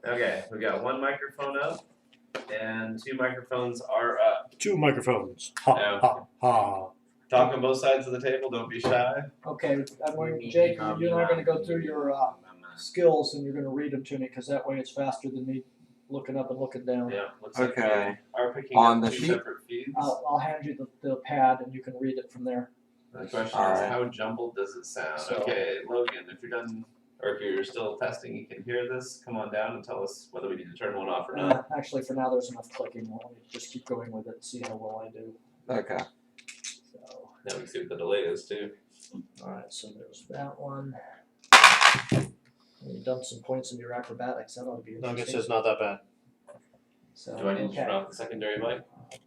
Okay, we got one microphone up, and 2 microphones are up. 2 microphones. Ha Yeah. ha ha. Talk on both sides of the table. Don't be shy. Okay, Jake, you and I are going to go through your skills, and you're going to read them to me, because that way it's faster than me looking up and looking down. Yeah. Looks like Okay. we are picking On up the 2 sheet? separate feeds. I'll hand you the pad, and you can read it from there. The question All is, right. how jumbled does it sound? So- Okay, Logan, if you're done, or if you're still testing, you can hear this. Come on down and tell us whether we need to turn one off or not. Actually, for now, there's enough clicking. Let me just keep going with it and see how well I do. Okay. So, Now we can see what the delay is too. all right, so there's that one. You dumped some points in your acrobatics. That ought to be Nugget interesting. says not that bad. So, Do I need to turn okay. off the secondary mic?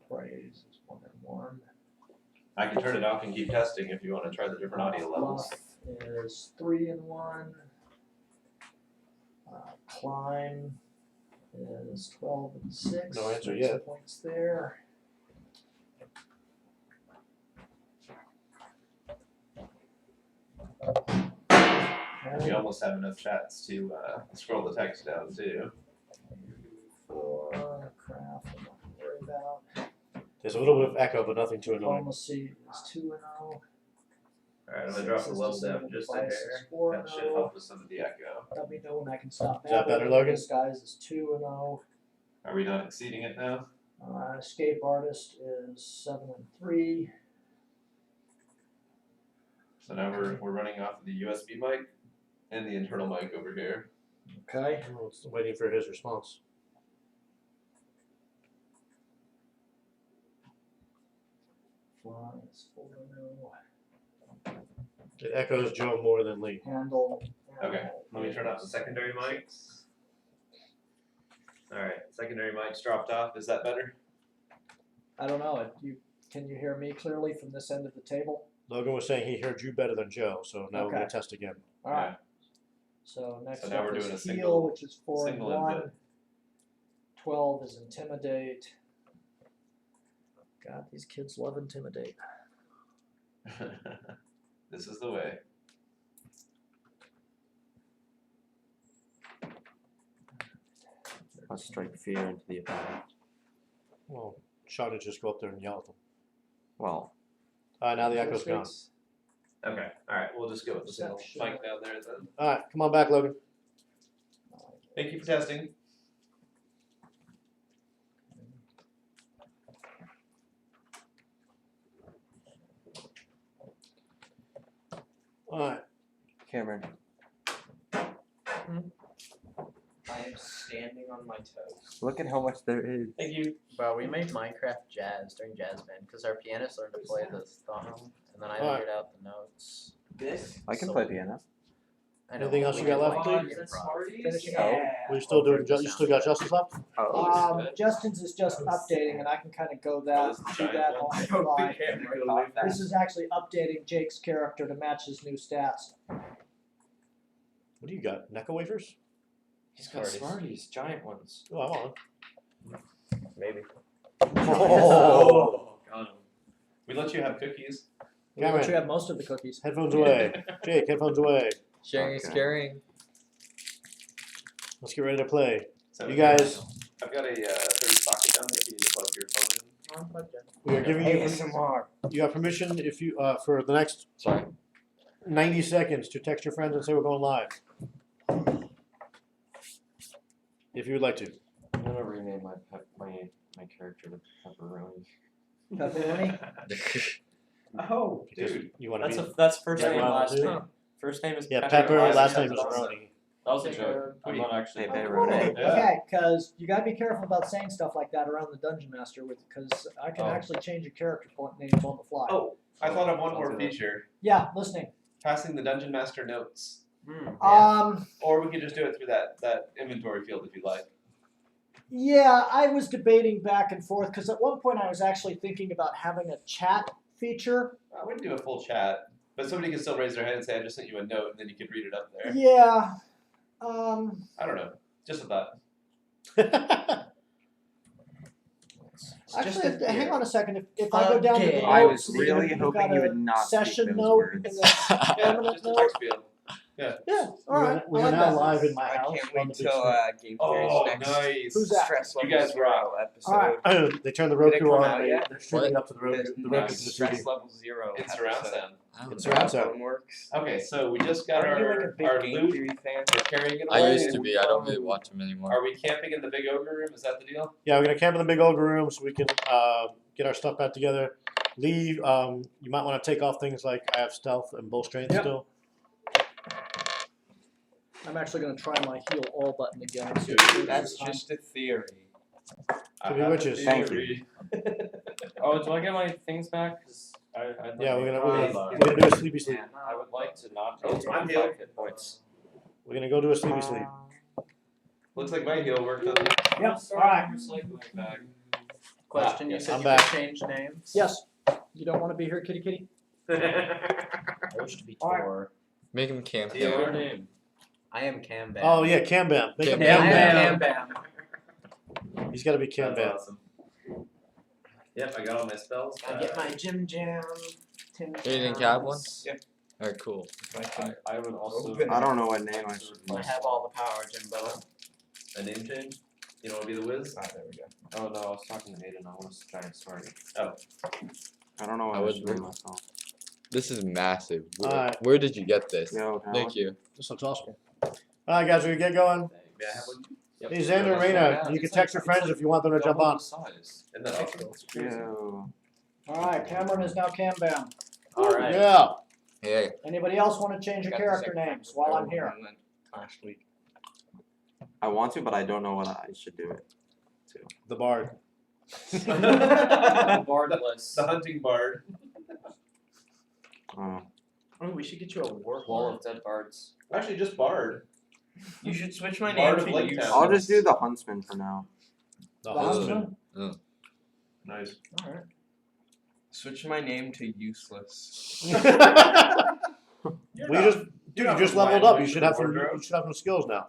Praise is 1 and 1. I can turn it off and keep testing if you want to try the different audio levels. Fluff is 3 and 1. Climb is 12 and 6. No answer There's yet. some points there. We almost have enough chats to scroll the text down too. 4 craft, I'm not gonna worry about. There's a little bit of echo, but nothing too annoying. Diplomacy is 2 and 0. Alright, I'm gonna drop the level down just a hair. That should help with some of the echo. Let me know when I can stop. Is that better, Babbling. Logan? This guy's is 2 and 0. Are we not exceeding it now? Escape artist is 7 and 3. So now we're running off of the USB mic and the internal mic over here. Okay. Well, it's waiting for his response. Fly is 4 and 0. It echoes Joe more than Lee. Handle. Okay, let me turn off the secondary mics. Alright, secondary mics dropped off. Is that better? I don't know. Can you hear me clearly from this end of the table? Logan was saying he heard you better than Joe, so now we're going Okay. to test again. All right. So next So now up we're is doing a heal, single- which is 4 and single 1. input. 12 is intimidate. God, these kids love intimidate. This is the way. Let's strike fear into the opponent. Well, Sean would just go up there and yell at them. Well, Now the echo's gone. Okay, alright, we'll just go with the single Perception. mic down there then. Alright, come on back, Logan. Thank you for testing. Alright. Cameron. I am standing on my toes. Look at how much there is. Thank you. Bro, we made Minecraft Jazz during Jazz Band because our pianist learned to play the thumb, and then I Alright. figured out the notes. This? I can So- play piano. I know, Anything else we you got did, left, like, Lee? improv. Finishing Oh. up. We still doing? Over the You still got Justice left? Oh. Justin's is just updating, and I can kind of go that this is do the that giant on one. the fly. Not that. This is actually updating Jake's character to match his new stats. What do you got? Necco wafers? He's got Smarties, giant ones. Oh, I want Maybe. one. Oh, got him. We let you have cookies. We let Cameron. you have most of the cookies. Headphones away. Jake, headphones away. Sharing is Okay. caring. Let's get ready to play. So You guys, I've got a 30 socket down there if you need to plug your phone in. we are giving you ASMR. you have permission if you for the next Sorry. 90 seconds to text your friends and say we're going live. If you would like to. I'm gonna rename my character to Pepperoni. Pepperoni? Oh, Because dude. you want to be That's first Yeah, name, well, last too. name. First name is Yeah, Pepper, last name is That Roni. was a joke. I'm not actually. Hey, Oh, Pepperoni. cool. Yeah. Okay, because you gotta be careful about saying stuff like that around the Dungeon Master, because I can Oh. actually change your character names on the fly. Oh, I thought of one I'll more do that. feature. Yeah, listening. Passing the Dungeon Master notes. Or we could just do it through that inventory field if you like. Yeah, I was debating back and forth because at one point I was actually thinking about having a chat feature. I wouldn't do a full chat, but somebody could still raise their hand and say, I just sent you a note, and then you could read it up there. Yeah. I don't know. Just a thought. Actually, hang on a second. If I go down to the Okay. I was notes, really you've hoping got you a would not speak session those note words. and then Yeah, permanent just a note. text field. Yeah, alright, I We are like now that. live in my I house. can't on wait the big till screen. Game Theory's Oh, next nice. Who's that? Stress You Level guys rock. Zero episode. Alright. They turned the Did it Roku come on. out yet? They're streaming up to the Roku. The The Roku next to the Stress TV. Level Zero. It's surround episode. sound. It's How surround that sound. one works. Okay, so we just got Aren't you like a our big Game loot. Theory fan? We're carrying it I away. used to be. I don't really watch them anymore. Are we camping in the big ogre room? Is that the deal? Yeah, we're gonna camp in the big ogre room so we can get our stuff back together. Leave. You might want to take off things like I have stealth and bull strength Yep. still. I'm actually gonna try my heal all button again. and see Dude, if it That's works this just a theory. I Could be have a witches. Thank theory. Oh, do I get my things back? 'Cause I'd Yeah, like we're to- gonna do a sleepy sleep. I would like to not Oh, take I'm 25 healed. hit points. We're gonna go do a sleepy sleep. Looks like my heal worked on the Yep, alright. Recycling bag. Question, you yes, said I'm you back. could change names? Yes. You don't wanna be here, kitty kitty? I wish to be Alright. Tor. Make him camp. Yeah. Your name. I am Cam Bam. Oh yeah, Cam Bam. Make him Cam Yeah, Cam I am Bam. Cam Bam. He's got to be Cam That's Bam. awesome. Yep, I got all my spells. Gotta get my Jim Jam. Tim You didn't have one? Yeah. Alright, cool. I would also. I don't know what name I should I use. have all the power, Jimbo. A name change? You don't want to be the whiz? Ah, there we go. Oh no, I was talking to Aiden. I want to try and start it. I don't know what I I, would should name do. myself. This is massive. Where, Alright. where did you get this? Yo, can I Thank look? you. This looks awesome. All right, guys, we get going. May I have one? Yep. Hey, Xander and Raina, you can text your friends if you want them to jump double on. the size. Isn't that awesome? Yo. Alright, Cameron is now Cam Bam. Alright. Yeah. Hey, Anybody else wanna change your Got the character second names while I'm here? one last week. I want to, but I don't know what I should do it. The bard. Bardless. The hunting bard. Oh. Oh, we should get you a war Wall of Dead Bards. Actually, just bard. You should switch my Bard name of to Lake Useless. Town. I'll just do the Huntsman for now. The The husband. husband? Nice. Alright. Switch my name to Useless. We just, dude, you just leveled up. You should have some. You should have some skills now.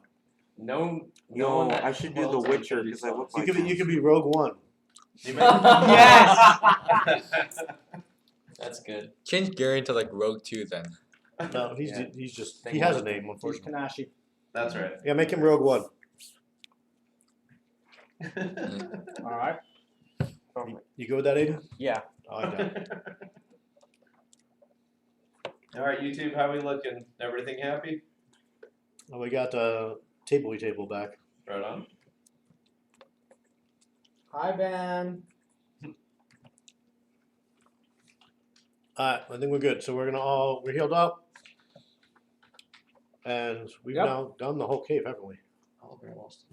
No. No, one that I should do The dwells in Witcher dirty because I look spots. You like could be. You him. could be Rogue One. You may- That's good. change Gary to like Rogue 2 then. No, Yeah. he's just. He has a name, He's unfortunately. Kanashi. That's right. Yeah, make him Rogue One. Alright. You go with that, Aiden? Yeah. I like that. All right, YouTube, how we looking? Everything happy? Well, we got table back. Right on. Hi, Ben. Alright, I think we're good. So we're healed up. And we've Yep. now done the whole cave, haven't we? Oliver lost.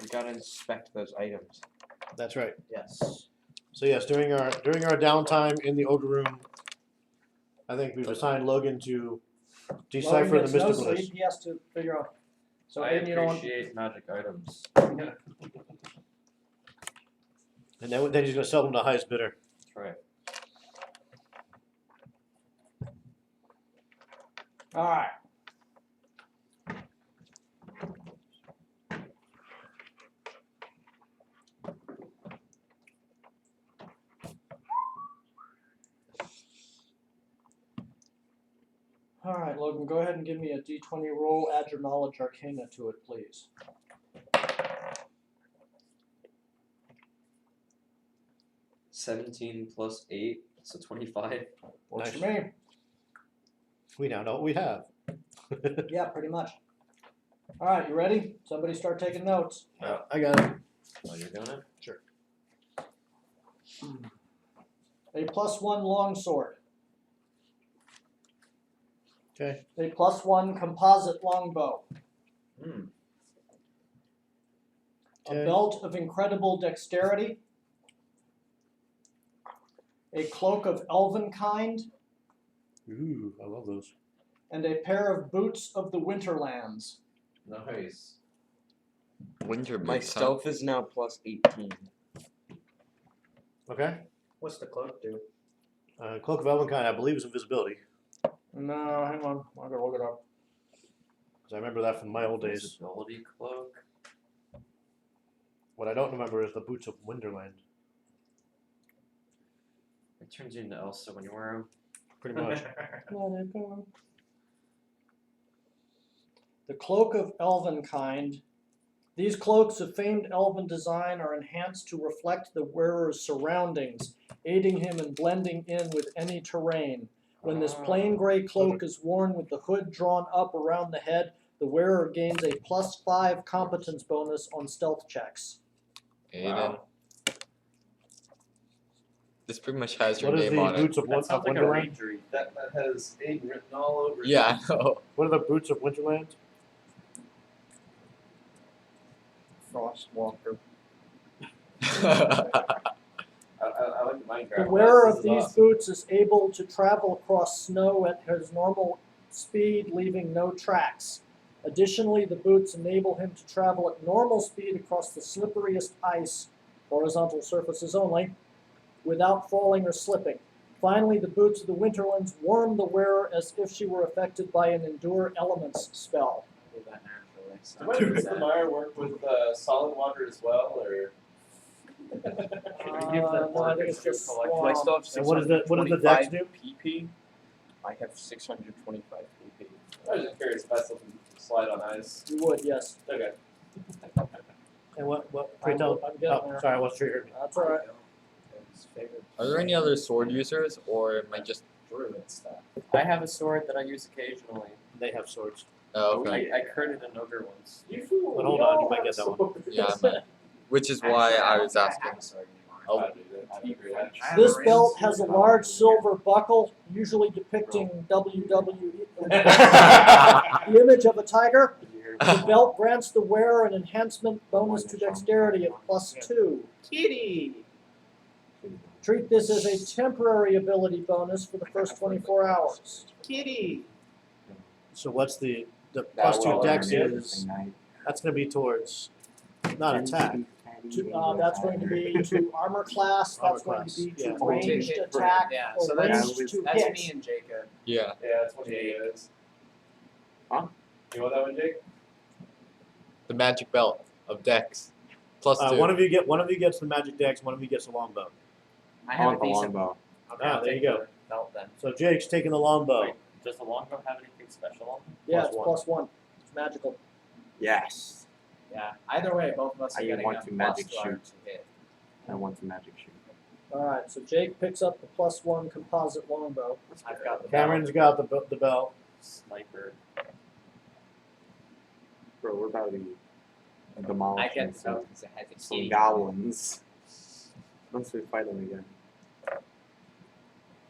You gotta inspect those items. That's right. Yes. So yes, during our downtime in the ogre room, I think we've assigned Logan to decipher Logan the gets no mysticalness. sleep, he has to figure out. So I Aiden, you don't want. appreciate magic items. And then he's gonna sell them to the highest bidder. That's right. Alright. Alright, Logan, go ahead and give me a d20 roll, add your knowledge arcana to it, please. 17 plus 8, so 25. Works Nice. for me. We now know what we have. Yeah, pretty much. Alright, you ready? Somebody start taking notes. I got it. Oh, you're doing it? A +1 longsword. Okay. A +1 composite longbow. Hmm. A Okay. belt of incredible dexterity. A cloak of elven kind. Ooh, I love those. And a pair of boots of the Winterlands. Nice. Winter My boots, huh? stealth is now plus 18. Okay. What's the cloak do? Cloak of Elvenkind, I believe, is invisibility. No, hang on. I gotta look it up. Because I remember that from my old days. Invisibility cloak. What I don't remember is the boots of Winterland. It turns you into Elsa when you wear them. Pretty much. Let it go. The Cloak of Elvenkind. These cloaks of famed elven design are enhanced to reflect the wearer's surroundings, aiding him in blending in with any terrain. When this plain gray cloak is worn with the hood drawn up around the head, the wearer gains a +5 competence bonus on stealth checks. Aiden. Wow. This pretty much has your What is name the on it. boots of, That sounds like a Wonderland? rangery. That has Aiden written all over it. Yeah, I know. What are the boots of Winterland? Frostwalker. I like the Minecraft. The wearer This of is these awesome. boots is able to travel across snow at his normal speed, leaving no tracks. Additionally, the boots enable him to travel at normal speed across the slipperiest ice, horizontal surfaces only, without falling or slipping. Finally, the boots of the Winterlands warm the wearer as if she were affected by an Endure Elements spell. Do that naturally. So Do my boots of Mire work with solid water as well, or? No, I think it's just Do I swamp. still have And what does the dex do? PP? I have 625 PP. I was just curious if I still can slide on ice. You would, yes. Okay. And what? Pray tell. I'm getting Oh, there. sorry, I wasn't sure you heard me. That's alright. Are there any other sword users, or am I just? Druid stuff. I have a sword that I use occasionally. They have swords. Oh, okay. I critted an ogre once. You fool. But hold on, you might get that one. Yeah, I might. Which is why I was asking. Oh, Oh, This belt has a large silver buckle, usually depicting WWE. The image of a tiger. The belt grants the wearer an enhancement bonus to dexterity of +2. Kitty. Treat this as a temporary ability bonus for the first 24 hours. Kitty. So what's the +2 dex is? That's going to be towards not attack. That's going to be to armor class. Armor That's going class, to be to yeah. ranged Hit, attack yeah, or so that's, ranged to that's hit. me and Jacob. Yeah. Yeah, that's what he is. Huh? You want that one, Jake? The magic belt of Dex. +2. One of you gets the magic dex. One of you gets the longbow. I I have want a the decent. longbow. Okay, Ah, I'll there take you go. the belt then. So Jake's taking the longbow. Wait, does the longbow have anything special on it? Yeah, +1. it's +1. It's magical. Yes. Yeah. Either way, both of us are I getting want a to magic +2 shoot. to hit. I want the magic shoot. Alright, so Jake picks up the +1 composite longbow. I've got the Cameron's got the belt. Sniper. Bro, we're about to be I demolishing get the some, belt because it has a some key. goblins. Once we fight them again.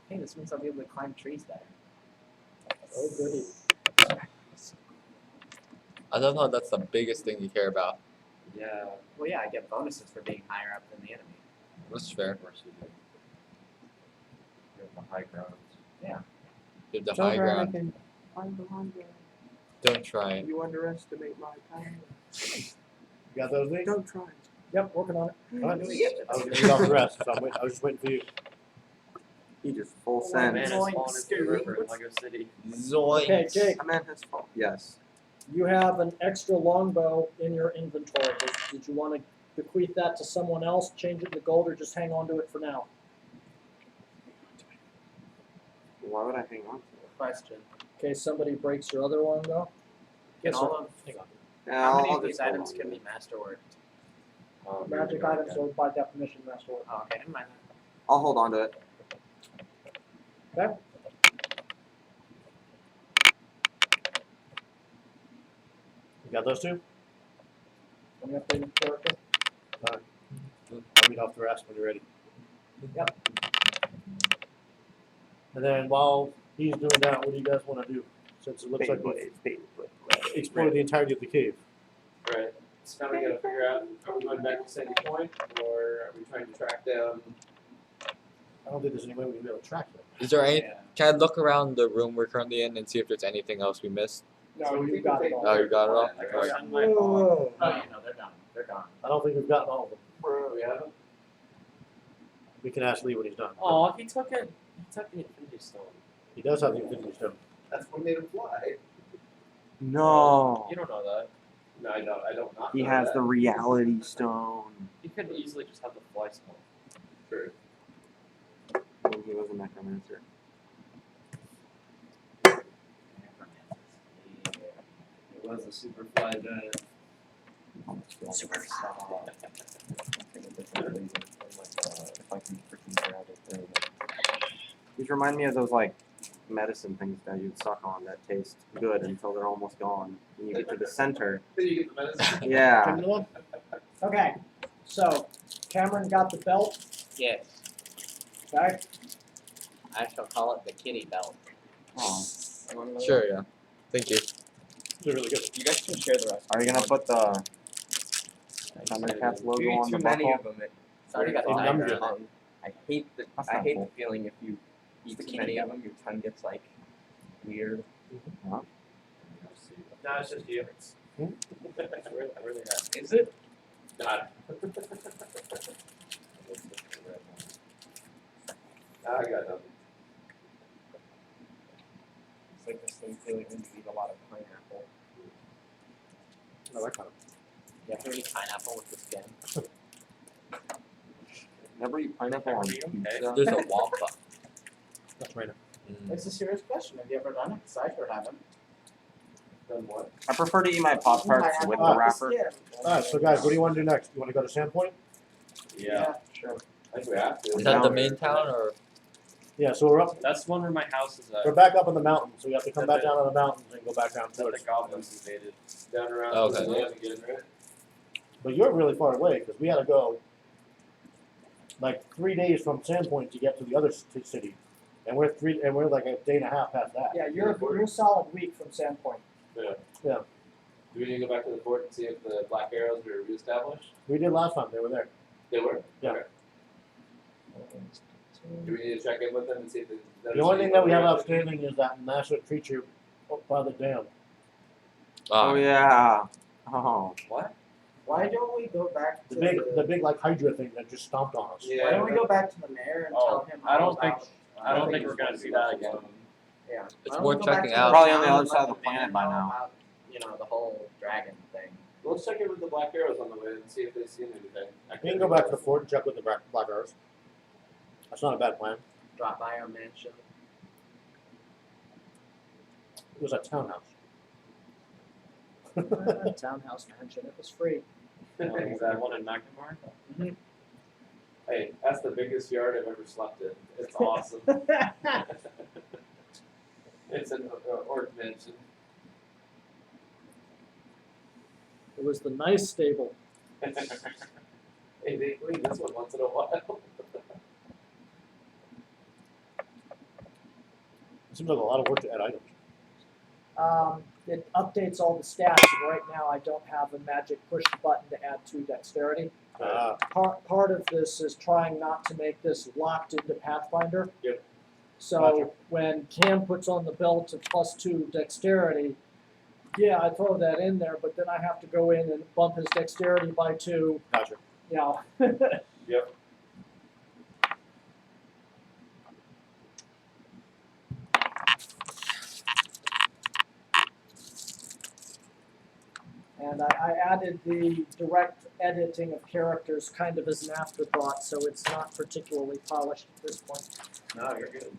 Hey, this means I'll be able to climb trees better. Oh, goody. I don't know. That's the biggest thing you care about. Yeah. Well, yeah, I get bonuses for being higher up than the enemy. That's fair. Of course you do. You're the high ground. You're the high ground. I'm Don't try it. You underestimate my power. You got those things? Don't try. Yep, working on it. All right. I was going to read off the rest, so I was just waiting for you. He just full Oh, send. Man has Zoinks. fallen into the river in Lego City. Zoinks. Okay, Jake, A man has fallen. Yes. you have an extra longbow in your inventory. Did you want to bequeath that to someone else, change it to gold, or just hang on to it for now? Why would I hang on to it? Question. In case somebody breaks your other longbow? Can Yes, all sir. of Hang on. Yeah, how many I'll of these just hold items on can to be it. masterworked? Magic items are by definition masterwork. Oh, okay, never mind. I'll hold on to it. Okay? You got those two? Let me update the character. I'll read off the rest when you're ready. Yep. And then while he's doing that, what do you guys want to do? Since it looks like we've explored the entirety of the cave. Right. So now we gotta figure out, are we going back to Sandy Point, or are we trying to track down? I don't think there's any way we'd be able to track them. Is there any? Yeah. Can I look around the room we're currently in and see if there's anything else we missed? No, So we you think got we'll it take all. Oh, you got it all? Like, Alright. send my phone. Whoa. Oh, you know, they're done. They're gone. I don't think we've gotten all of them. We haven't? We can ask Lee when he's done. Oh, he took the Infinity Stone. He does have the Infinity Stone. That's what made him fly. No. You don't know that. No, I don't not He know has that. the reality stone. You could easily just have the fly stone. True. when he was a necromancer. It was a super fly giant. Super If I can freaking grab it there. These remind me of those like medicine things that you'd suck on that taste good until they're almost gone. And you get to the center. Did you get the medicine? Yeah. Give me the one. Okay, so Cameron got the belt. Yes. Okay, I shall call it the kitty belt. Oh. Sure, yeah. Thank you. They're really good. You guys can share the rest. Are you gonna put the Thundercats logo You eat on too the many buckle? of them. It's already got They the numb timer you. on it. I hate the That's I not hate cool. the feeling if you eat too many of them, your tongue gets like weird. No, it's just you. Hmm? really not. Is it? God. I got nothing. It's like this thing feeling when you eat a lot of pineapple. I like that. You have to eat pineapple with the skin. Never eat pineapple on pizza. There's a wampa. That's right. It's a serious question. Have you ever done it? Because I sure haven't. Done what? I prefer to eat my Pop Tarts with the Ah. wrapper. Alright, so guys, what do you want to do next? You want to go to Sandpoint? Yeah, Sure. I think we have to. Is that the main town or? Yeah, so we're up. That's the one where my house is We're back up in the mountains, so we have to come back That's down to the mountains and go back down that towards. the goblins invaded. Down around. Oh, okay. the land again, right? But you're really far away because we had to go like 3 days from Sandpoint to get to the other city, and we're like a day and a half past that. yeah, you're a solid week from Sandpoint. Yeah. Yeah. Do we need to go back to the fort and see if the Black Arrows are reestablished? We did last time; they were there. They were? Yeah. Okay. Do we need to check in with them and see if The only thing that we have outstanding is that massive creature up by the dam. Oh yeah. Oh. What? Why don't we go back to The big like Hydra thing that just stomped on us. Yeah. Why don't we go back to the mayor and tell him? I don't all think- about- I don't think we're gonna see that again. Yeah. It's Why don't worth we go back checking to out. Probably on the town other and side let of the planet mayor by know now. about, you know, the whole dragon thing. Let's check in with the Black Arrows on the way and see if they've seen anything. We can go back to the fort and check with the Black Arrows. That's not a bad plan. Drop by our mansion. It was a townhouse. Townhouse mansion, it was free. Is that one in McNamara? Hey, that's the biggest yard I've ever slept in. It's awesome. It's an orc mansion. It was the nice stable. Hey, they clean this one once in a while. Seems like a lot of work to add items. It updates all the stats, and right now I don't have a magic push button to add 2 dexterity. Part of this is trying not to make this locked into Pathfinder. Yep. So Gotcha. when Cam puts on the belt of +2 dexterity, yeah, I throw that in there, but then I have to go in and bump his dexterity by 2. Gotcha. You know. Yep. And I added the direct editing of characters kind of as an afterthought, so it's not particularly polished at this point. No, you're good.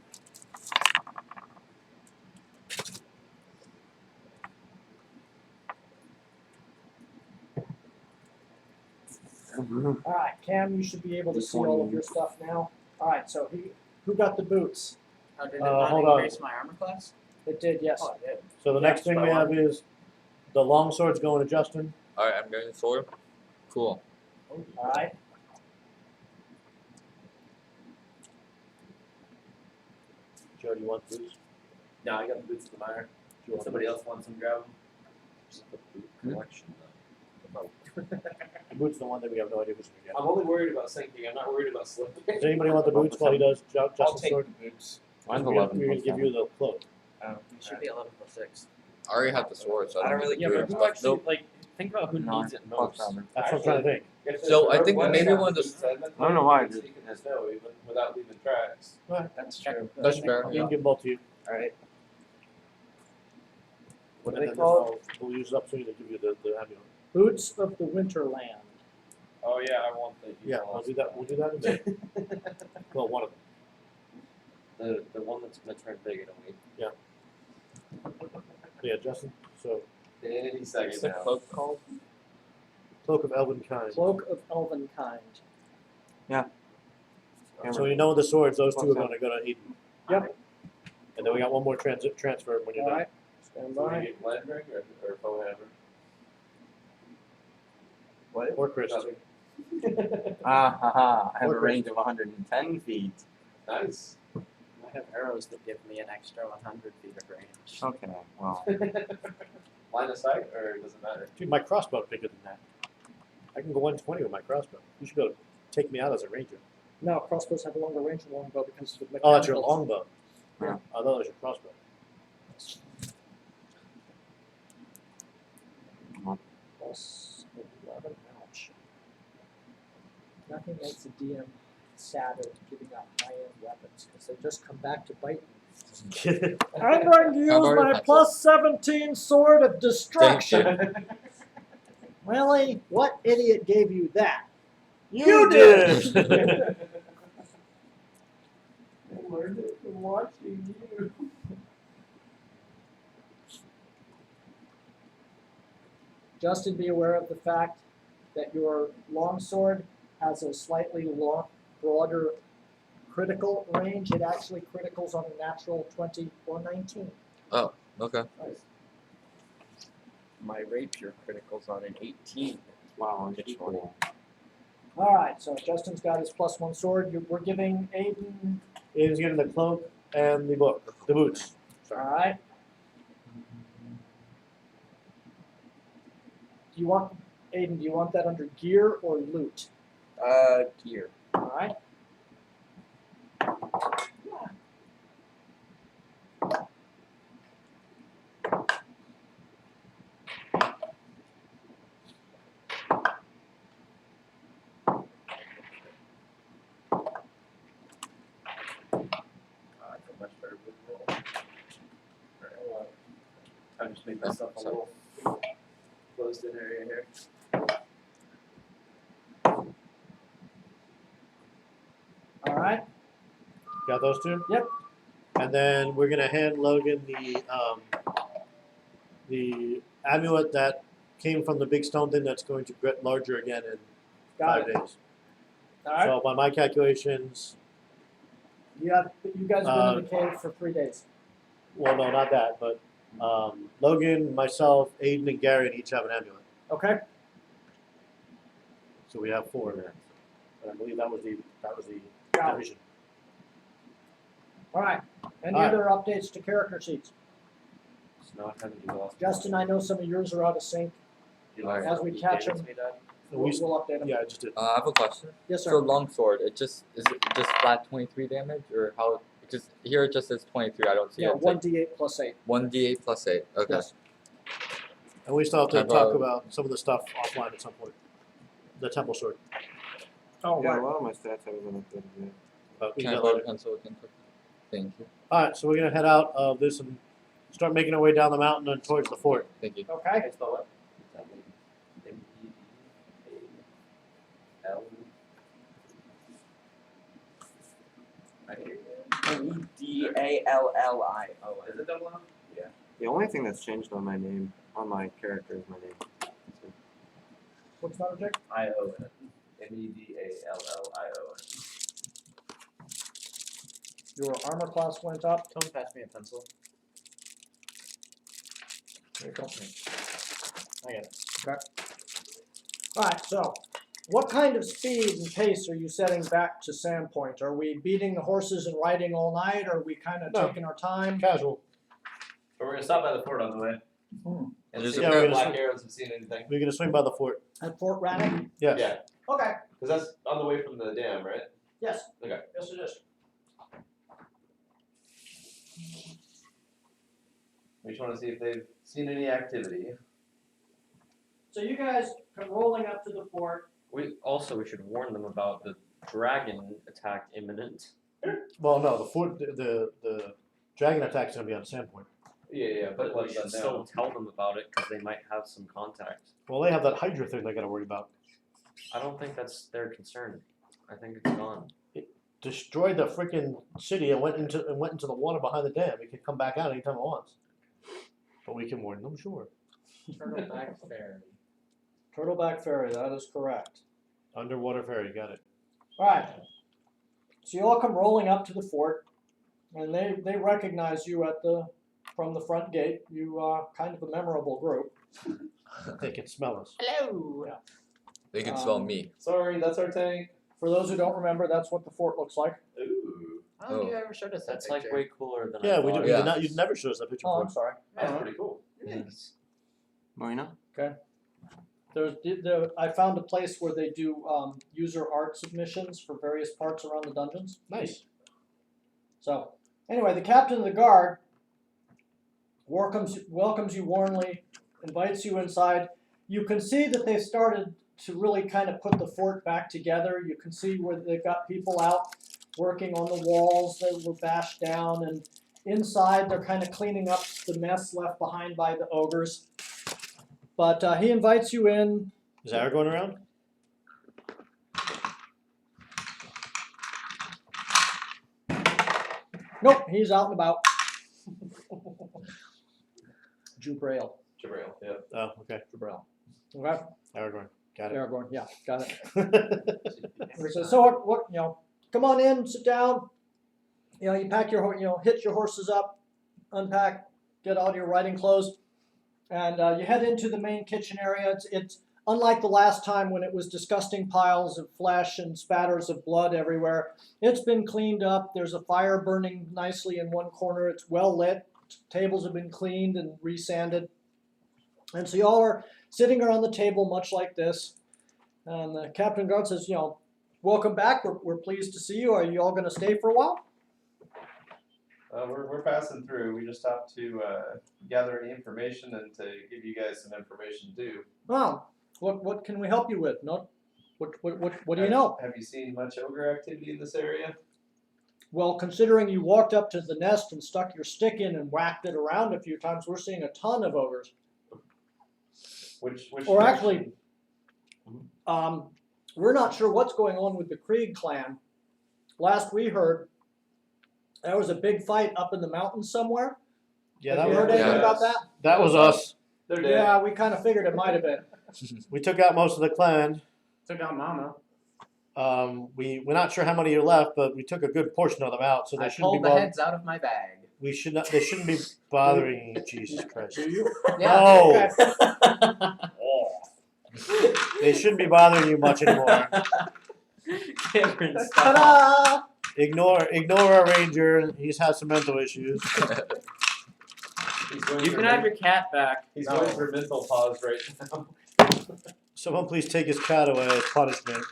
All right, Cam, you should be able to see all of your stuff now. All right, so who got the boots? Oh, did it hold not on. increase my armor class? It did, yes. Oh, it did. So the next thing we have is the longsword's going to Justin. Alright, I'm going for it. Cool. All right. Joe, do you want boots? No, I got the boots of the mire. Do you If want somebody boots? else wants them, grab them. Collection though. The boots, the one that we have no idea who's going to I'm only worried about sinking. I'm not worried about slipping. get. Does anybody want the boots while he does I'll Justin's take sword? the boots. Mine's We're 11 going to plus give you the cloak. It should be 11+6. I already have the sword, so I don't really Yeah, care. but who actually like think about who No, needs it plus most? rather. That's what I'm trying to think. So I think maybe one of the- I don't know why I You did. can just know even without leaving tracks. That's true. That's fair. We can give them both to you. Alright. What And are they then called? We'll use up soon to give you the amulet. Boots of the Winterland. Oh yeah, I want the. Yeah, we'll do that. We'll do that in a minute. Well, one of them. The one that's gonna turn big in a week. Yeah, Justin. So Any second What's the now. cloak called? Cloak of Elvenkind. Cloak of Elvenkind. So you know the swords, those two are What's going to go to Eden. Yep. And then we got one more transfer when you're All done. right. Stand So we by. need blend ring or faux hammer? Or Chris. Ah ha ha! I have a Or range of 110 feet. Nice. I have arrows that give me an extra 100 feet of range. Okay, well, Line of sight, or does it matter? Dude, my crossbow's bigger than that. I can go 120 with my crossbow. You should be able to take me out as a ranger. No, crossbows have a longer range than longbow because of the Oh, that's your mechanicals. longbow. Yeah. I thought that was your crossbow. Plus 11, ouch. Nothing makes a DM sadder than giving out high-end weapons because they just come back to bite you. I'm going to use How about your my pencil? plus 17 sword of destruction. Really? What idiot gave you that? You did! I learned it from watching you. Justin, be aware of the fact that your longsword has a slightly broader critical range. It actually criticals on a natural 20 or 19. Okay. My rapier criticals on an 18. wow, I'm equal. All right, so Justin's got his plus 1 sword. We're giving Aiden. Aiden's getting the cloak and the book, the boots. All right. Do you want Aiden? Do you want that under gear or loot? Gear. All right. I feel much better with roll. Alright, well, I just made myself a little closed in area here. All right. Got those two? Yep. And then we're gonna hand Logan the amulet that came from the big stone thing that's going to get larger again in Got 5 it. days. All right. So by my calculations, You guys have been in the cave for 3 days. well, no, not that, but Logan, myself, Aiden, and Gary each have an amulet. Okay. So we have 4 there. And I believe that was the Got it. division. All right. Any All right. other updates to character sheets? It's not having to go off. Justin, I know some of yours are out of sync. As we catch them, And we'll we, update them. yeah, I just did. I have a question. Yes, So sir. longsword, is it just flat 23 damage or how? Because here it just says 23. I don't see Yeah, it. 1d8 plus 8. 1d8 plus 8. Okay. Yes. And we still have to Have talk a- about some of the stuff offline at some point. The temple sword. Oh, Yeah, a right. lot of my stats haven't been updated yet. But we Can I can get borrow later. a pencil again? Quick? Thank you. All right, so we're gonna head out of this and start making our way down the mountain and towards the fort. Thank you. Okay. Hey, spell what? M-E-D-A-L. I hear you. M-E-D-A-L-L-I-O-N. Is it double L? Yeah. The only thing that's changed on my name, on my character, is my name. What's that, Jake? I-O-N. M-E-D-A-L-L-I-O-N. Your armor class went up. Someone pass me a pencil. Here you go. I got it. All right, so what kind of speed and pace are you setting back to Sandpoint? Are we beating the horses and riding all night? Or are we kind of No. taking our time? Casual. But we're gonna stop by the fort on the way. Hmm. And There's see a if pair the of- black arrows have seen anything. We're gonna swing by the fort. At Fort Rannoch? Yes. Yeah, Okay. because that's on the way from the dam, right? Yes. Okay. Yes, it is. We just want to see if they've seen any activity. So you guys come rolling up to the fort. We should warn them about the dragon attack imminent. Well, no, the fort, the dragon attack's gonna be on Sandpoint. Yeah, But like we should still tell them about it because they might have some contact. Well, they have that Hydra thing they gotta worry about. I don't think that's their concern. I think it's gone. destroyed the freaking city and went into the water behind the dam, it can come back out anytime it wants. But we can warn them, sure. Turtleback Ferry. Turtleback Ferry, that is correct. Underwater ferry, got it. Alright. So you all come rolling up to the fort, and they recognize you from the front gate. You are kind of a memorable group. They can smell us. Hello. Yeah. They can smell me. Sorry, that's our tank. For those who don't remember, that's what the fort looks like. Ooh, I don't think you ever showed us that That's like picture. way cooler than Yeah, I we thought. do. Yeah. You'd never show us that picture Oh, before. I'm sorry. that's Uh-huh. pretty cool. Nice. Marina? I found a place where they do user art submissions for various parts around the dungeons. Nice. So, anyway, the captain of the guard welcomes you warmly, invites you inside. You can see that they've started to really kind of put the fort back together. You can see where they've got people out working on the walls that were bashed down, and inside they're kind of cleaning up the mess left behind by the ogres. But he invites you in. Is Aragorn around? Nope, he's out and about. Jubrail. Jabrail, yeah. Oh, okay. Jubrail. Okay. Aragorn. Got it. Aragorn, yeah, got it. He says, so what, come on in, sit down. You pack your, hitch your horses up, unpack, get out your riding clothes, and you head into the main kitchen area. It's unlike the last time when it was disgusting piles of flesh and spatters of blood everywhere. It's been cleaned up. There's a fire burning nicely in one corner. It's well lit. Tables have been cleaned and resanded. And so y'all are sitting around the table much like this. And the captain guard says, welcome back. We're pleased to see you. Are you all going to stay for a while? We're passing through. We just have to gather any information and to give you guys some information too. Oh, what can we help you with? What do you know? Have you seen much ogre activity in this area? Well, considering you walked up to the nest and stuck your stick in and whacked it around a few times, we're seeing a ton of ogres. Which Or direction? actually, we're not sure what's going on with the Krieg clan. Last we heard, there was a big fight up in the mountains somewhere. Yeah, Have you that heard was, anything about that? that was us. They're dead. Yeah, we kind of figured it might have been. We took out most of the clan. Took out Mama. We're not sure how many are left, but we took a good portion of them out, so they I shouldn't be pulled the bothering. heads out of my bag. We should not. They shouldn't be bothering you. Jesus Christ. Do you? Yeah. No. They shouldn't be bothering you much anymore. Cameron, stop. Ta-da! Ignore our ranger. He's had some mental issues. He's going You for can have your cat back. He's No. going for mental pause right now. Someone please take his cat away as punishment.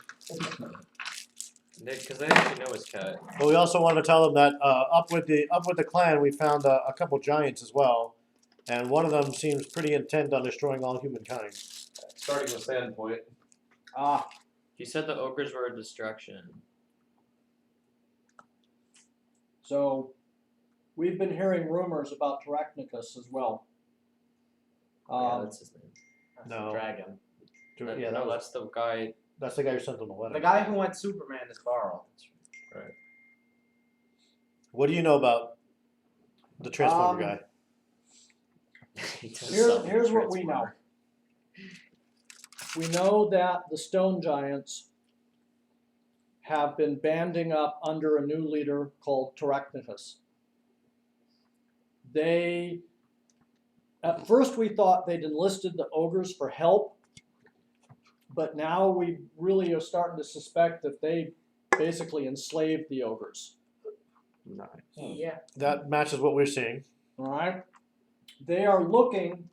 Nick, because I actually know his cat. But we also wanted to tell them that up with the clan, we found a couple giants as well, and one of them seems pretty intent on destroying all humankind. Starting with Sandpoint. Ah, He said the ogres were a distraction. so we've been hearing rumors about Tarachnicus as well. Yeah, that's his name. That's No. the dragon. Yeah, no, that's the guy. that's the guy who sent them the letter. The guy who went Superman is Carl. What do you know about the Transformer guy? He does Here's suck. here's what we know. We know that the Stone Giants have been banding up under a new leader called Tarachnicus. At first we thought they'd enlisted the ogres for help, but now we really are starting to suspect that they basically enslaved the ogres. Nice. Yeah. That matches what we're seeing. All right? They are looking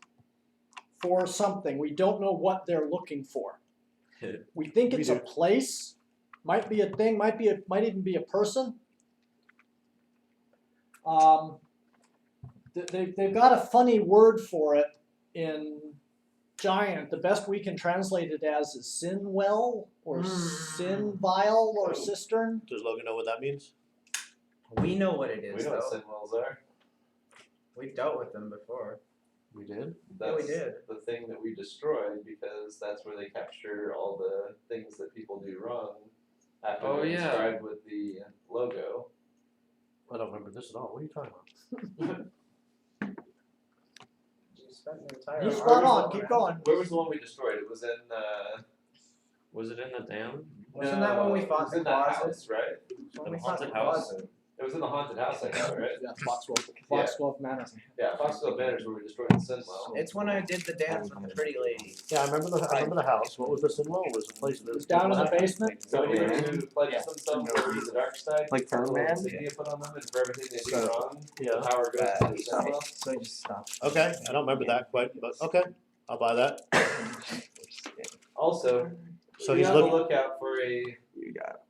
for something. We don't know what they're looking for. We think We it's a do. place, might be a thing, might even be a person. They've got a funny word for it in Giant. The best we can translate it as is sin well or sin vial or cistern. Does Logan know what that means? We know what it is, We know what though. Sinwells are. We've dealt with them before. We did. Yeah, we That's did. the thing that we destroyed because that's where they capture all the things that people do wrong after Oh, they're yeah. inscribed with the logo. I don't remember this at all. What are you talking about? You spent your entire He's life spot on. going Keep around. going. Where was the one we destroyed? It was in. Was it in the dam? Wasn't that when we it fought was the in that closet? house, right? When The we fought the haunted house? closet. It was in the haunted house, I thought, right? Yeah, Foxglove Yeah. Manor. Yeah, Foxglove Manor's where we destroyed the Sinwell. It's when I did the dance with the pretty lady. Yeah, I remember the house. What was the Sinwell? Was the place that It was down in the basement. So he Yeah. pledges himself over to the dark side. Like Burn Fern Man? insignia put on them, and for everything they do wrong, Yeah. the power goes to the Sinwell. So I just stopped. Okay, I don't remember that quite, but okay, I'll buy that. Also, So be he's on the looking. lookout for a You got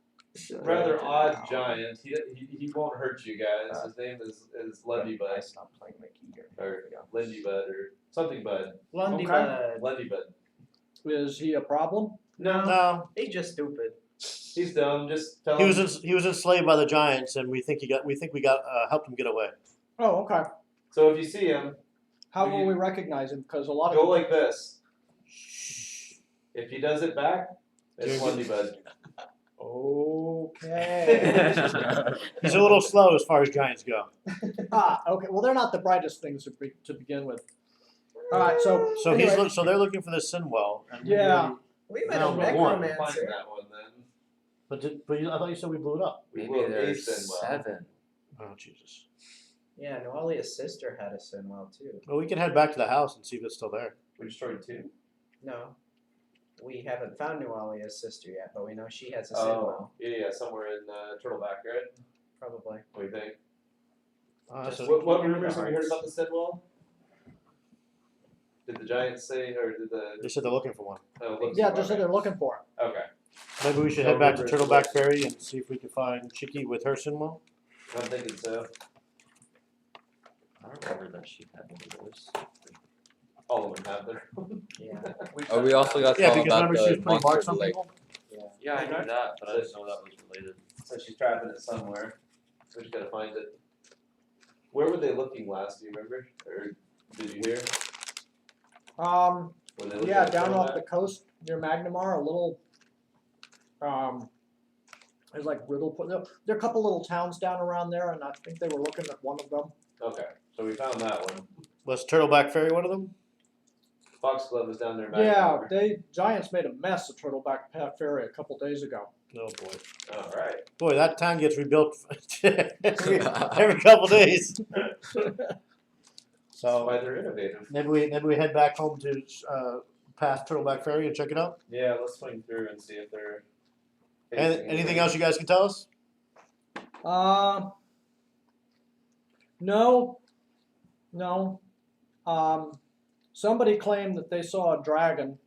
rather odd giant. He won't hurt you guys. His name is Lundy I Bud, stopped playing my keyboard. or Lindy Bud, or something Bud. Lundy Okay. Bud. Lundy Bud. Is he a problem? No, No, He's just stupid. he's dumb. Just tell he him. was enslaved by the giants, and we think we got helped him get away. Oh, okay. So if you see him, How You- will we recognize him? Because a lot go of like this. If he does it back, it's Lundy Bud. Okay. He's a little slow as far as giants go. Okay. Well, they're not the brightest things to begin with. All right. So So anyway, so they're looking for this Sinwell. And Yeah. We met No, a but one. Find necromancer. that one then. I thought you said we blew it up. We Maybe will there's ace Sinwell. 7. Oh Jesus. Yeah, Noelia's sister had a Sinwell too. Well, we can head back to the house and see if it's still there. We destroyed two. No. We haven't found Noelia's sister yet, but we know she has a Oh, Sinwell. yeah, somewhere in Turtleback, right? Probably. What do you think? Just- So What give me rumors the have you heard hearts. about the Sinwell? Did the Giants say, or did the? they said they're looking for one. yeah, just so they're looking for it. Okay. Maybe we should No head back to rumors. Turtleback Ferry and see if we can find Chicky with her Sinwell. I'm thinking so. I don't remember that she had one of those. All of them have their. Yeah. Oh, we also got Yeah, told because about remember she was the putting marks monster on lake. people. Yeah, I knew that, but I didn't know that was related. So she's trapping it somewhere. We just gotta find it. Where were they looking last? Do you remember, or did you hear? Were they looking Yeah, at down off Turtleback? the coast near Magnamar, a little. There's like Riddle. There are a couple little towns down around there, and I think they were looking at one of them. Okay, so we found that one. Was Turtleback Ferry one of them? Foxglove was down there. Yeah, Giants made a mess of Turtleback Ferry a couple days ago. Oh boy. All right. Boy, that town gets rebuilt every couple days. So Why they're innovative. maybe we head back home to past Turtleback Ferry and check it out. Yeah, let's swing through and see if they're. Anything else you guys can tell us? No. Somebody claimed that they saw a dragon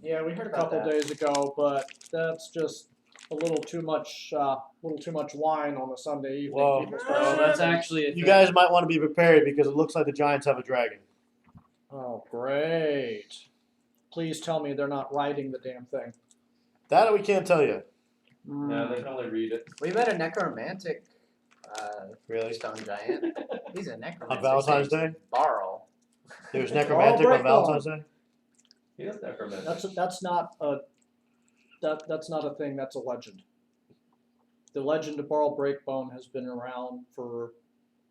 Yeah, we heard a about couple that. days ago, but that's just a little too much wine on a Sunday evening. Whoa. People start Oh, saying- that's actually a You thing. guys might want to be prepared because it looks like the Giants have a dragon. Oh, great! Please tell me they're not riding the damn thing. That we can't tell you. No, they can only read it. We met a necromantic Really? stone giant. He's a necromancer. On Valentine's His name's Day? Barl. There's necromantic on Breakbone. Valentine's Day. He doesn't have fermented. That's not a thing. That's a legend. The legend of Barl Breakbone has been around for.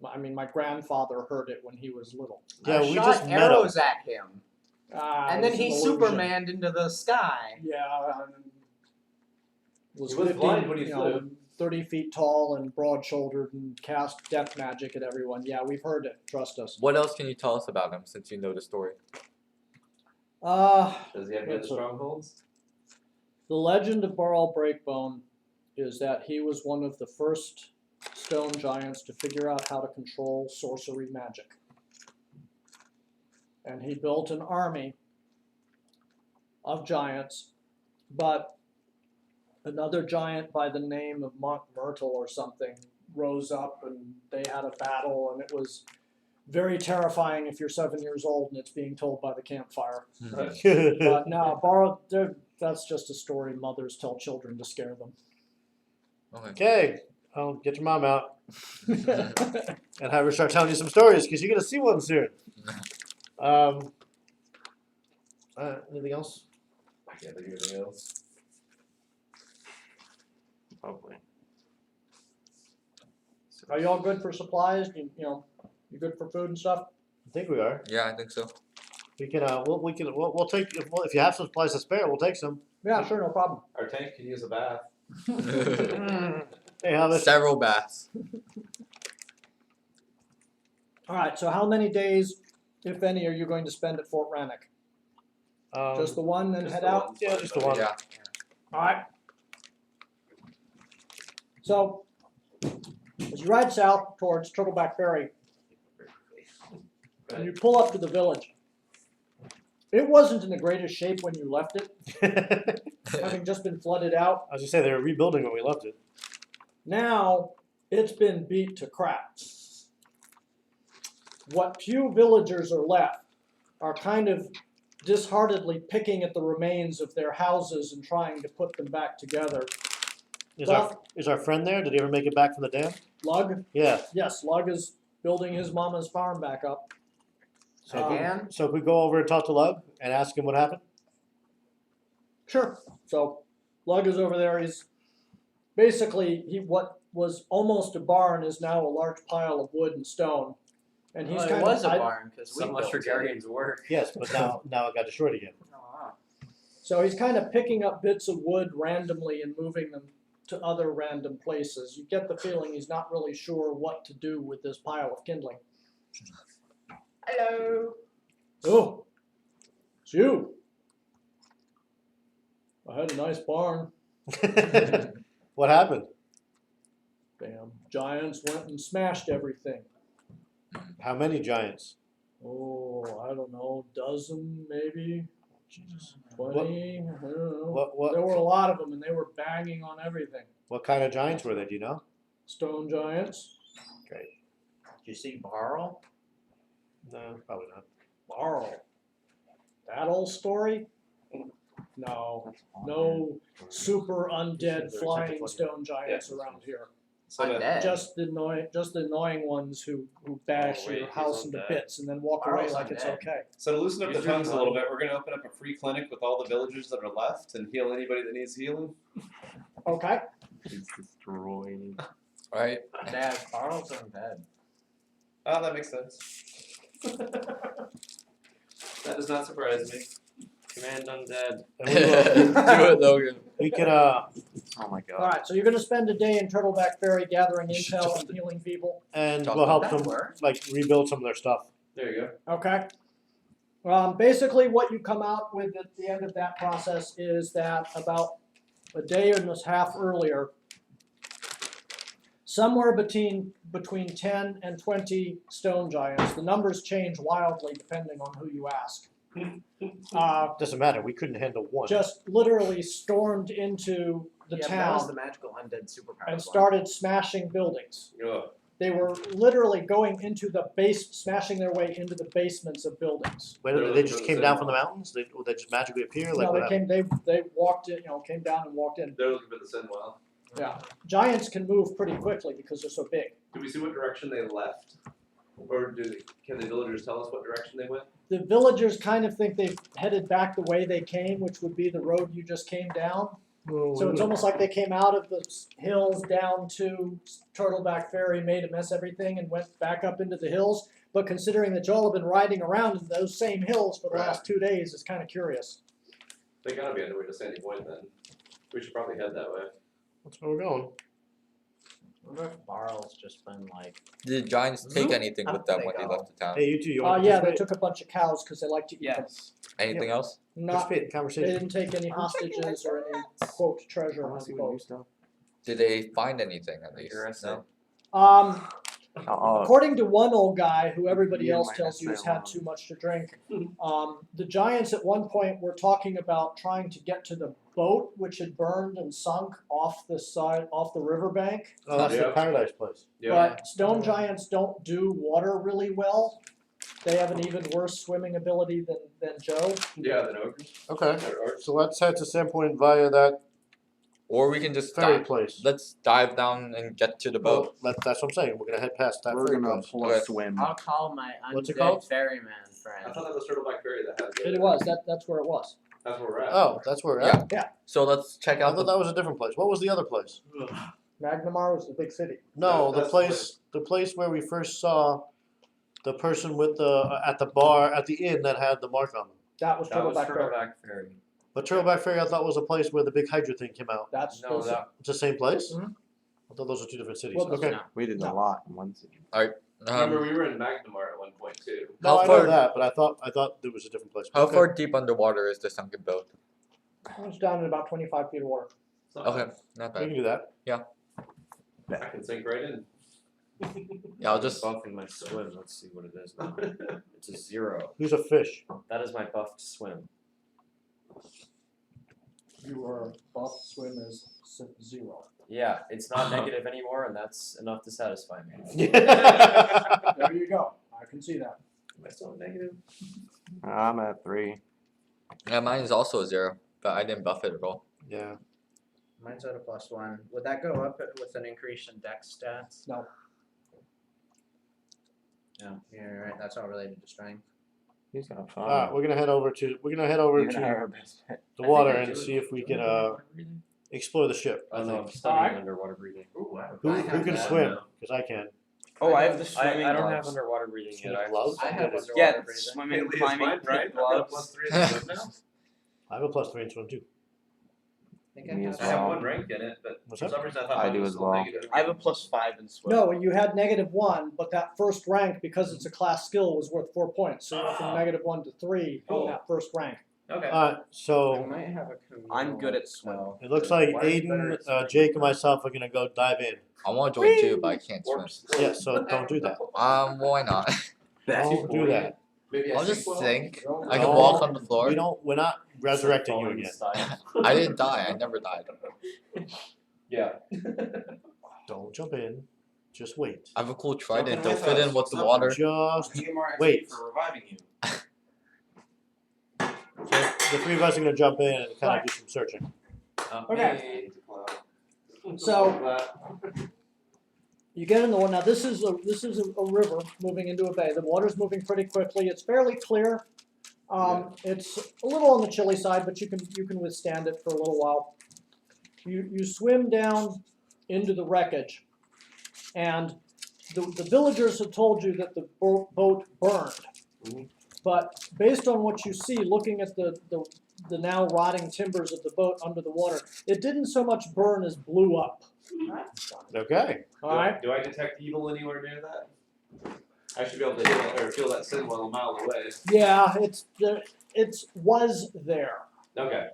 I mean, my grandfather heard it when he was little. Yeah, I we shot just met him. arrows at him, and then it's he an illusion. Supermaned into the sky. Yeah. Was He was 50, blind when he you flew. know, 30 feet tall and broad-shouldered and cast death magic at everyone. Yeah, we've heard it. Trust us. What else can you tell us about him since you know the story? Does he have any other It's a- strongholds? The legend of Barl Breakbone is that he was one of the first stone giants to figure out how to control sorcery magic. And he built an army of giants, but another giant by the name of Monk Myrtle or something rose up and they had a battle, and it was very terrifying if you're 7 years old and it's being told by the campfire. But no, that's just a story mothers tell children to scare them. Okay, I'll get your mom out and have her start telling you some stories because you're gonna see one soon. Anything else? I can't think of anything else. Probably. Are you all good for supplies? You know, you good for food and stuff? I think we are. Yeah, I think so. We can, we'll take, if you have some supplies to spare, we'll take some. Yeah, sure, no problem. Our tank could use a bath. Hey, how much? Several baths. All right, so how many days, if any, are you going to spend at Fort Rannoch? Just the one, then Just head the out? one. Yeah, just the one. Yeah. All right. So, as you ride south towards Turtleback Ferry, and you pull up to the village, it wasn't in the greatest shape when you left it, having just been flooded out. I was gonna say, they were rebuilding when we left it. Now, it's been beat to crap. What few villagers are left are kind of disheartedly picking at the remains of their houses and trying to put them back together. Is our friend there? Did he ever make it back from the dam? Lug? Yeah. Yes, Lug is building his mama's farm back up. So, so if we go over and talk to Lug and ask him what happened? Sure. So Lug is over there. He's basically what was almost a barn is now a large pile of wood and stone. And he's Well, kind it was of a barn because we So much for built it. Guardian's work. Yes, but now it got destroyed again. so he's kind of picking up bits of wood randomly and moving them to other random places. You get the feeling he's not really sure what to do with this pile of kindling. Hello. Oh, it's you. I had a nice barn. What happened? Damn giants went and smashed everything. How many giants? Oh, I don't know, dozen maybe, Jesus. 20, I don't know. What There were a lot of them and they were banging on everything. what kind of giants were they? Do you know? Stone giants. Great. Did you see Barl? No, probably not. Barl. That old story? No, no super undead flying stone giants around here. So I'm to- dead. Just the annoying ones who bash Oh, wait, your he's house into undead. bits and then walk Barl's away like it's undead. okay. So to loosen up the He's doing tongues a little fine. bit, we're gonna open up a free clinic with all the villagers that are left and heal anybody that needs healing. Okay. It's destroyed. Right? Dad, Barl's undead. Oh, that makes sense. That does not surprise me. Command undead. And we will- Do it, Logan. we could Oh my god. All right. So you're going to spend a day in Turtleback Ferry gathering intel and healing people. and Talk we'll help about them that. like rebuild some of their stuff. There you go. Okay. Basically, what you come out with at the end of that process is that about a day and a half earlier, somewhere between 10 and 20 stone giants. The numbers change wildly depending on who you ask. Doesn't matter. We couldn't handle one. Just literally stormed into the Yeah, that was town the magical undead superpower. and started smashing buildings. Yeah. They were literally going into the base, smashing their way into the basements of buildings. Wait, They're they looking just for came the down same from the one. mountains? Will they just magically appear? Like No, what they happened? they walked in, came down and walked in. They're looking for the Sinwell. Yeah, giants can move pretty quickly because they're so big. Do we see what direction they left? Or can the villagers tell us what direction they went? The villagers kind of think they've headed back the way they came, which would be the road you just came down. So it's almost like they came out of the hills down to Turtleback Ferry, made a mess of everything, and went back up into the hills. But considering that y'all have been riding around in those same hills for the Right. last 2 days, it's kind of curious. They gotta be on their way to Sandy Point then. We should probably head that way. That's where we're going. I wonder if Barl's just been like. Did Giants take anything Up with them they when they go. left the town? Hey, you two, you want to Yeah, they participate? took a bunch of cows because they like to eat them. Yes. Anything else? Not, Participate in they conversation. didn't take any hostages or any quote treasure I wanna see what new unquote. stuff. Did they find anything at least? Interesting. No? According to one old guy who everybody Yeah, else minus tells you has that had one. too much to drink, the giants at one point were talking about trying to get to the boat which had burned and sunk off the riverbank. Oh, that's the Yeah. paradise place. Yeah. But stone giants don't do water really well. They have an even worse swimming ability than Joe. Yeah, the ogres. Okay. Or- So let's head to Sandpoint via that Or we can just ferry dive. place. Let's dive down and get to the boat. Well, that's what I'm saying. We're gonna head past that We're ferry gonna place. pull Okay. a swim. I'll call my What's it undead called? ferryman I friend. thought that was Turtleback Ferry that had the It was, that's where it was. That's where we're at. Oh, that's where we're at. So let's check I out thought the. that was a different place. What was the other place? Magnamar was the big city. No, That- the that's place where we first saw the person with the at the bar at the inn that had the mark on them. That was That was Turtleback Ferry. Turtleback Ferry. But Turtleback Ferry, I thought was a place where the big Hydra thing came out. That's No, the- that It's the same place. Mhm. I thought those were two different cities. Well, okay. No. We did a No. lot in one city. remember we were in Magnamar at one point too. No, How I far- know that, but I thought there was a different place. How Okay. far deep underwater is the sunken boat? It was down in about 25 feet of water. It's not Okay, not We bad. can do that. bad. I can sink right in. Yeah, I'll just. buffing my swim. Let's see what it is now. It's a 0. Who's a fish? That is my buffed swim. Your buff swim is 0. Yeah, it's not negative anymore, and that's enough to satisfy me. There you go. I can see that. Am I still negative? I'm at 3. Yeah, mine is also a 0, but I didn't buff it at all. Yeah. Mine's at a +1. Would that go up with an increase in dex stats? No. No, you're right. That's not related to strength. He's got 5. Alright, we're gonna head over to Our best bet. the water and see if we can explore the ship. I I know, I'm think. studying underwater breathing. Ooh, wow. Who can swim? Because I can. Oh, I have the swimming I don't have gloves. underwater breathing yet. Swimming gloves? I have Yes. underwater Yeah, breathing. swimming, Hey, Leah's climbing, mine, right? pit I've got a gloves. +3 in swim now. I have a +3 in swim too. I think I Me have as I have well. one rank in it, but What's for that? some reason I thought I mine do was as still well. negative. I have a +5 in swim. No, you had -1, but that first rank, because it's a class skill, was worth 4 points. So you went from -1 to 3 on Oh. that first rank. Okay. Alright, I so might have a communal I'm good at spell. swim. it looks like Why is it better Aiden, at swimming? Jake, and myself are gonna go dive in. I want to join too, but I can't swim. Warps. Yeah, so don't do that. Why not? Don't do that. Maybe I I'll just well. sink. No. I can No, walk on the floor. We're not resurrecting you Falling again. style. I didn't die. I never died. Yeah. Don't jump in. Just wait. I have a cool Jumping trident. They'll with fit us. in with What's the up? water. Just You get more XP wait. for reviving you. So the three of us are gonna jump in and kind of do some searching. Okay. Me. So- You get in the water. Now this is a river moving into a bay. The water's moving pretty quickly. It's fairly clear. It's a little on the chilly side, but you can withstand it for a little while. You swim down into the wreckage, and the villagers have told you that the boat burned. Mhm. But based on what you see, looking at the now rotting timbers of the boat under the water, it didn't so much burn as blew up. Okay. All right. Do I detect evil anywhere near that? I should be able to hear or feel that symbol a mile away. Yeah, it was there. Okay.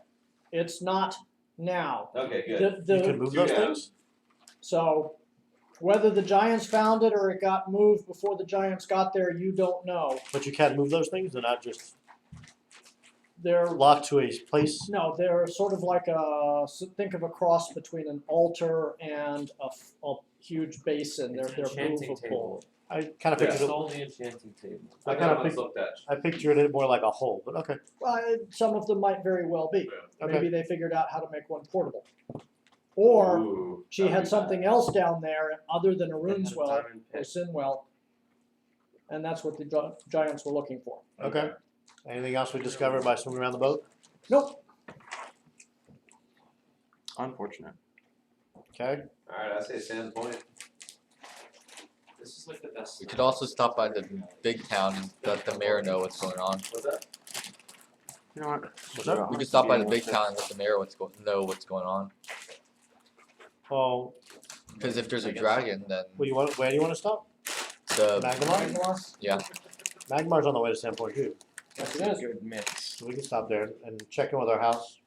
It's not now. Okay, good. The You can move Two those down. things? so whether the giants found it or it got moved before the giants got there, you don't know. But you can't move those things? They're not just They're locked to a place? no, they're sort of like think of a cross between an altar and a huge basin. They're Enchanting movable. table. I kind of Yeah. pictured it. Solely enchanting table. I I've kinda got one pic- looked at. I pictured it more like a hole, but okay. Some of them might very well be. Okay. Maybe they figured out how to make one portable. Or Ooh, she that'd had be something bad. else down there other than a They had rune's a well diamond or pit. sin well, and that's what the giants were looking for. Okay. Anything else we discovered by swimming around the boat? Nope. Unfortunate. Okay. Alright, I say Sand Point. This is like the best. We could also stop by the big town and let the mayor know what's going on. What's that? You know what? What's that? We could stop by the big town and let the mayor know what's going on. Oh, Because if there's a dragon, then where do you want to stop? the Magmar? yeah. Magmar's on the way to Sandpoint too. That's a good mix. So we can stop there and check in with our house.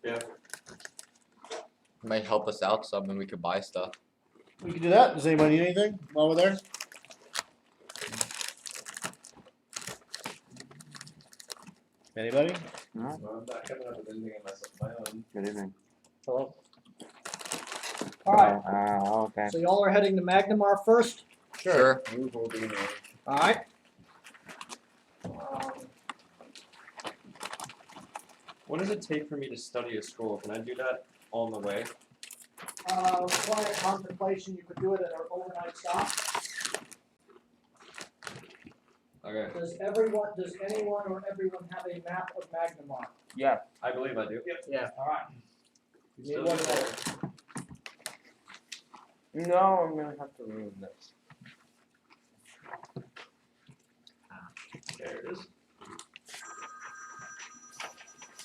might help us out some, and we could buy stuff. We can do that. Does anybody need anything while we're there? Anybody? No? Well, I'm not coming up with anything on my own. Good evening. Hello. All right. Okay. So y'all are heading to Magnamar first. Sure. All right. What does it take for me to study a scroll? Can I do that on the way? Quiet contemplation. You could do it at an overnight stop. Okay, Does anyone or everyone have a map of Magnamar? Yeah. I believe I do. Alright. You need Still one good. more. No, I'm gonna have to ruin this. There it is.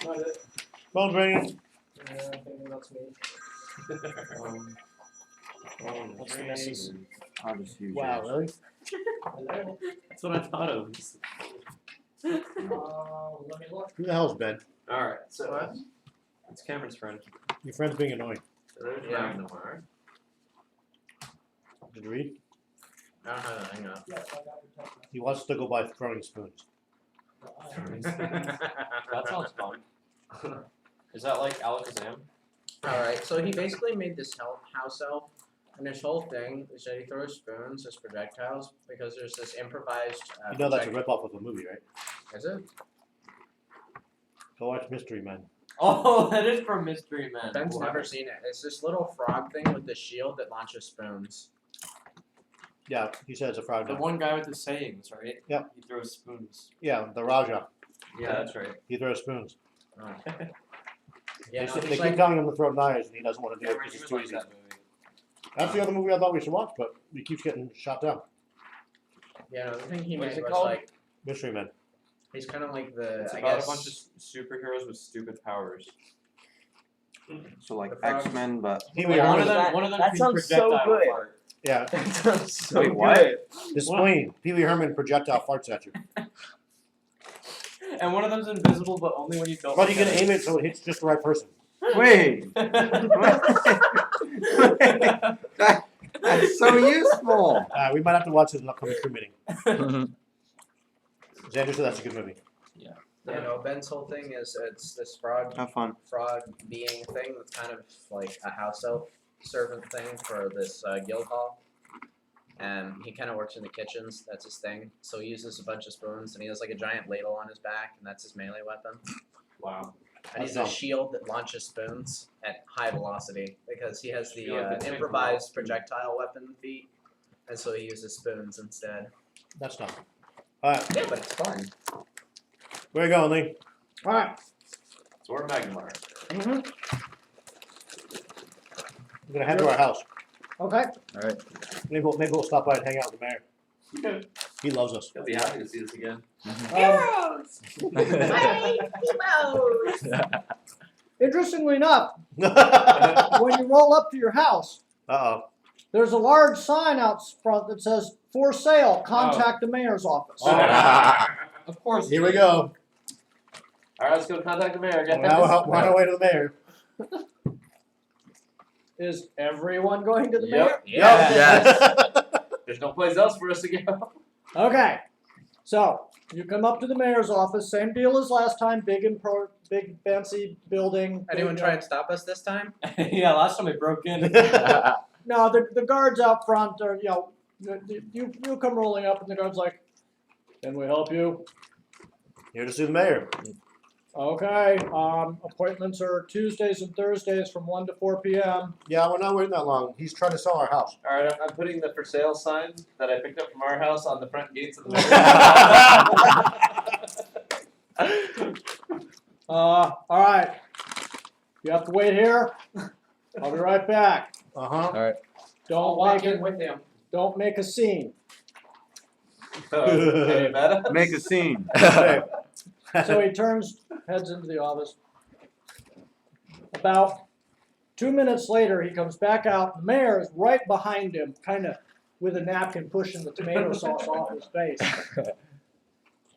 Not it. Phone's ringing. Yeah, I think that's me. What's the message? I'll just use Wow, yours. really? Hello? That's what I thought of. Let me look. Who the hell's Ben? Alright, so it's Cameron's friend. Your friend's being annoying. So there's Yeah. Magnamar. Did you read? I don't have that, hang on. Yes, I got your text message. He wants to go by throwing spoons. That sounds fun. Is that like Alakazam? Alright, so he basically made this house elf, and his whole thing is that he throws spoons as projectiles because there's this improvised. You know that's a ripoff of a movie, right? Is it? Go watch Mystery Men. Oh, that is from Mystery Men. Ben's Wow. never seen it. It's this little frog thing with the shield that launches spoons. Yeah, he said it's a frog. The now. one guy with the sayings, right? Yep. He throws spoons. Yeah, the Raja. Yeah, that's right. He throws spoons. Oh. They, Yeah, say- no, they he's keep like, telling him to throw knives, and he doesn't want to do it Cameron, because you it's would too like easy. that movie. That's the other movie I thought we should watch, but he keeps getting shot down. yeah, no, the thing he What is made it was called? like, Mystery Men. he's kind of like the, It's I about guess, a bunch of superheroes with stupid powers. So like The frog- X-Men, but Pee Wee Yeah, One Herman. of them, that- one of them that can sounds so projectile good. fart. Yeah, That sounds so Wait, what? good. the spleen. Pee Wee Herman projectile farts at you. And one of them's invisible, but only when you don't. But you can aim it so it hits just the right person. wait. That's so useful. We might have to watch this in an upcoming crew meeting. Xander said that's a good movie. you know, Ben's whole thing is it's this frog Have fun. being thing that's kind of like a house elf servant thing for this guild hall. And he kind of works in the kitchens, that's his thing. So he uses a bunch of spoons and he has like a giant ladle on his back and that's his melee weapon. Wow. And he's a That's dumb. shield that launches spoons at high velocity because he has the Feel like it's improvised improvised. projectile weapon feat. And so he uses spoons instead. That's dumb. Alright, Yeah, but it's fun. where you going, Lee? Alright. So we're Magnamar. Mm-hmm. We're gonna head to our house. Okay. Alright. Maybe we'll stop by and hang out with the mayor. He loves us. He'll be happy to see us again. Interestingly enough, Uh when you roll up to your house, oh. there's a large sign out front that says, "For sale, contact the mayor's office." Of course. Here we go. Alright, let's go contact the mayor again. Now we're on our way to the mayor. Is everyone going to the Yep. mayor? Yes. There's no place else for us to go. Okay. So, you come up to the mayor's office, same deal as last time, big fancy building. Anyone big, try and stop us this time? Yeah, last time we broke in. No, the guards out front are, you come rolling up and the guard's like, "Can we help you?" Here to see the mayor. Okay, appointments are Tuesdays and Thursdays from 1 to 4 p.m. Yeah, we're not waiting that long. He's trying to sell our house. Alright, I'm putting the for sale sign that I picked up from our house on the front gates of the Alright. You have to wait here. I'll be right back. Uh-huh. Don't make a scene. Okay, meta. Make a scene. So he heads into the office. About 2 minutes later, he comes back out. The mayor is right behind him, kind of with a napkin pushing the tomato sauce off his face.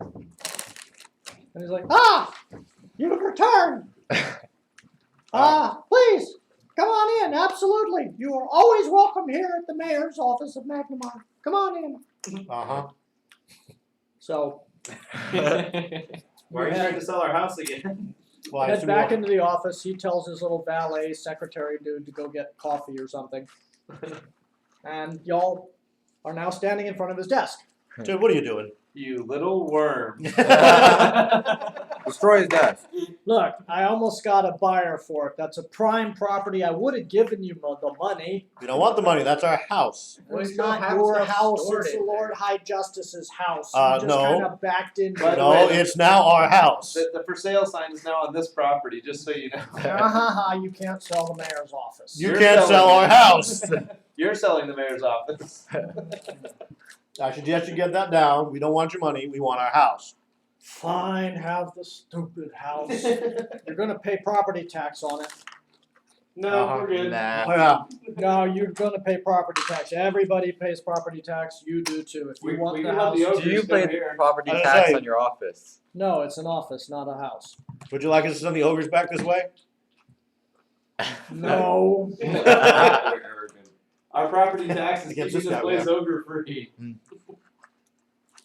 And he's like, "Ah, you've returned. Please, come on in. Absolutely. You are always welcome here at the mayor's office of Magnamar. Come on in." Uh-huh. So Why are you trying to sell our house again? Well, I head assume back we'll- into the office. He tells his little valet secretary dude to go get coffee or something. And y'all are now standing in front of his desk. Dude, what are you doing? You little worm. Destroy his desk. Look, I almost got a buyer for it. That's a prime property. I would have given you the money. We don't want the money. That's our house. Well, It's you still not have your stuff house. stored It's the in there. Lord High Justice's house. No. You just kind of backed into By it. the No, way, it's now our house. The for sale sign is now on this property, just so you know. You can't sell the mayor's office. You You're can't sell selling our it. house. You're selling the mayor's office. I suggest you get that down. We don't want your money. We want our house. Fine, have the stupid house. You're gonna pay property tax on it. No, Uh-huh. we're good. Nah. Yeah. No, you're gonna pay property tax. Everybody pays property tax. You do too. If you We want can the let house, the Do you ogres pay come here. property I was tax saying- on your office? no, it's an office, not a house. Would you like us to send the ogres back this way? No. Our property tax is Against keeping this this guy, place ogre free.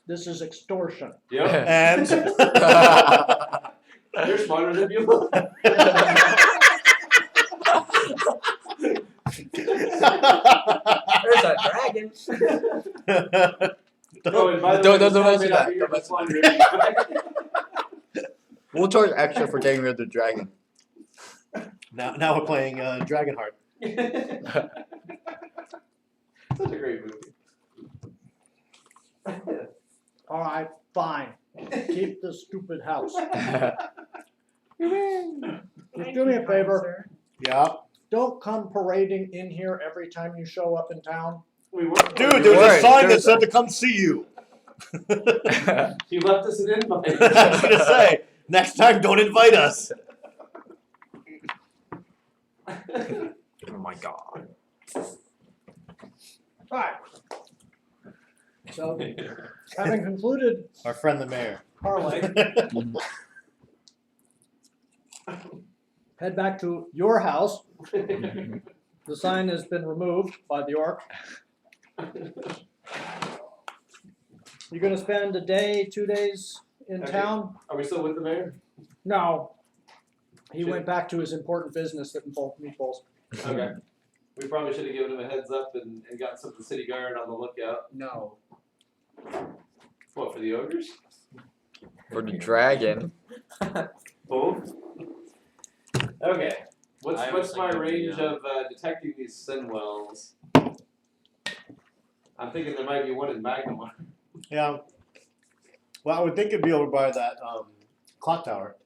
This is extortion. Yep. And You're smarter than you. There's a dragon. Oh, and by the Don't- way, don't the mention sound that. may Don't not be mention here, just We'll charge extra for getting rid of the dragon. now we're playing Dragonheart. wondering. Such a great movie. All right, fine. Keep the stupid house. Just do me a favor. Yeah. Don't come parading in here every time you show up in town. We were, Dude, Don't there's a worry, sign that there's said to come see you. he left us an invite. I was gonna say, next time don't invite us. Oh my god. All right. So, having concluded Our friend the mayor. parlay, head back to your house. The sign has been removed by the orc. You're gonna spend a day, 2 days in Okay. town? Are we still with the mayor? No. He Should- went back to his important business that involved meatballs. Okay. We probably should have given him a heads up and got some of the city guard on the lookout. No. What, for the ogres? For the dragon. Both? Okay. What's I what's was my thinking, range yeah. of detecting these sin wells? I'm thinking there might be one in Magnum. Yeah. Well, I would think it'd be over by that clock tower.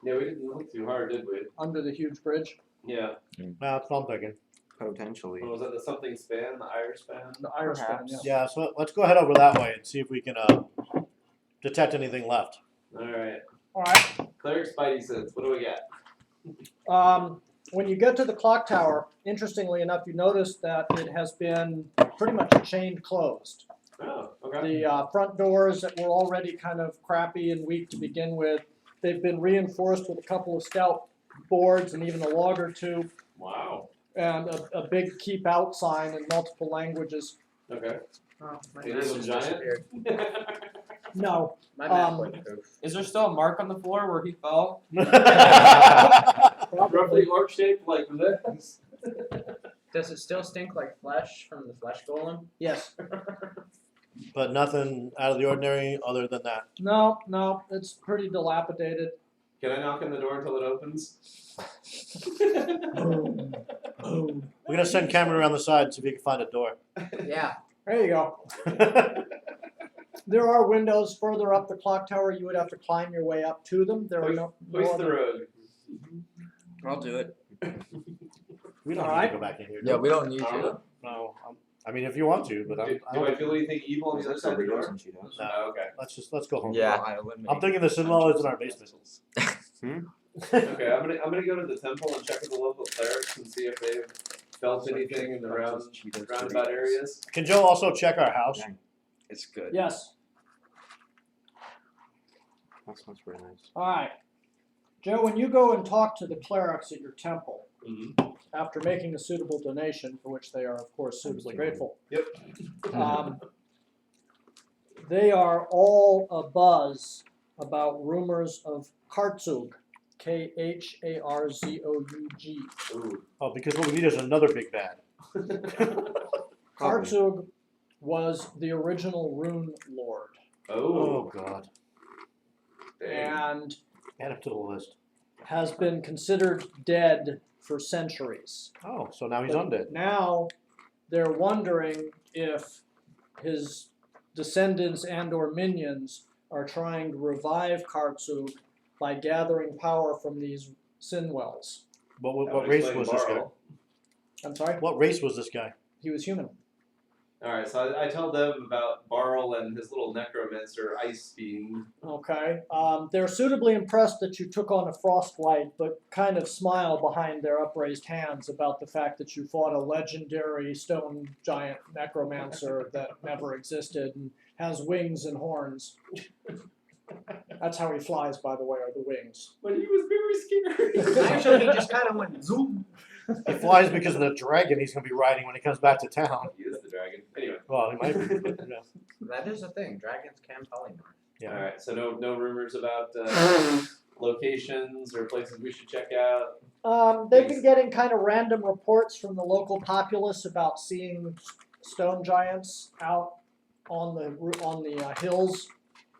Yeah, we didn't look too hard, did we? Under the huge bridge. Yeah. No, that's what I'm thinking. Potentially. What was that, the something span, the Irish span? The Irish one, Perhaps. yes. Yeah, so let's go ahead over that way and see if we can detect anything left. Alright. Alright. Cleric Spidey sense, what do we got? When you get to the clock tower, interestingly enough, you notice that it has been pretty much chained closed. Oh, okay. The front doors that were already kind of crappy and weak to begin with, they've been reinforced with a couple of stout boards and even a log or two, Wow. and a big keep out sign in multiple languages. Okay. Oh, my It map is a just giant? disappeared. No. My map Um, went poof. Is there still a mark on the floor where he fell? Roughly orc shaped like this. Does it still stink like flesh from the flesh golem? Yes. But nothing out of the ordinary other than that. No, it's pretty dilapidated. Can I knock on the door until it opens? Boom. Boom. We're gonna send Cameron around the side and see if he can find a door. Yeah. There you go. There are windows further up the clock tower. You would have to climb your way up to them. There are no Hoist the other. road. I'll do it. We don't need Alright. to go back in here. Yeah, we don't need I don't to. know. No, I mean if you want to, but Do, I do don't. I feel anything evil on the other side of the door? She does. No. Oh, okay. Let's go home. Yeah. I eliminate I'm thinking the Sinwell is in our basement. Okay, I'm gonna go to the temple and check with the local clerics and see if they've felt anything in the roundabout areas. Can Joe also check our house? It's good. Yes. That sounds pretty nice. All right. Joe, when you go and talk to the clerics at your temple, Mm-hmm. after making a suitable donation, for which they are, of course, suitably grateful. Yep. They are all abuzz about rumors of Kartzug, Kharzoug. Ooh. Oh, because what we need is another big bad. Kartzug was the original Rune Lord, Oh. God. Dang. and Add him to the list. has been considered dead for centuries. Oh, so now he's But undead. now they're wondering if his descendants and or minions are trying to revive Kartsug by gathering power from these sin wells. What That what would race explain was this guy? Barl. I'm sorry? What race was this guy? He was human. Alright, so I tell them about Barl and his little necromancer ice being. Okay. They're suitably impressed that you took on a frostlight, but kind of smile behind their upraised hands about the fact that you fought a legendary stone giant necromancer that never existed and has wings and horns. That's how he flies, by the way, are the wings. But he was very scary. Actually, he just kind of went zoom. He flies because of the dragon he's gonna be riding when he comes back to town. He is the dragon. Anyway. Well, he might be. But, yeah. That is a thing. Dragons can polymorph. Yeah. Alright, so no rumors about locations or places we should check out. They've been getting kind of random reports from the local populace about seeing stone giants out on the hills.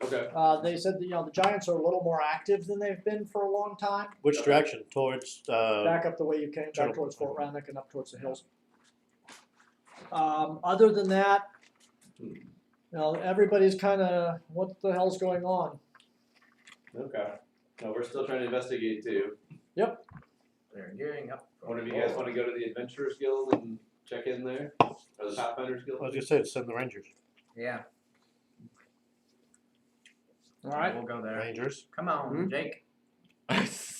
Okay. They said that the giants are a little more active than they've been for a long time. Which direction? Towards Back up the way you came, back Turtle. towards Fort Rannoch and up towards the hills. Other than that, everybody's kind of, what the hell's going on? Okay. No, we're still trying to investigate too. They're gearing up. One of you guys want to go to the Adventurers Guild and check in there? Or the Pathfinders Guild? I was gonna say send the Rangers. Yeah. All right. We'll go there. Rangers. Come on, Jake.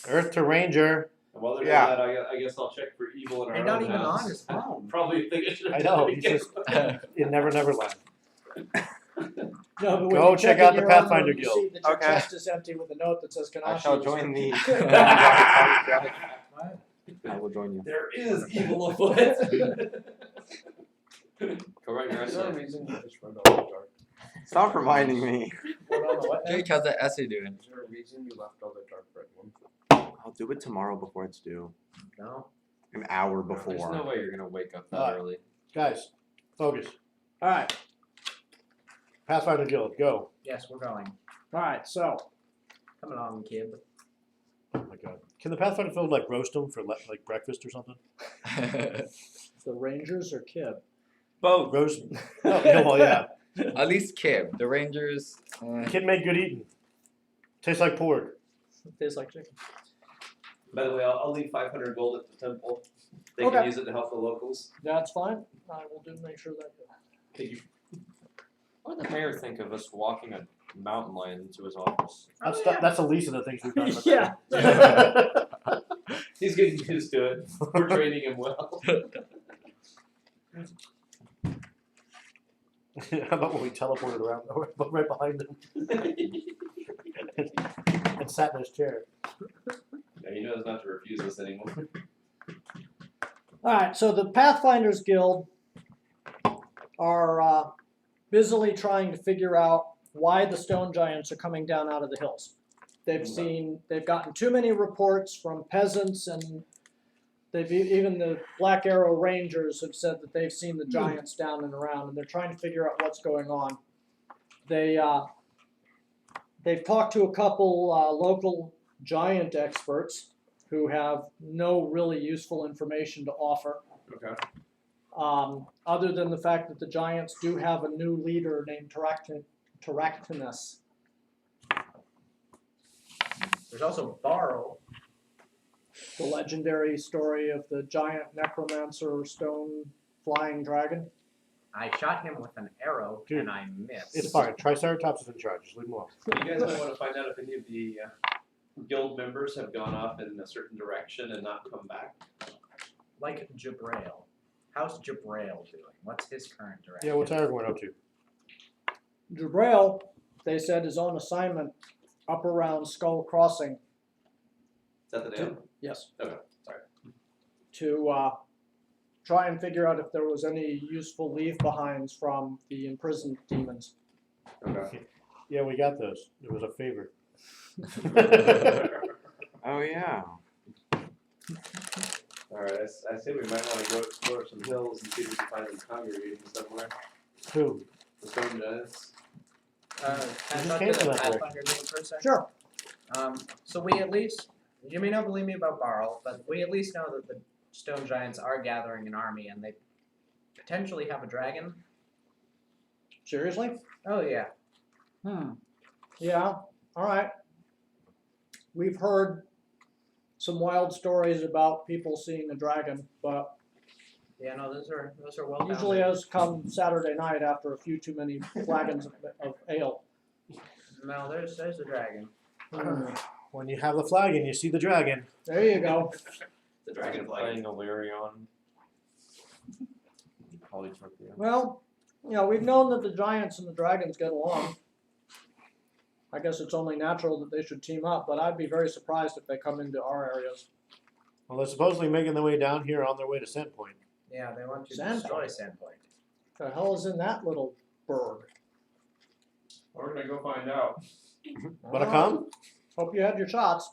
Earth to Ranger. And while they're Yeah. doing that, I guess I'll check for evil in our They're own not even house. on his phone. Probably think I should. I know. He says in Never Neverland. No, but when Go you check in out the your Pathfinder own room, Guild. You see that your Okay. chest is empty with a note that says Kanashi. I shall is join the. What? I will join you. There is evil afoot. Go right your Is there a essay. reason you just wrote all the dark? Stop reminding me. What on the what now? Jake, how's that essay doing? Is there a reason you left all the dark red ones? I'll do it tomorrow before it's due. No. An hour There's no before. way you're gonna wake up that Alright. early. Guys, focus. All right. Pathfinder Guild, go. Yes, we're going. All right. So Come along, kid. Oh my god. Can the Pathfinder Guild like roast them for like breakfast or something? the Rangers or Kib? Both. Roast. Oh, yeah, well, yeah. At least Kib. The Rangers. Kid made good eating. Tastes like pork. Tastes like chicken. By the way, I'll leave 500 gold at the temple. They Okay. can use it to help the locals. That's fine. I will make sure that. Thank you. What would the mayor think of us walking a mountain lion into his office? That's the least of the things we've done. Yeah. He's getting used to it. We're training him well. How about when we teleported around right behind him and sat in his chair? Yeah, he knows not to refuse us anymore. All right. So the Pathfinders Guild are busily trying to figure out why the stone giants are coming down out of the hills. They've gotten too many reports from peasants, and even the Black Arrow Rangers have said that they've seen the giants down and around, and they're trying to figure out what's going on. They've talked to a couple local giant experts who have no really useful information to offer. Okay. Other than the fact that the giants do have a new leader named Taractinus. There's also Barl. The legendary story of the giant necromancer stone flying dragon. I shot him with an arrow Dude, and I missed. It's fine. Triceratops is in charge. Just leave him alone. You guys might want to find out if any of the guild members have gone off in a certain direction and not come back. Like Jabrail. How's Jabrail doing? What's his current direction? Yeah, what's Aragorn up to? Jabrail, they said, is on assignment up around Skull Crossing. Is that the name? Yes. Okay, sorry. To try and figure out if there was any useful leave-behinds from the imprisoned demons. Okay. Yeah, we got those. It was a favor. Oh yeah. Alright, I say we might want to go explore some hills and see if we can find them congregating somewhere. Who? The stone giants. Can I just talk came to from the that way. Pathfinder Guild for a second? Sure. So we at least You may not believe me about Barl, but we at least know that the stone giants are gathering an army and they potentially have a dragon. Seriously? Oh yeah. Yeah. All right. We've heard some wild stories about people seeing a dragon, but Yeah, no, those are well usually founded. has come Saturday night after a few too many flagons of ale. No, there's a dragon. When you have the flag and you see the dragon. There you go. The dragon flag. Playing Illyrion. Polytropia. Well, you know, we've known that the giants and the dragons get along. I guess it's only natural that they should team up, but I'd be very surprised if they come into our areas. Well, they're supposedly making their way down here on their way to Sandpoint. Yeah, they want to Sandpoint. destroy Sandpoint. The hell is in that little burg? We're gonna go find out. Wanna come? Hope you had your shots.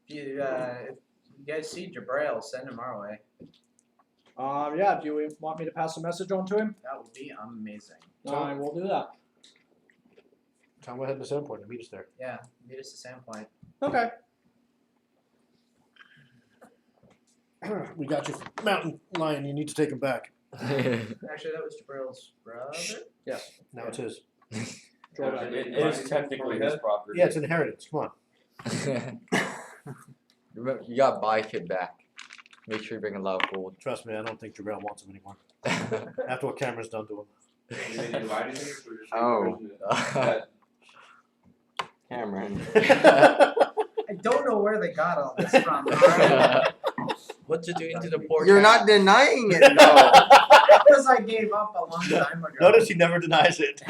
If you guys see Jabrail, send him our way. Yeah, do you want me to pass a message on to him? That would be amazing. I will do that. Tell them we're heading to Sandpoint and meet us there. Yeah, meet us at Sandpoint. Okay. We got your mountain lion. You need to take him back. Actually, that was Jabrail's brother. Now it's his. It is technically his property. Yeah, it's inheritance. Come on. Remember, you gotta buy kid back. Make sure you bring a lot of gold. Trust me, I don't think Jabril wants him anymore. After what Cameron's done to him. Oh. Cameron. I don't know where they got all this from. What you doing to the poor You're cat? not denying it though. Because I gave up a long time ago. Notice he never denies it.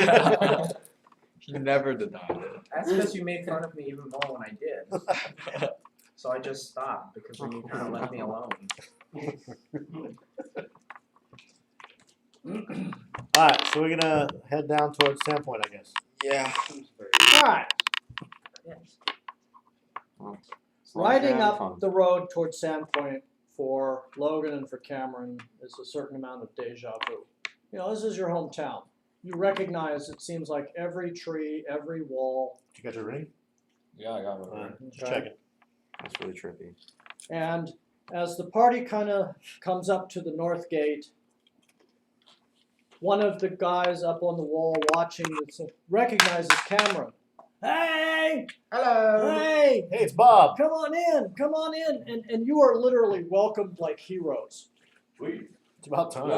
He never denied it. That's because you made fun of me even more when I did. So I just stopped because then you kind of left me alone. Alright, so we're gonna head down towards Sandpoint, I guess. Yeah. Alright. Yes. Riding up the road towards Sandpoint for Logan and for Cameron is a certain amount of deja vu. You know, this is your hometown. You recognize, it seems like every tree, every wall. Did you get your ring? Yeah, I got it. Just checking. That's really trippy. And as the party kind of comes up to the north gate, one of the guys up on the wall watching this recognizes Cameron. Hey! Hello! Hey! Hey, it's Bob. Come on in! Come on in! And you are literally welcomed like heroes. Sweet. It's about time.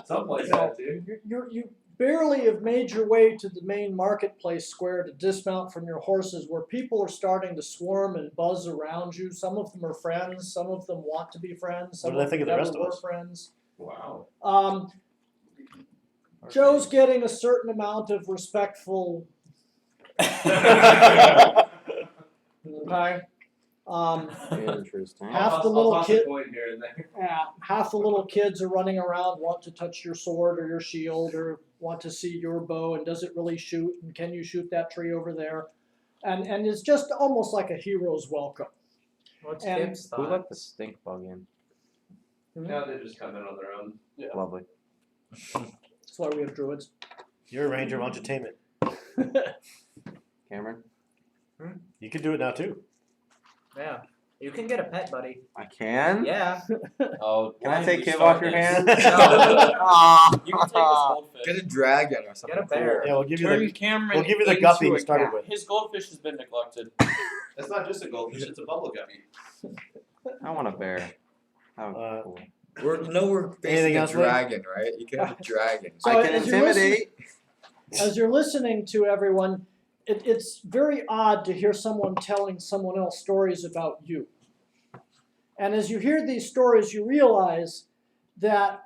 Something like that, dude. You barely have made your way to the main marketplace square to dismount from your horses, where people are starting to swarm and buzz around you. Some of them are friends, some of them want to be friends, some What do they of think them of the never rest of were us? friends. Wow. Joe's getting a certain amount of respectful. Okay. Interesting. Half the I'll little toss kid. a coin here and there. Half the little kids are running around, want to touch your sword or your shield, or want to see your bow, and does it really shoot, and can you shoot that tree over there? And it's just almost like a hero's welcome. What's And- Gibbs Who thought? let the stink bug in? Now they just come in on their own. Lovely. That's why we have druids. You're a ranger, why don't you tame it? Cameron? You can do it now too. Yeah. You can get a pet, buddy. I can? Yeah. Oh, Can I why take did we Kim start off your this? hands? No. Aw. You can take this goldfish. Get a dragon or something. Get a bear. cool. Yeah, we'll give you Turn the Cameron we'll give you the into guppy you a started cat. with. His goldfish has been neglected. It's not just a goldfish, it's a bubble guppy. I want a bear. That would be cool. We're Anything facing a else, Ray? dragon, right? You can have a dragon. So I can as you're intimidate. As you're listening to everyone, it's very odd to hear someone telling someone else stories about you. And as you hear these stories, you realize that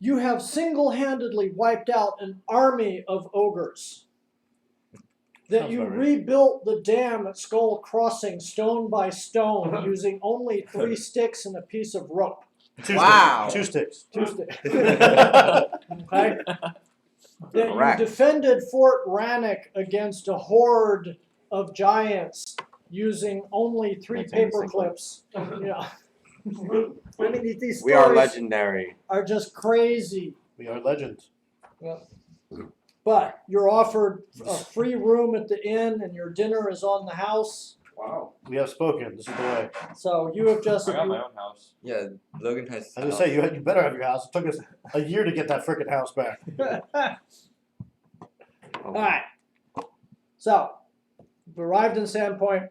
you have single-handedly wiped out an army of ogres. That Sounds you about right. rebuilt the dam at Skull Crossing stone by stone using only 3 sticks and a piece of rope. Wow. 2 sticks. 2 sticks. Okay? That you Correct. defended Fort Rannoch against a horde of giants using only 3 That's paper innocent. clips. Yeah. I mean, these We are stories legendary. are just crazy. We are legends. But you're offered a free room at the inn, and your dinner is on the house. Wow. We have spoken. This is the way. So you have just I got my own house. Yeah, Logan has. I was gonna say you better have your house. It took us a year to get that frickin' house back. Oh, Alright. So, you've arrived in Sandpoint.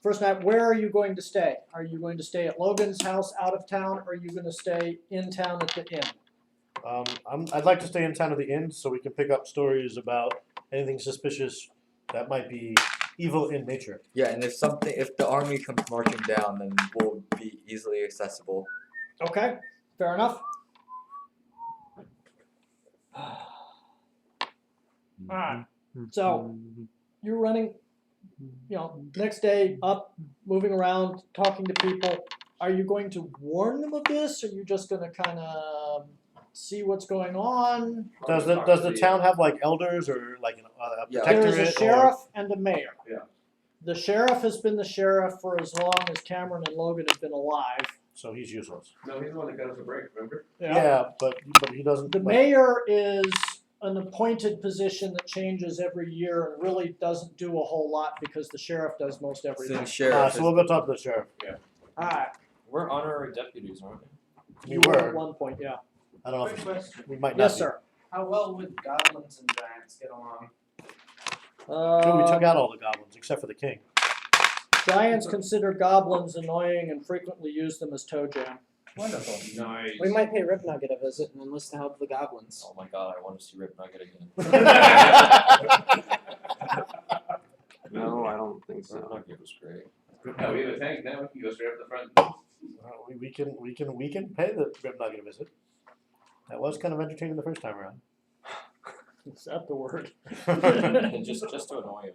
First night, where are you going to stay? Are you going to stay at Logan's house out of town, or are you going to stay in town at the inn? I'd like to stay in town at the inn so we can pick up stories about anything suspicious that might be evil in nature. Yeah, and if the army comes marching down, then we'll be easily accessible. Okay, fair enough. Alright, so you're running, next day up, moving around, talking to people. Are you going to warn them of this? Or are you just going to kind of see what's going on? Does the town have like elders or like a Yeah. protectorate? There's a sheriff and a mayor. Yeah. The sheriff has been the sheriff for as long as Cameron and Logan have been alive. So he's useless. No, he's the one that got us a break, remember? Yeah, but he doesn't. The mayor is an appointed position that changes every year and really doesn't do a whole lot because the sheriff does most So everything. the sheriff. So we'll go talk to the sheriff. Alright, We're honorary deputies, aren't we? We you were at were. one point, yeah. I don't know Quick if question. we might not. Yes, be. sir. How well would goblins and giants get along? Dude, we took out all the goblins except for the king. Giants consider goblins annoying and frequently use them as toe jam. Wonderful. Nice. We might pay Rip Nugget a visit and enlist the help of the goblins. Oh my god, I want to see Rip Nugget again. No, I don't think Rip so. Nugget was great. Yeah, we have a tank now, we can go straight up the front. We can pay the Rip Nugget a visit. That was kind of entertaining the first time around. Is that the word? And just to annoy him.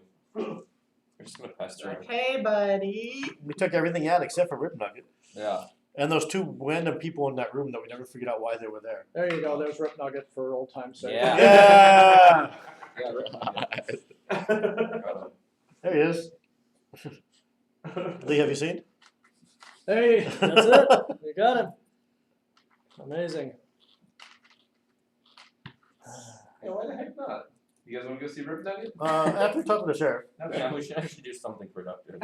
We're just gonna pester him. Hey, buddy. We took everything out except for Rip Nugget. Yeah. And those two random people in that room that we never figured out why they were there. There you go, there's Rip Nugget for old time's sake. Yeah. Yeah! Yeah, Rip Nugget. There he is. Lee, have you seen? Hey, that's it. You got him. Amazing. Yeah, why the heck not? You guys wanna go see Rip Nugget? After we talk to the sheriff. Yeah, we should actually do something productive.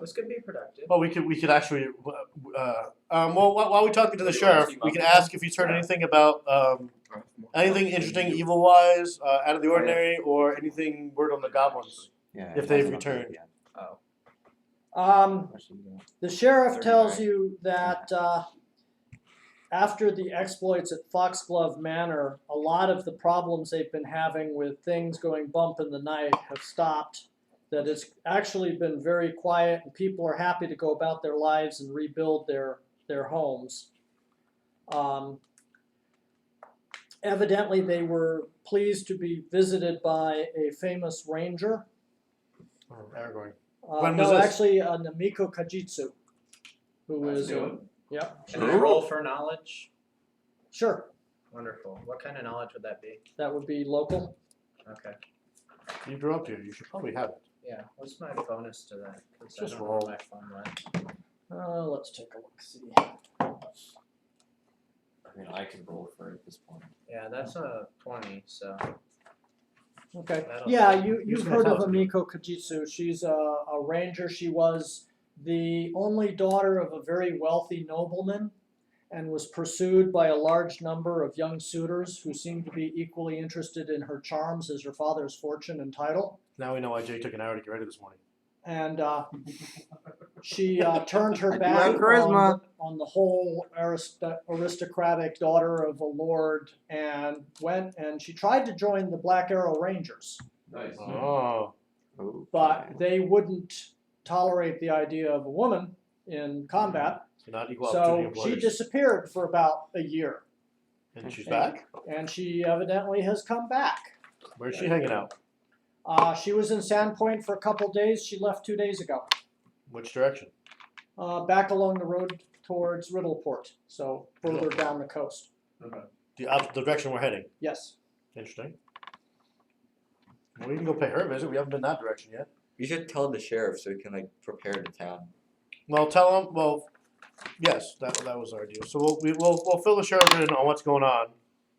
This could be productive. Well, we could actually, while we're talking to the Do you wanna sheriff, team we up? can ask if he's heard anything about anything interesting, evil-wise, out of the ordinary, or anything word on the goblins. Yeah. If it they've hasn't updated returned. yet. The sheriff 39. tells you that after the exploits at Foxglove Manor, a lot of the problems they've been having with things going bump in the night have stopped. That it's actually been very quiet and people are happy to go about their lives and rebuild their homes. Evidently, they were pleased to be visited by a famous ranger. Aragorn. When was No, this? actually, Namiko Kajitsu, who That's is, new. yep, Can I roll for knowledge? sure, Wonderful. What kind of knowledge would that be? that would be local. Okay. You grew up here. You should probably have it. Yeah. What's my bonus to that? 'Cause I Just don't know roll. where my phone went. Let's take a look, see. I mean, I can roll for it at this point. Yeah, that's a 20. So Okay, That'll yeah, do. you've Who's gonna heard tell of us? Amiko Kajitsu. She's a ranger. She was the only daughter of a very wealthy nobleman and was pursued by a large number of young suitors who seemed to be equally interested in her charms as her father's fortune and title. Now we know why Jay took an hour to get ready this morning. And she turned her I do back have charisma. on the whole aristocratic daughter of a lord and went and she tried to join the Black Arrow Rangers, Nice. Oh. but they wouldn't tolerate the idea of a woman in combat, Not equal opportunity so she employers. disappeared for about a year. And she's back? And she evidently has come back. Where's she hanging out? She was in Sandpoint for a couple days. She left 2 days ago. Which direction? Back along the road towards Riddleport, so further down the coast. Okay. The direction we're heading. Yes. Interesting. Well, we can go pay her a visit. We haven't been that direction yet. You should tell the sheriff so he can prepare the town. Well, tell him. Well, yes, that was our deal. So we'll fill the sheriff in on what's going on,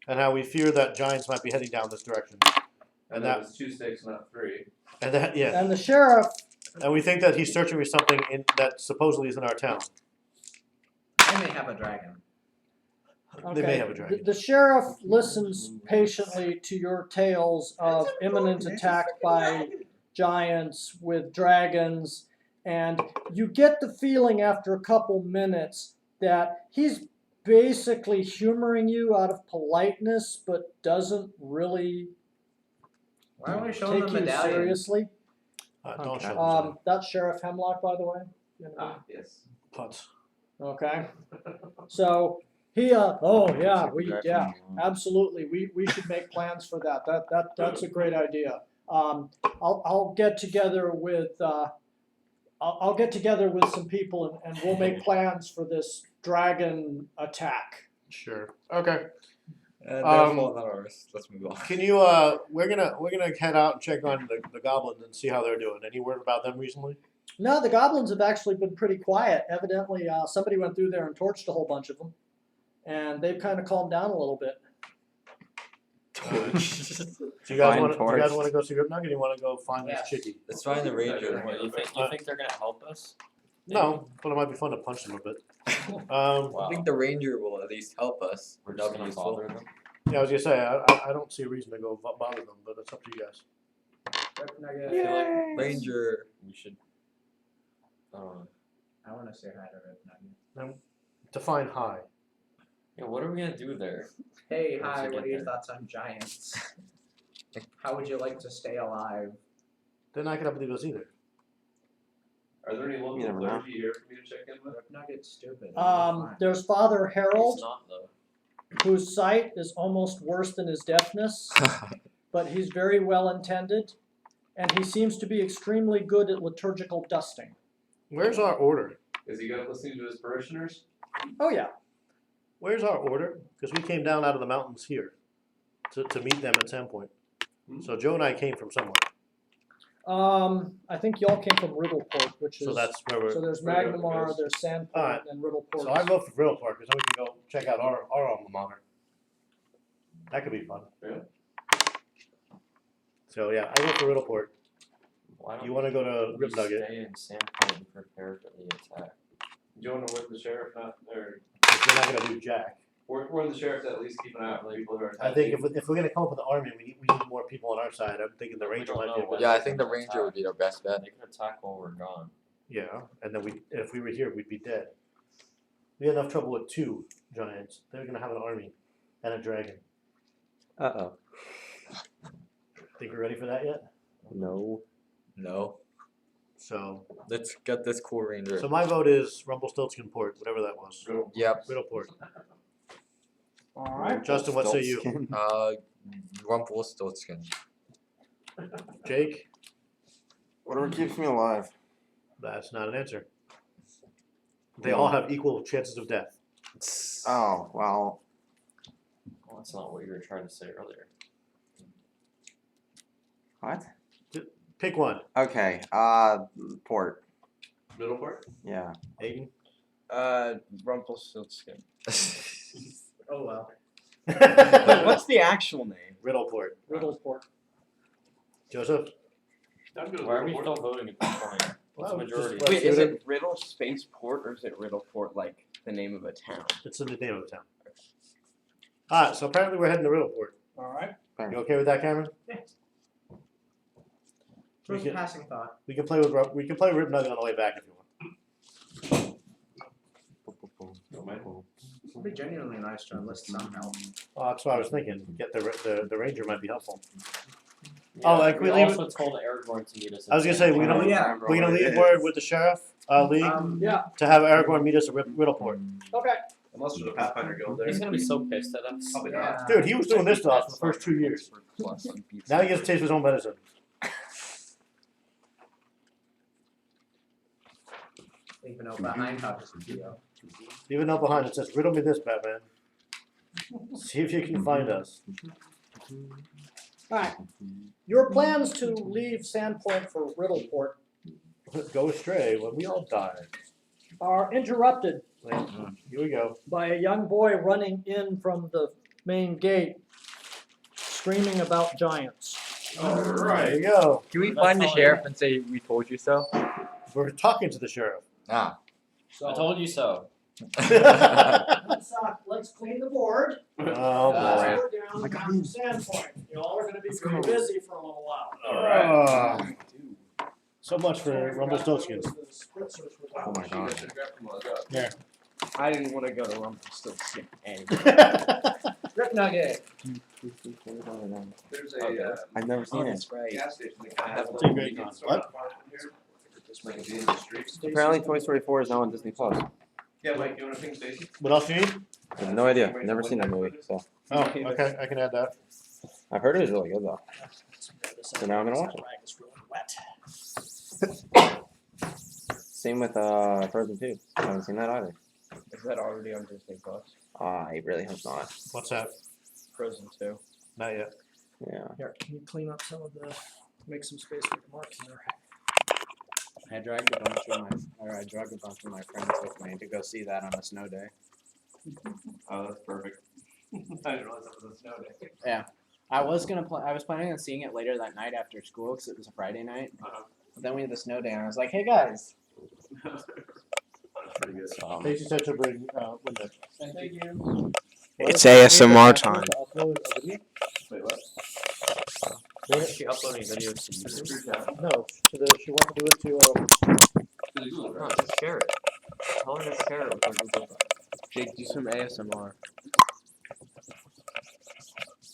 and how we fear that giants might be heading down this direction. And that- that was 2 stakes, not 3. And that, yeah, And the sheriff And we think that he's searching for something that supposedly is in our town. They may have a dragon. They may Okay, have a dragon. The sheriff listens patiently to your tales of imminent attack by giants with dragons, and you get the feeling after a couple minutes that he's basically humoring you out of politeness, but doesn't really Why are we showing take the you medallion? seriously. Don't show them That's Sheriff Hemlock, by the way. You know. Ah, yes. putts. Okay. So he, oh yeah, Yeah. absolutely. We should make plans for that. That's a great idea. I'll get together with I'll get together with some people and we'll make plans for this dragon attack. Sure. Okay. There's Um, all not ours. Let's move on. Can you? We're gonna head out and check on the goblins and see how they're doing. Any word about them recently? No, the goblins have actually been pretty quiet. Evidently, somebody went through there and torched a whole bunch of them, and they've kind of calmed down a little bit. Do you guys Fine want to? Do you guys torch. want to go see Ripnug, or do you want to go find Yes. this chickie? Let's find the ranger. What, you think they're gonna help us? No, but it might be fun to punch them a bit. I think the ranger will at least help us. We're That'll just be gonna useful. bother them. Yeah, I was gonna say I don't see a reason to go bother them, but it's up to you guys. I feel like Ranger. we should. I want to say hi to Rip Nugget. Define high. Yeah, what are we gonna do there? Hey, Once hi, you what get are your there. thoughts on giants? How would you like to stay alive? They're not gonna believe us either. Are there any local You never know. clergy here for me to check in with? Rip Nugget's stupid. he'll be fine. There's Father Harold, It's not though. whose sight is almost worse than his deafness, but he's very well intended, and he seems to be extremely good at liturgical dusting. Where's our order? Is he good at listening to his parishioners? Oh yeah. Where's our order? Because we came down out of the mountains here to meet them at Sandpoint. So Joe and I came from somewhere. I think y'all came from Riddleport, which is So that's where we're. so there's where it Magnamar, goes. there's Sandpoint, Alright. and Riddleport. So I vote for Riddleport because then we can go check out our alma mater. That could be fun. Yeah. So yeah, I vote for Riddleport. Why don't You want to go to we Rip Nugget? stay in Sandpoint and prepare for the attack? Do you want to work the sheriff? Not or We're not gonna do jack. work the sheriff to at least keep an eye out for people who are attacking. I think if we're gonna come up with an army, we need more people on our side. I'm thinking the We ranger don't might be a know good. Yeah, I think the ranger would be our best bet. They could attack while we're gone. Yeah, and then if we were here, we'd be dead. We had enough trouble with 2 giants. They're gonna have an army and a dragon. Uh-oh. Think we're ready for that yet? No. No. So, Let's get this cool ranger. so my vote is Rumpelstiltskinport, whatever that was. Yep. Riddleport. All right. Justin, what say you? Rumpelstiltskin. Jake? Whatever keeps me alive. That's not an answer. They all have equal chances of death. Oh, well. Well, that's not what you were trying to say earlier. What? Pick one. Okay, port. Middleport? Yeah. Aiden? Rumpelstiltskin. Oh well. What's the actual name? Riddleport. Riddleport. Joseph? I'm good with Why are we Middleport. still voting at this point? What's the Well, majority? just- Wait, Let's is do it Riddle Spaceport or is it Riddleport like the name of a town? It's in the name of the town. Alright, so apparently we're heading to Riddleport. All right. You okay with that, Cameron? We Just a can, passing thought. we can play with Rip Nugget on the way back if you want. Don't mind. It'd be genuinely nice to enlist some help. Oh, that's what I was thinking. Get the ranger might be helpful. Yeah, Oh, like, we we leave also told Aragorn to meet us. I was gonna say, we're gonna Oh, yeah. We're gonna leave word with the sheriff, Lee, Yeah. to have Aragorn meet us at Riddleport. Okay. Unless there's a Pathfinder guild there. He's gonna be so pissed at us. Probably Yeah. not. Dude, he was doing this to us for the first 2 years. Now he gets to taste his own medicine. Leaving out behind how does it feel? Leave a note behind that says, riddle me this, Batman. See if you can find us. All right. Your plans to leave Sandpoint for Riddleport Go astray when we all die. are interrupted Here we go. by a young boy running in from the main gate, screaming about giants. There you go. Can we find the sheriff and say we told you so? We're talking to the sheriff. Ah. So I told you so. let's clean the board. Oh Let's boy. go down to Sandpoint. You all are going to be pretty busy for a little while. Ah. So much for Rumpelstiltskin. Oh my god. I didn't want to go to Rumpelstiltskin anyway. Rip Nugget. There's Okay. a I've never Oh, seen it. that's right. gas station that kind of has It's a great convenience con. What? store up here. Just like a D in the street. Apparently Toy Story 4 is now on Disney Plus. Yeah, Mike, you wanna ping Stacy? What else you need? I have no idea. I've never seen that movie, so Oh, okay, I can add that. I've heard it was really good though. So now I'm gonna watch it. Same with Frozen 2. I haven't seen that either. Is that already on Disney Plus? I really hope not. What's that? Frozen 2. Not yet. Yeah. Here, can you clean up some of the, make some space for the marks in there? I dragged a bunch of my friends with me to go see that on a snow day. Oh, that's perfect. I didn't realize that was a snow day. I was planning on seeing it later that night after school because it was a Friday night. Uh-huh. But then we had the snow day, and I was like, "Hey guys." Pretty good. Stacy said to bring Linda. Thank you. It's ASMR time. Wait, what? Is she uploading videos to YouTube? No, she wants to do it to. To the Google, No, right? just share it. Tell her to share it with her Google Drive. Jake, do some ASMR.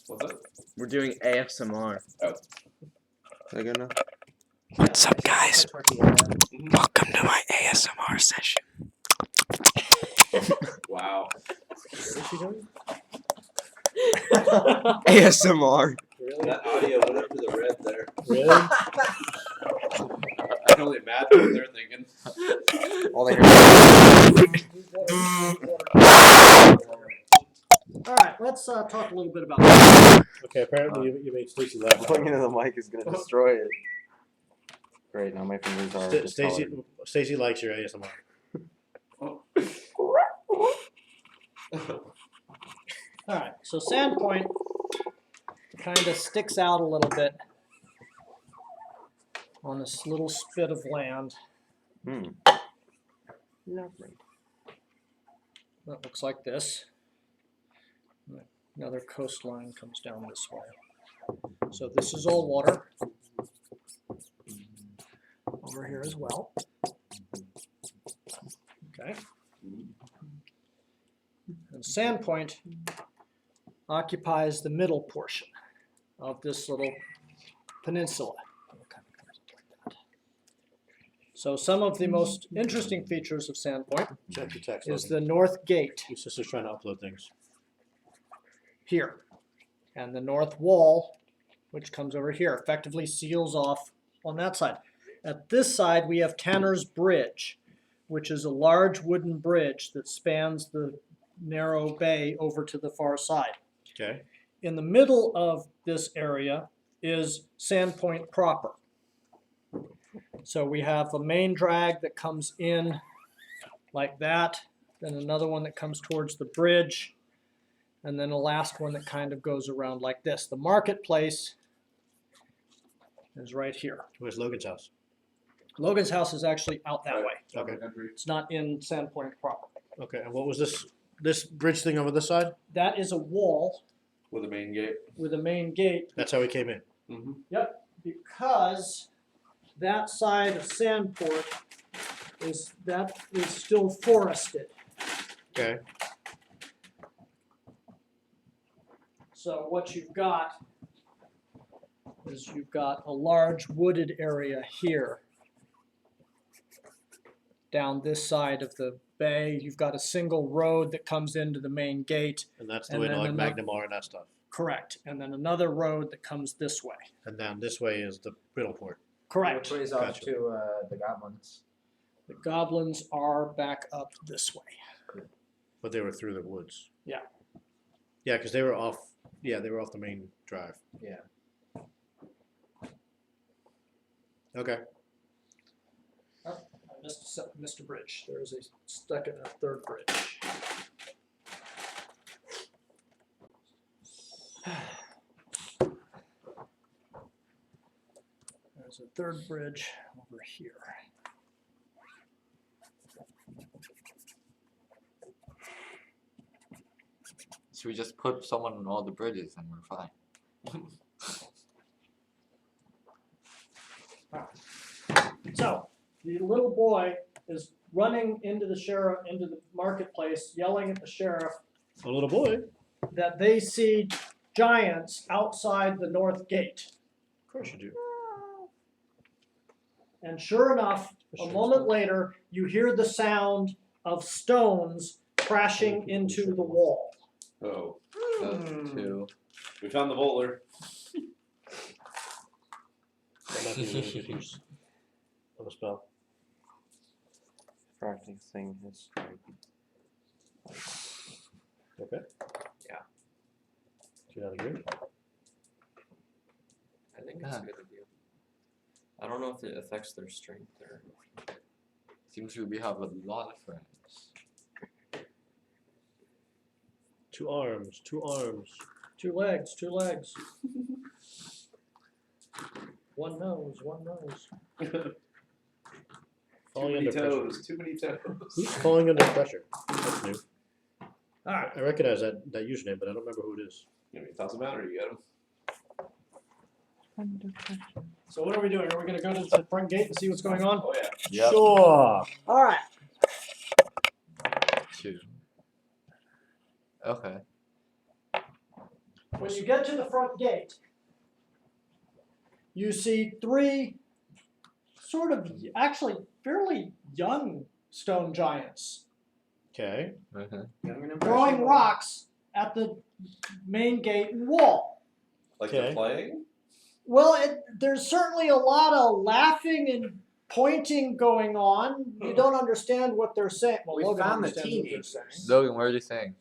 What's up? We're doing ASMR. Is that good enough? What's up, guys? Welcome to my ASMR session. Wow. What is she doing? ASMR. Really? That audio went up to the red there. Really? I can only imagine what they're thinking. All they hear All right, let's talk a little bit about that. Okay, apparently you made Stacy laugh. Going into the mic is gonna destroy it. Great, now my fingers are Stacy, discolored. Stacy likes your ASMR. All right, so Sandpoint kind of sticks out a little bit on this little spit of land. Lovely. That looks like this. Another coastline comes down this way. So this is all water. Over here as well. Okay. And Sandpoint occupies the middle portion of this little peninsula. So some of the most interesting features of Sandpoint Check your text. is Logan. the north gate Your sister's trying to upload things. here. And the north wall, which comes over here, effectively seals off on that side. At this side, we have Tanner's Bridge, which is a large wooden bridge that spans the narrow bay over to the far side. Okay. In the middle of this area is Sandpoint proper. So we have a main drag that comes in like that, then another one that comes towards the bridge, and then a last one that kind of goes around like this. The marketplace is right here. Where's Logan's house? Logan's house is actually out that way. Okay. It's not in Sandpoint proper. Okay, and what was this bridge thing over this side? That is a wall With a main gate. with a main gate. That's how we came in. Mm-hmm. Yep, because that side of Sandport is still forested. Okay. So what you've got is you've got a large wooded area here. Down this side of the bay, you've got a single road that comes into the main gate. And that's the And way to then like another- Magnamar and that stuff. Correct. And then another road that comes this way. And down this way is the Riddleport. Correct. Which ways Gotcha. off to the goblins? The goblins are back up this way. But they were through the woods. Yeah. Yeah, because they were off. Yeah, they were off the main drive. Yeah. Okay. I missed a bridge. There is a second and a third bridge. There's a third bridge over here. Should we just put someone on all the bridges and we're fine? So the little boy is running into the marketplace, yelling at the sheriff A little boy. that they see giants outside the north gate. Of course you do. And sure enough, a moment later, you hear the sound of stones crashing into the wall. Oh, Two. we found the bowler. That might be a really good use of a spell. Practicing his strike. Okay. Yeah. Do that again. I think it's a good idea. I don't know if it affects their strength or. Seems we have a lot of friends. 2 arms, 2 arms. 2 legs, 2 legs. One nose, one nose. Too Falling many under pressure. toes. Too many toes. Who's falling under pressure? That's new. All right. I recognize that username, but I don't remember who it is. You want me to toss them out or you got them? So what are we doing? Are we going to go to the front gate and see what's going on? Oh yeah. Yep. Sure. All right. 2. Okay. When you get to the front gate, you see 3 sort of actually fairly young stone giants Okay. throwing rocks at the main gate and wall. Like Okay. they're playing? Well, there's certainly a lot of laughing and pointing going on. You don't understand what they're saying. Well, We Logan found the understands what they're saying. Logan, what are they saying?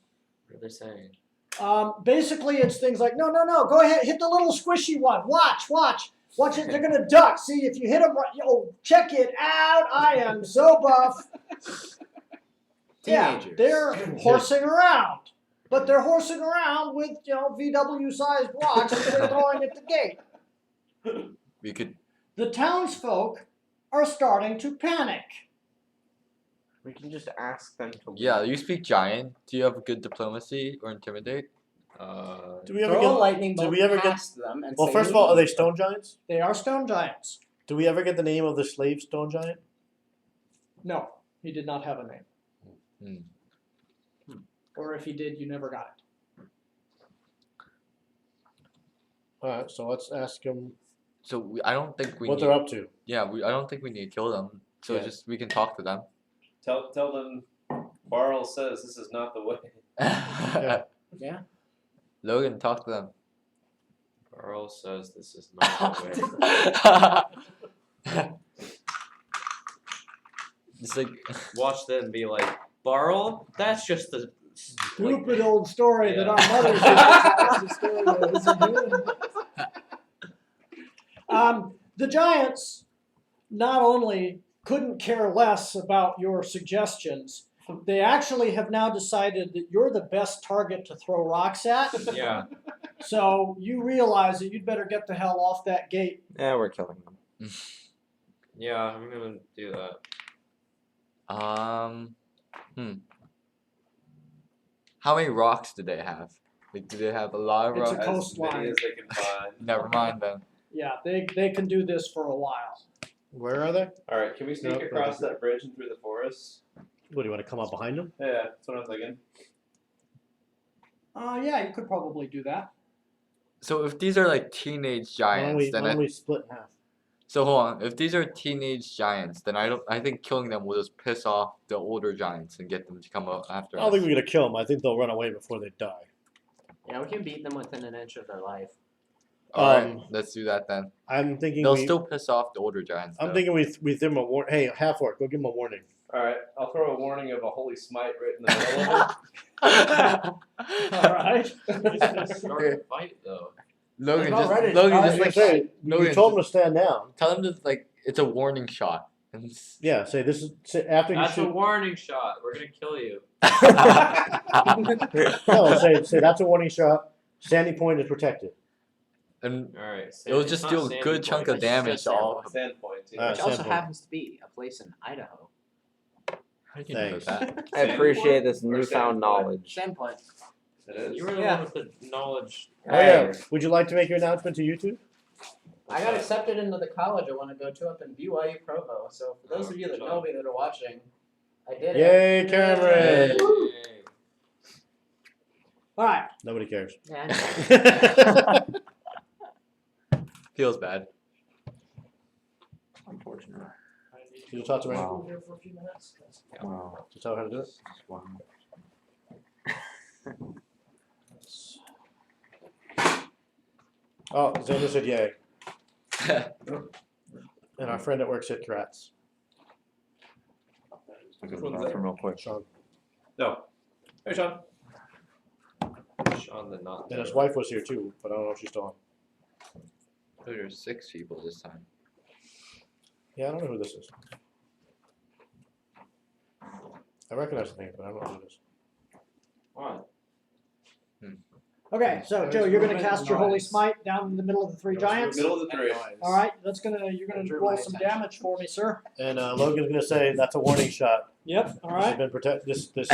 What are they saying? Basically, it's things like, no, go ahead, hit the little squishy one. Watch it. They're gonna duck. See, if you hit them, oh, check it out. I am so buff. Yeah, Teenagers. they're horsing around, but they're horsing around with VW-sized rocks that they're throwing at the gate. We could. The townsfolk are starting to panic. We can just ask them to leave. Yeah, you speak giant. Do you have good diplomacy or intimidate? Do we ever Throw a get? lightning bolt Did we ever get? past them and Well, say, first of all, are they "Leave." stone giants? They are stone giants. Do we ever get the name of the slave stone giant? No, he did not have a name. Hmm. Or if he did, you never got it. All right, so let's ask them So I don't think we what need. they're up to. Yeah, I don't think we need to kill them. So Yeah. just we can talk to them. Tell them Barl says this is not the way. Yeah. Logan, talk to them. Carl says this is not the way. It's like Watch them be like, Barl, that's just the Stupid old story that Yeah. our mothers used to tell us. The story the giants not only couldn't care less about your suggestions, they actually have now decided that you're the best target to throw rocks at. yeah. So you realize that you'd better get the hell off that gate. Yeah, we're killing them. Yeah, I'm gonna do that. How many rocks do they have? Like, do they have a lot of It's a rocks? As coastline. many as they can find. Never mind then. Yeah, they can do this for a while. Where are they? All right, can we sneak Nope, across nope. that bridge and through the forest? What do you want to come up behind them? Yeah, that's what I'm thinking. Yeah, you could probably do that. So if these are like teenage Why don't we, giants, then why don't we split in half? so hold on. If these are teenage giants, then I think killing them will just piss off the older giants and get them to come up after I don't us. think we're gonna kill them. I think they'll run away before they die. Yeah, we can beat them within an inch of their life. Alright, Um, let's do that then. I'm thinking They'll we. still piss off the older giants. I'm though. thinking we give them a warning. Hey, half orc, go give them a warning. All right, I'll throw a warning of a holy smite right in the middle of All right. Start a fight though. Logan, They've already Logan, started. just like Say, Logan, you told them to stand down. tell them to like it's a warning shot. And Yeah, say this is say, after you That's a shoot. warning shot. We're gonna kill you. No, say that's a warning shot. Sandy Point is protected. and Alright. it will just do a good chunk of damage to all of them. Sand points. Alright, Which also sample. happens to be a place in Idaho. How do you know Thanks. that? I appreciate this Or newfound Sandpoint. knowledge. Sandpoint. It is. You were the Yeah. one with the knowledge. Oh yeah. Would you like to make your announcement to YouTube? I got accepted into the college I want to go to up in BYU Provo. So for those of you that know me that are watching, I did it. Yay, Cameron! All right. Nobody cares. Yeah, I know. Feels bad. Unfortunate. Did you talk to me? Wow. Here for a few minutes. Wow. Did you tell her how to do it? Wow. Oh, Xander said yay. And our friend at work said congrats. I'll go to the bathroom real quick. Sean. No. Hey, Sean. On the not. And his wife was here too, but I don't know if she's still on. There's 6 people this time. Yeah, I don't know who this is. I recognize the name, but I don't know who it is. Alright. Okay, so Joe, you're going to cast your Holy Smite down in the middle of the three giants. Middle of the three. All right, you're going to Drew roll my some attention. damage for me, sir. And Logan's gonna say that's a warning shot. Yep. All This has right. been this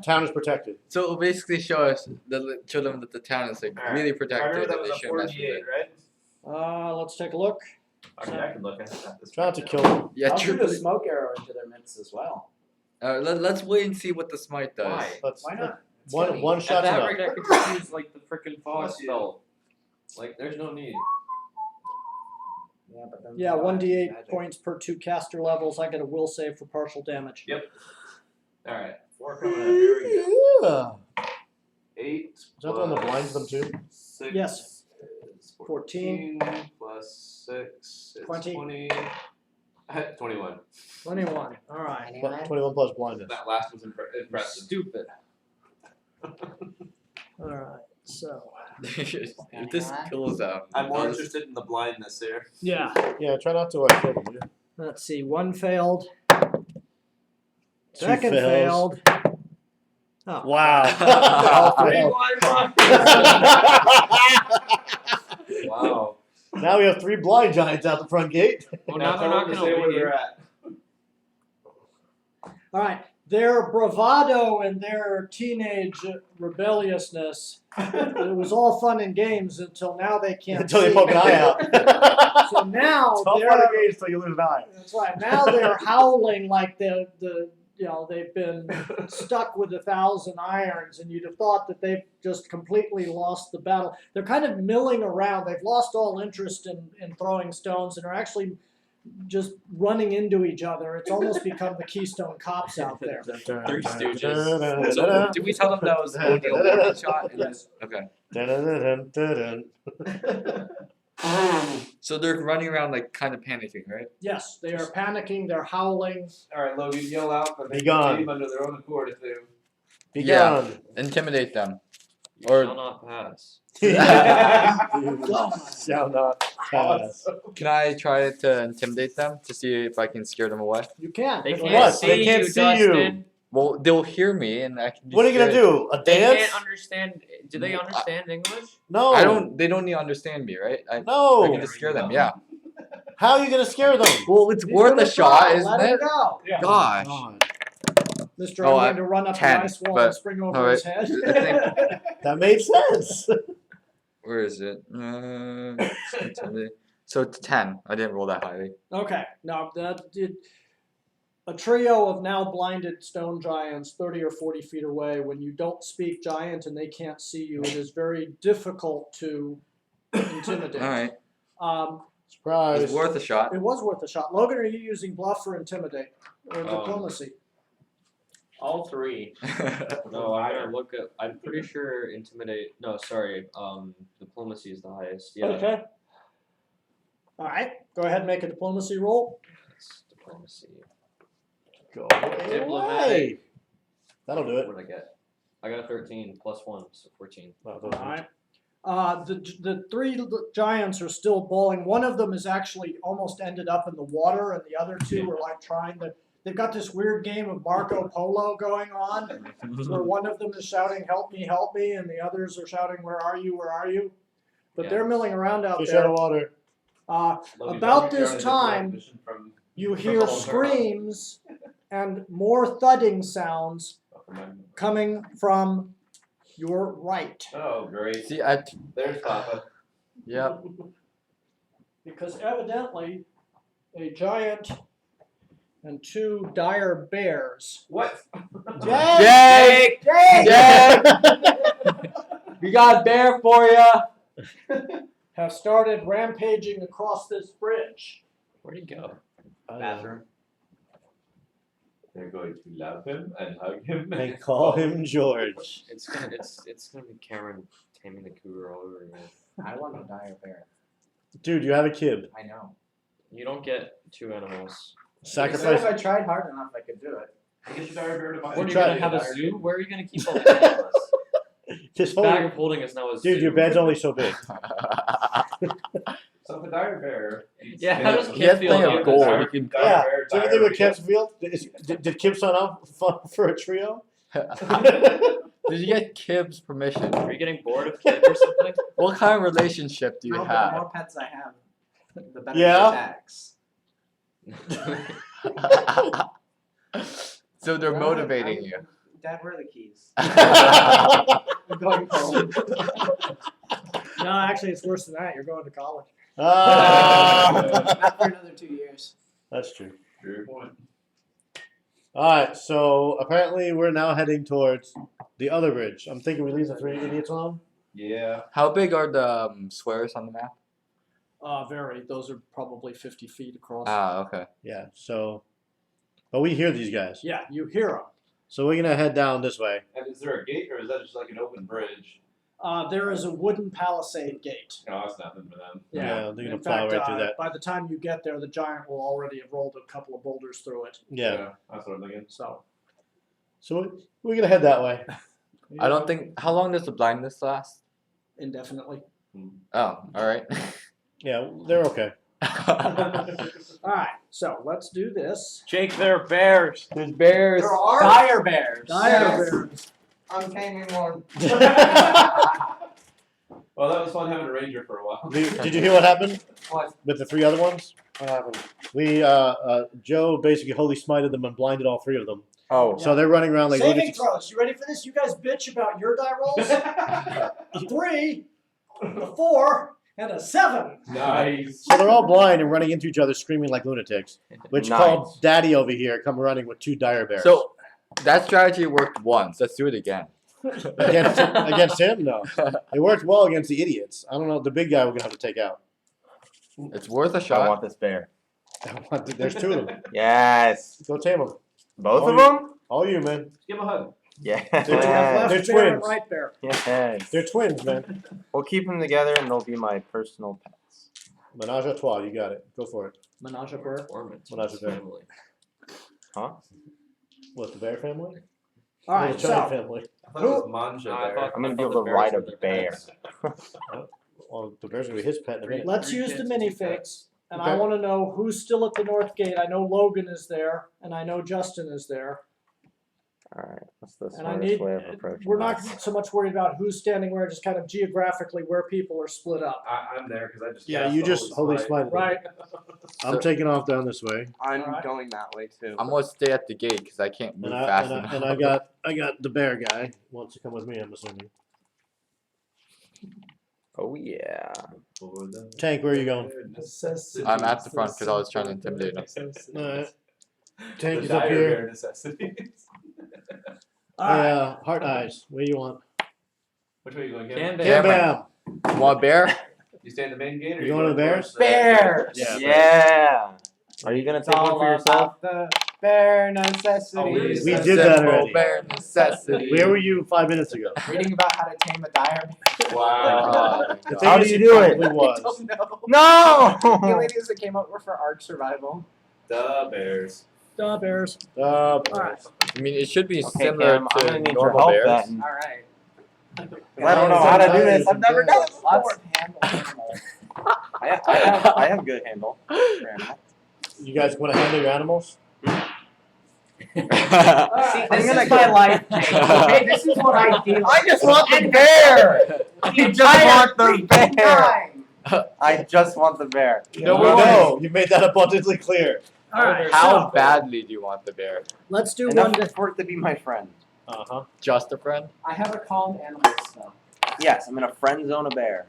town is protected. So it'll basically show them that the town is like Alright. really I protected remember that and was they a shouldn't mess with 48, it. right? Let's take a look. Okay, I can look at this. Try not to kill them. Yeah, I'll true. shoot a smoke arrow into their midst as well. Let's wait and see what the smite does. Why? Let's Why not? It's one funny. one At shot's that enough. rate, I could just use like the frickin' fog spell. Like, there's no need. Yeah, but then Yeah, the 1d8 magic. points per 2 caster levels. I get a will save for partial damage. Yep. Alright, 4 coming up. Here we go. Yeah. 8. Is that the one that blinds them too? 6 Yes. is 14 plus 6 is 20. 20. 21. 21. All right. 21 plus blindness. That last was impressive. Stupid. All right. So. If this kills them, I'm more does- interested in the blindness here. Yeah. Yeah, try not to kill them. Yeah. Let's see. 1 failed. Two Second fails. failed. Oh. Wow. Wow. Now we have 3 blind giants out the front gate. Well, now they're not tell them to gonna say where leave. they're at. All right. Their bravado and their teenage rebelliousness, it was all fun and games until now they can't Until they see. poke an eye out. So now It's all they're, fun and games until you lose an eye. that's right. Now they're howling like they've been stuck with 1,000 irons, and you'd have thought that they've just completely lost the battle. They're kind of milling around. They've lost all interest in throwing stones and are actually just running into each other. It's almost become the Keystone Cops out there. Three Stooges. So, did we tell them that was only a warning shot? Yes. Okay. Dun-dun-dun-dun-dun. So they're running around like kind of panicking, right? Yes, they are panicking. They're howling. Alright, Logan, yell out, but they Be can gone. leave under their own accord if they. Be Yeah. gone. Intimidate them. You Or- shall not pass. Shall not pass. Can I try to intimidate them to see if I can scare them away? You can. They Go can't ahead. What? see They can't you, see you. Dustin. Well, they'll hear me and I can. Be What are you gonna scared. do? A They dance? can't understand. Do they understand English? No. I don't. They don't need to understand me, right? I No. can just scare them. Yeah. How are you gonna scare them? Well, it's He's worth gonna a shot, try. isn't Let him it? go. Gosh. God. Mr. Oh, I'm going to run up 10, the ice wall but- and spring over alright. his head. I think- That made sense. Where is it? Intimidate. So it's 10. I didn't roll that highly. Okay, now that did a trio of now blinded stone giants 30 or 40 feet away. When you don't speak giant and they can't see you, it is very difficult to intimidate. All right. Surprise. It's worth a shot. It was worth a shot. Logan, are you using bluff or intimidate or Um, diplomacy? All three. No, I gotta look at. I'm pretty sure intimidate. No, sorry. Diplomacy is the highest. Yeah. Okay. All right, go ahead and make a diplomacy roll. That's diplomacy. Go Diplomatic. away. That'll do it. What did I get? I got a 13 plus 1, so 14. Oh, All those are- right. The three giants are still bowling. One of them is actually almost ended up in the water, and the other two are like trying to. They've got this weird game of Marco Polo going on, where one of them is shouting, help me," and the others are shouting, where are you, where are you?" but they're milling around out Fish there. out of water. Love you, About Doug. this You're on a time, mission from- You from hear the whole world. screams and more thudding sounds coming from your right. Oh, great. See, There's Papa. yep. Because evidently, a giant and two dire bears What? Jake! Jake! We got a bear for ya! have started rampaging across this bridge. Where'd he go? Bathroom. They're going to love him and hug him. They call him George. It's gonna be Cameron taming the cougar all over again. I want a dire bear. Dude, you have a kid. I know. You don't get two animals. Sacrifice. If I tried hard enough, I could do it. Get your dire bear to buy. What are you tried gonna it, have a dire zoo? Where are you gonna keep all the animals? This Bag whole of holding is now a zoo. dude, your bed's only so big. So if a dire bear. eats Yeah, how does him, He has Kip plenty feel? of gold. Dire- He can. dire Yeah. bear, So you think with diarrhea. Kip's field? Did Kip sign up for a trio? Did you get Kib's permission? Are you getting bored of Kip or something? What kind of relationship do you No, but the have? more pets I have, the better Yeah? the tax. So they're motivating you. Dad, where are the keys? Ah. I'm going home. No, actually, it's worse than that. You're going to college. Not for another 2 years. That's true. True point. Alright, so apparently we're now heading towards the other bridge. I'm thinking we leave the three idiots alone. Yeah. How big are the squares on the map? Very. Those are probably 50 feet across. Ah, okay. Yeah, so. But we hear these guys. Yeah, you hear them. So we're gonna head down this way. And is there a gate or is that just like an open bridge? There is a wooden palisade gate. No, it's nothing for them. Yeah, they're gonna In plow fact, right through that. by the time you get there, the giant will already have rolled a couple of boulders through it. Yeah. That's what I'm thinking. So So we're gonna head that way. I don't think. How long does the blindness last? indefinitely. Oh, all right. Yeah, they're okay. All right, so let's do this. Jake, there are bears. There's bears. There are Dire bears. Dire Yes. bears. I'm taming one. Well, that was fun having a ranger for a while. Did you hear what happened What? with the three other ones? What happened? We Joe basically holy smited them and blinded all three of them. Oh. So they're running around like Saving lunatics. throws. You ready for this? You guys bitch about your die rolls. 3, a 4, and a 7. Nice. So they're all blind and running into each other, screaming like lunatics. Which Nice. called Daddy over here come running with two dire bears. So that strategy worked once. Let's do it again. against him, no. It worked well against the idiots. I don't know the big guy we're gonna have to take out. It's worth a I shot. want this bear. There's two of them. Yes. Go tame them. Both Oh, of them? All you, man. Give him a hug. Yes. Left They're bear and twins. right bear. Yes. They're twins, man. We'll keep them together and they'll be my personal pets. Menage a trois. You got it. Go for it. Menage a bear. Performance. Well, that's a bear. family. Huh? What, the bear family? All right, Or the giant so family. I thought it was Manja I there. thought- I'm gonna I be thought able the to ride bears a were the bear. pets. Well, the bear's gonna be his pet in a minute. let's Three use the chances to minifigs. And Okay. I want to know who's still at the north gate. I know Logan is there, and I know Justin is there. Alright, that's the And I smartest need. way of approaching We're not this. so much worried about who's standing where, just kind of geographically where people are split up. I'm there because I just. Yeah, cast you the just holy slide. smited them. Right. I'm taking off down this way. I'm Alright. going that way too. I'm gonna stay at the gate because I can't move And fast enough. I got the bear guy wants to come with me, I'm assuming. Oh yeah. For the Tank, where are you going? I'm at the front because I was trying to intimidate him. Alright. Tank The is up dire here. bear necessities. All right. Heart eyes. Where do you want? Which way are you going, Can Cam? be. Bam Cameron. bam. Want a bear? You stay in the main gate or You going to the Bears? Bears! Yeah. Yeah. Are you gonna take one for yourself? The bear necessities. Always. We did that Simple already. Bear necessity. Where were you 5 minutes ago? Reading about how to tame a dire bear. Wow. The God. thing How is, do you he do it? probably was. don't know. No! The ladies that came up were for Ark Survival. The Bears. Duh, bears. All right. I mean, it should be Okay, similar Cam, I'm to gonna need your normal help bears. then. Alright. I don't know how to do this. I've never done it Lots before. of handle. I have good handle. You guys want to handle your animals? Alright, I'm this gonna is my go- life, Jake. Okay, this is what I deal with. I just want the bear. I just want the bear. Time. I just want the bear. No, you made that abundantly clear. Alright, How so badly do you want the bear? let's do Enough one. for it to be my friend. Uh-huh. Just a friend? I have a calm animal stuff. Yes, I'm gonna friend zone a bear.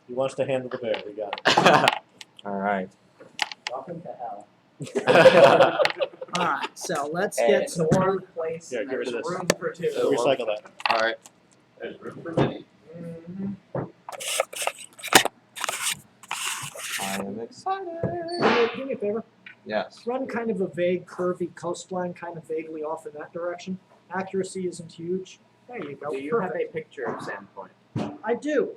He wants to handle the bear. We got it. All right. Welcome to hell. Alright, so let's Hey. get to one place. Here, and get rid of there's this. room for two. Recycle that. Alright. There's room for many. I am excited. Do me a favor. Yes. Run kind of a vague, curvy coastline, kind of vaguely off in that direction. Accuracy isn't huge. There you go. Do you have Perfect. a picture of Sandpoint? I do.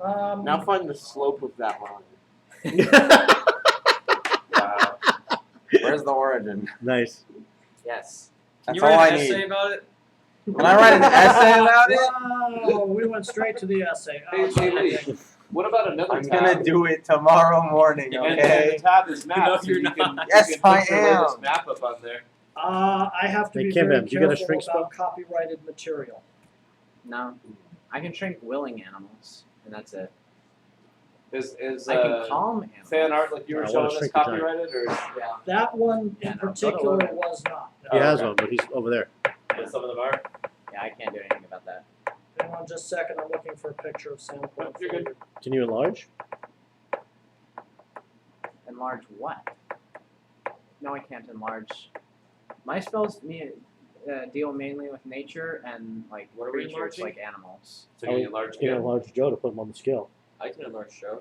Now find the slope of that line. Wow. Where's the origin? Nice. Yes. Can That's you all write I an essay need. about it? Can I write an essay about it? Oh, we went straight to the essay. Hey, JB, what about another I'm tab? gonna do it tomorrow morning, And okay? the tab is map, No, so you're you can, not. Yes, you can I put your latest am. map up on there. I have to Hey, be Kim very Bam, do you get a careful shrink about copyrighted material. No. I can shrink willing animals, and that's it. Is I can calm animals. fan art like you were I wanna showing us shrink the giant. copyrighted, or Yeah. That one Yeah, in no, particular go to was not. He has okay. one, but he's over there. Yeah, some of them are. Yeah, I can't do anything about that. Hang on just a second, I'm looking for a picture of Sandpoint. You're good. Can you enlarge? Enlarge what? No, I can't enlarge. My spells deal mainly with nature and like What are we creatures, enlarging? like animals. So you need large You can again. enlarge Joe to put him on the scale. I can enlarge Joe.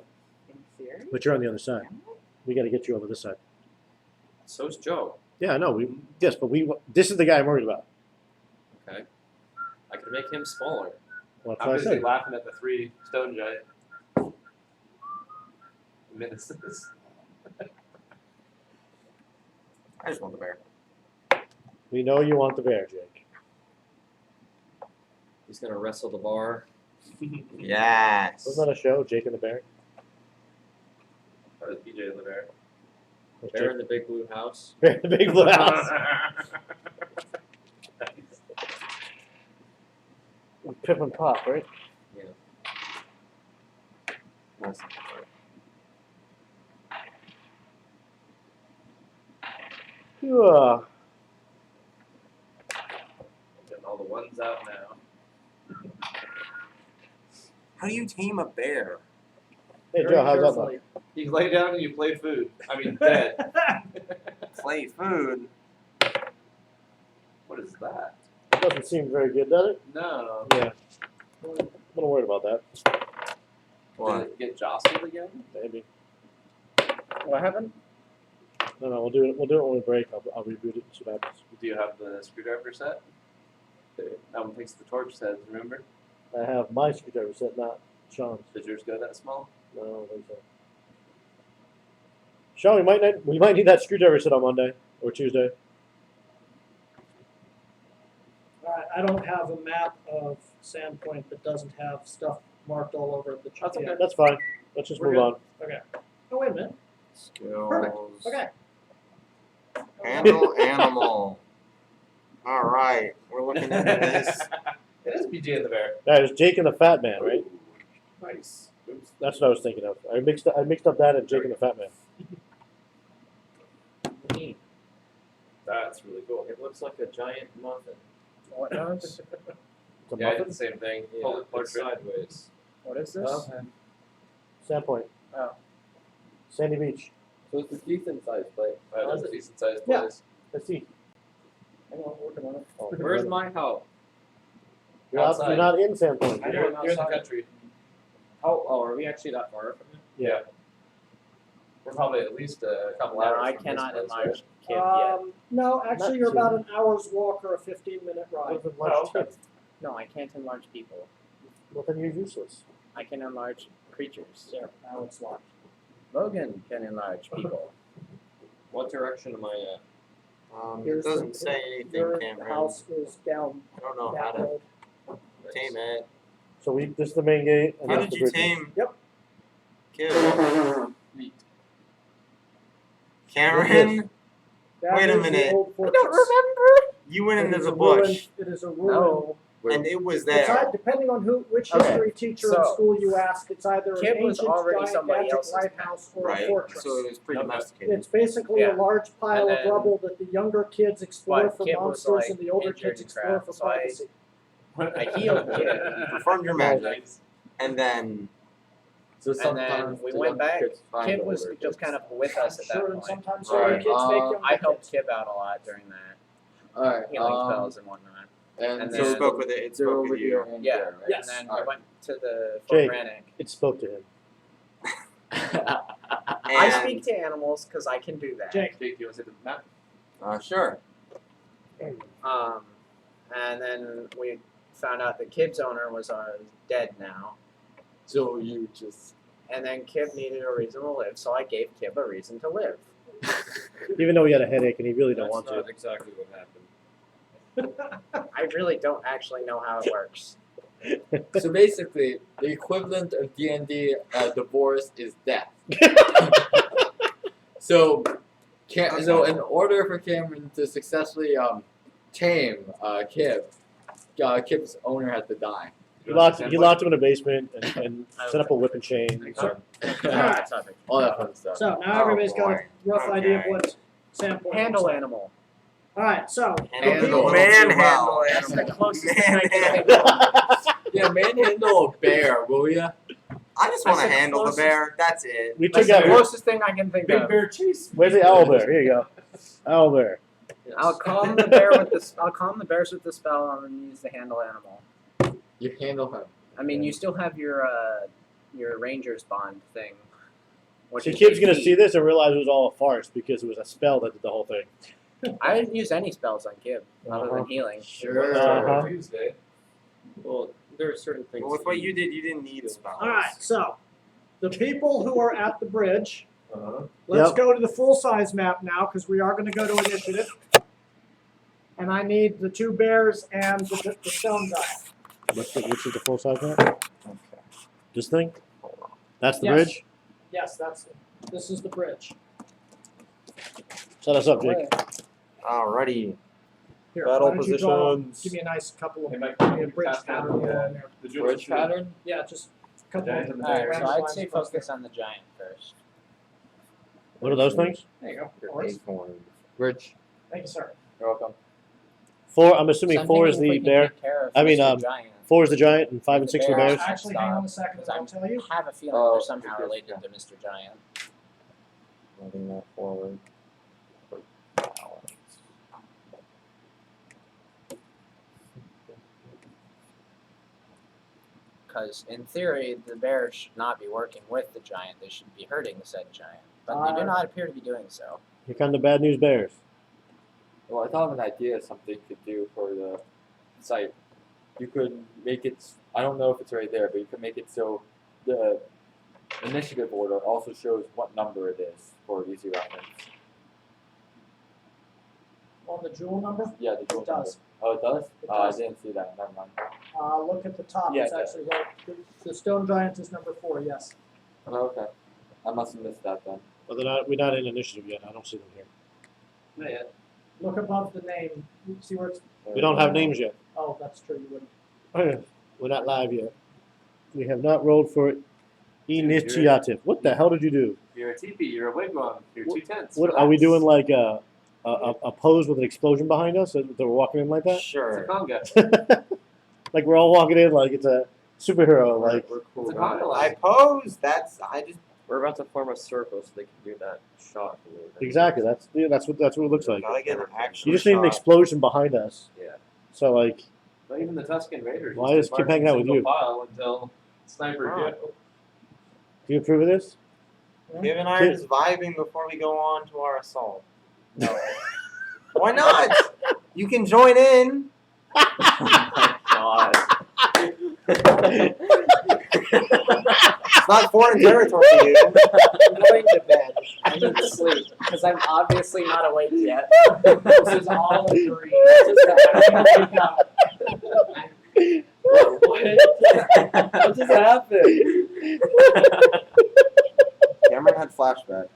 In theory. But you're on the other side. We got to get you over this side. So's Joe. Yeah, I know. Yes, but this is the guy I'm worried about. Okay. I can make him smaller. Well, that's I'm what I busy said. laughing at the 3 stone giant. Menaces. I just want the bear. We know you want the bear, Jake. He's gonna wrestle the bar. Yes. Wasn't that a show, Jake and the Bear? That was BJ and the bear. Was Bear Jake- in the big blue house. Bear in the Big Blue House. Pip and Pop, right? Nice. Yeah. Getting all the ones out now. How do you tame a bear? Hey, Very Joe, how's that carefully. look? You lay down and you play food. I mean, dead. Play food. What is that? It doesn't seem very good, does it? No. Yeah. I'm a little worried about that. Did it get jostled again? Maybe. What happened? No, we'll do it. We'll do it when we break. I'll reboot it and see what happens. Do you have the screwdriver set? That one takes the torch sets, remember? I have my screwdriver set, not Sean's. Does yours go that small? No, I don't think so. Sean, we might need that screwdriver set on Monday or Tuesday. Alright, I don't have a map of Sandpoint that doesn't have stuff marked all over the That's okay. That's fine. Let's just We're move on. Okay. Oh, wait a minute. Skills. Okay. Handle animal. All right, we're looking into this. It is BJ and the bear. That is Jake and the Fat Man, right? Nice. Oops. That's what I was thinking of. I mixed up that and Jake and the Fat Man. Neat. That's really cool. It looks like a giant muffin. What does? It's a Yeah, I did muffin. the same thing. Yeah, Hold it it's portrait. sideways. What is this? Okay. Sandpoint. Oh. Sandy Beach. So it's a decent sized plate. That's a decent sized Yeah. place. Let's see. Hang on, working on it. Oh, Where's my house? You're Outside. not in Sandpoint. I know. You're in the outside. country. Oh, are we actually that far from it? Yeah. We're probably at least a couple No, hours. I from this cannot place, enlarge right? Kim yet. No, actually, Not you're too. about an hour's walk or a 15-minute ride. What if it Oh, enlarged okay. Tim? No, I can't enlarge people. Well, then you're useless. I can enlarge creatures. There, now it's locked. Logan can enlarge people. What direction am I at? It Here's doesn't the- say anything, Your Cameron. house is down I don't know how that to road. tame it. So this is the main gate. And How that's did the you bridge. tame? Yep. Kid. Neat. Cameron. That Wait a is the minute. old I fortress. don't remember. You went It into is the a ruin- bush, It is a ruin. No. and it was It's there. depending on which Okay, history teacher in so, school you ask, it's either an Kib was ancient already somebody gigantic else's pet, lighthouse or a Right. fortress. So it was pretty Okay. domesticated. It's basically Yeah. a large pile And of then- rubble that the younger kids explore but for Kib was, monsters like, and the older injured kids and explore crap, for so I- privacy. I healed Kib. Performed your magic, and then So And then sometimes we the went young back. kids find Kib the was older just kids. kind of with us at that Sure, and point. sometimes Right. older kids make younger I helped kids. Kib out a lot during that, Alright, healing spells and whatnot. and and you then- spoke with it. It they're spoke over with here you. and Yeah, there, right? Yes. And then we Alright. went to the Jake. Fort Rannick. It spoke to him. I And- speak to animals because I can do that. Jake, Jake, you want to say the map? Sure. And then we found out that Kib's owner was dead now. So you just And then Kib needed a reason to live, so I gave Kib a reason to live. Even though he had a headache and he really didn't want That's to. not exactly what happened. I really don't actually know how it works. so basically the equivalent of D&D divorce is death. So so in order for Cameron to successfully tame Kib, Kib's owner had to die. He locked him in a basement and set up a whip and chain. Alright, topic. All that fun stuff. so now everybody's got a boy. rough idea of Okay. what Sandpoint Handle looks like. animal. Alright, so Handle. Manhandle. That's the closest thing I can Manhandle. think of. Yeah, manhandle a bear, will ya? I just I want to said handle the closest- bear. That's it. We took That's the out. closest thing I can think Big of. Bear Chase. Where's the owl bear? Here you go. Owl bear. I'll calm the bear with the. I'll calm the bears with the spell and then use the handle animal. You handle him. I mean, you still have your Rangers bond thing. Which See, is Kib's gonna defeat. see this and realize it was all a farce because it was a spell that did the whole thing. I didn't use any spells on Kib other Uh-huh. than healing. Sure. Uh-huh. Tuesday. Well, there are certain things. Well, with what you did, you didn't need spells. alright, so the people who are at the bridge, Uh-huh. let's Yep. go to the full-size map now because we are going to go to initiative. And I need the two bears and the stone giant. Which is the full size map? This thing? That's the Yes. bridge? Yes, this is the bridge. Set us up, Jake. Alrighty. Here, Battle why don't you draw- positions. Give me a nice couple of Hey, Mike, give me a you bridge cast down pattern the, along there. the Bridge pattern? Yeah, just a couple Giant of and the Alright, bear. so random I'd say lines across focus on the giant first. What are those things? There you go. Your Horse. acorn. Bridge. Thank you, sir. You're welcome. Four, I'm assuming So I'm four is thinking the if we can bear. take care of I mean, Mr. um, Giant. 4 is the giant and 5 and 6 are the bear. bears. Actually, hang on a second, Because I'll tell you. I have a feeling Oh, they're somehow because- related yeah. to Mr. Giant. Moving that forward. Because in theory, the bears should not be working with the giant; they should be hurting the said giant. But they do not appear to be doing so. Here come the bad news bears. Well, I thought of an idea of something to do for the site. You could make it, I don't know if it's right there, but you could make it so the initiative order also shows what number it is for easy reference. On the jewel number, Yeah, the dual it does. number. Oh, it does? It Oh, I does. didn't see that. Never mind. Look at the top. Yeah, It's yeah. actually right. The stone giant is number 4. Yes. Oh, okay. I must have missed that then. Well, we're not in initiative yet. I don't see them here. Not yet. Look above the name. You see where it's? We don't have names yet. Oh, that's true. You wouldn't. We're not live yet. We have not rolled for initiative. What the hell did you do? You're a teepee, you're a wigwam, you're 2 tents. What are we Relax. doing? Like a pose with an explosion behind us? That we're walking in like that? It's a Sure. conga. Like we're all walking in like it's a superhero. Like we're cool. It's a conga I line. pose. I just. We're about to form a circle so they can do that shot. exactly. That's what it looks like. Gotta get an actual You just need an shot. explosion behind us. Yeah. So like, But even the Tuscan Raiders. Why used does to Kip march hang in out with single you? File until Sniper Oh. Joe. do you approve of this? Kip and I are just vibing before we go on to our assault. No. Why not? You can join in. God. It's not foreign territory to you. I'm going to bed. I need to sleep because I'm obviously not awake yet. This is all a dream. It's just that I wake up. What just happened? Cameron had flashbacks.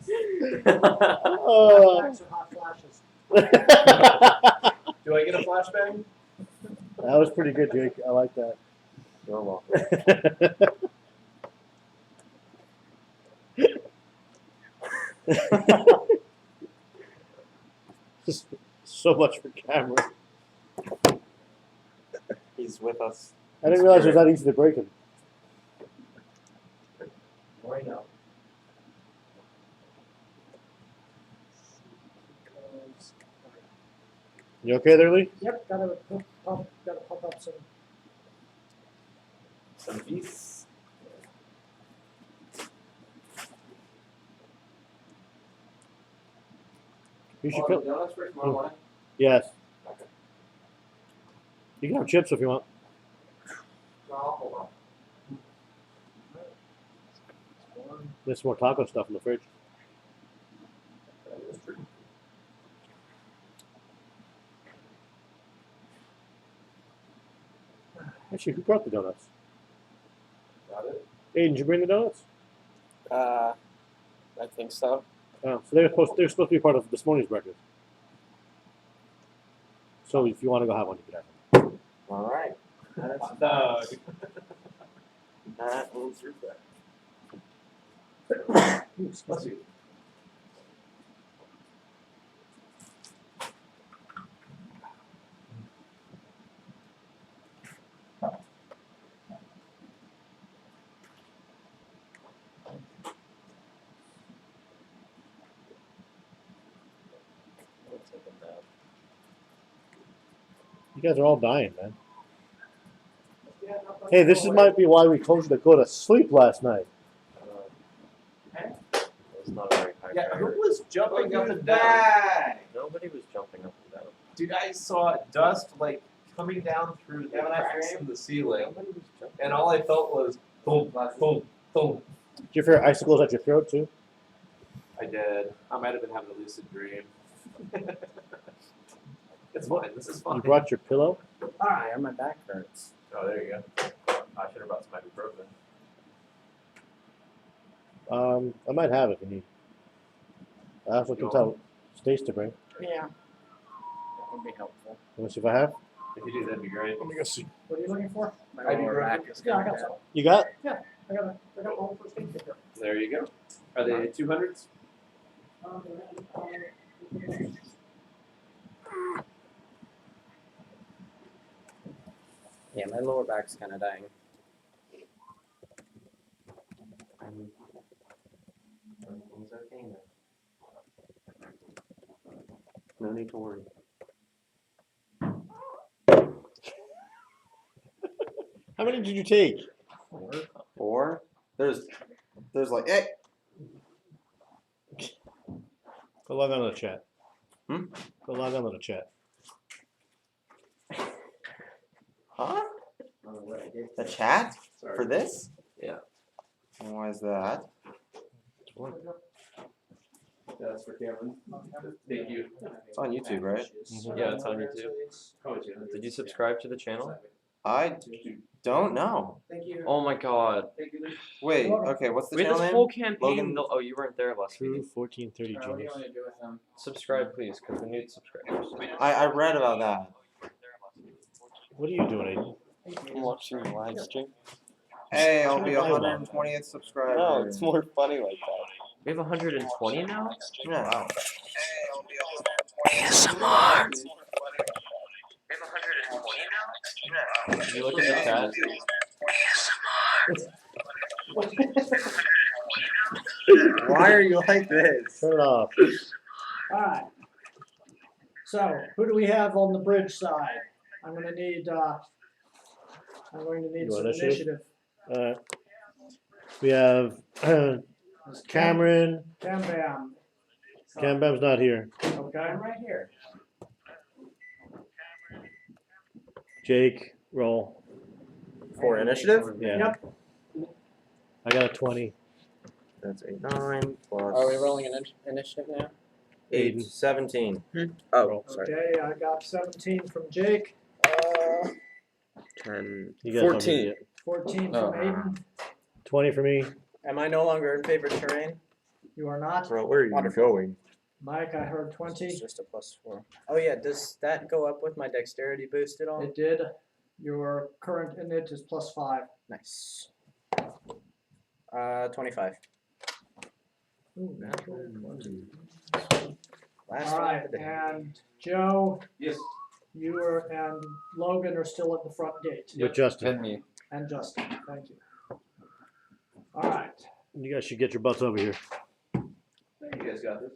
Oh, Flashbacks are hot flashes. That Do I get a flashbang? was pretty good, Jake. I like that. You're welcome. So much for camera. He's with us. I didn't realize it was that easy to break him. Or no. You okay there, Lee? Yep, gotta pump up some. Peace. You should Oh, put. donuts for tomorrow morning? Yes. You can have chips if you want. No, hold on. There's some more taco stuff in the fridge. Actually, who brought the donuts? Got it? Aiden, did you bring the donuts? I think so. Oh, so they're supposed to be part of this morning's breakfast. So if you want to go have one, you can have one. All right. That's thug. That moves through that. Bless you. You guys are all dying, man. Hey, this might be why we told you to go to sleep last night. It was not a very high Yeah, who priority. was jumping up Who's and down? back? Nobody was jumping up and down. Dude, I saw dust like coming down through the Yeah, when I cracks framed- in the ceiling, Nobody was jumping. and all I felt was boom, boom, boom. Do you fear icicles at your throat too? I did. I might have been having a lucid dream. It's fine. This is fine. You brought your pillow? Yeah, my back hurts. Oh, there you go. I should have brought some ibuprofen. I might have if you need. I also can tell Stace to bring. Yeah. That would be helpful. Let me see if I have. If you do, that'd be great. Let me go see. What are you looking for? My Ibuprofen? lower back is Yeah, I coming got down. some. You got? I got my whole first aid kit here. There you go. Are they 200s? Yeah, my lower back's kind of dying. Everything's okay now. No need to worry. How many did you take? 4. There's like, hey. Go log on to the chat. Hmm? Go log on to the chat. Huh? The chat? Sorry. For this? Yeah. Why is that? Yeah, that's for Cameron. Thank you. It's on YouTube, right? Yeah, it's on YouTube. Oh, it's you. Did you subscribe to the channel? I don't know. Thank you. Oh my god. Thank you. Wait, okay, what's the We had channel this name? whole campaign. Logan- No, oh, you weren't there last week. 1430 genius. Subscribe, please, because we need subscribers. I read about that. What are you doing, Aiden? I'm watching the live stream. Hey, I'll be Turn the 120th subscriber. No, it's more funny like that. We have 120 now? Yeah. Wow. Did you look at the chat? Why are you like this? Turn it off. Alright. So, who do we have on the bridge side? I'm going to need You some want initiative. We have Cameron. Bam Bam. Cam Bam's not here. Okay. I'm right here. Jake, roll. For initiative? Yeah. Yep. I got a 20. That's 8, 9 plus. Are we rolling an initiative now? 8, 17. Oh, sorry. Okay, I got 17 from Jake, 10. You guys don't need 14. it. 14 Oh. from Aiden. 20 for me. Am I no longer in favorite terrain? You are not. Bro, where are you Wonderful. going? Mike, I heard It's 20. just a +4. Oh yeah, does that go up with my dexterity boost at all? It did. Your current init is +5. Nice. 25. Ooh, natural 20. Last All one right, of the day. and Joe, Yes. you and Logan are still at the front gate. With Justin. And me. And Justin, thank you. All right. You guys should get your butts over here. You guys got this.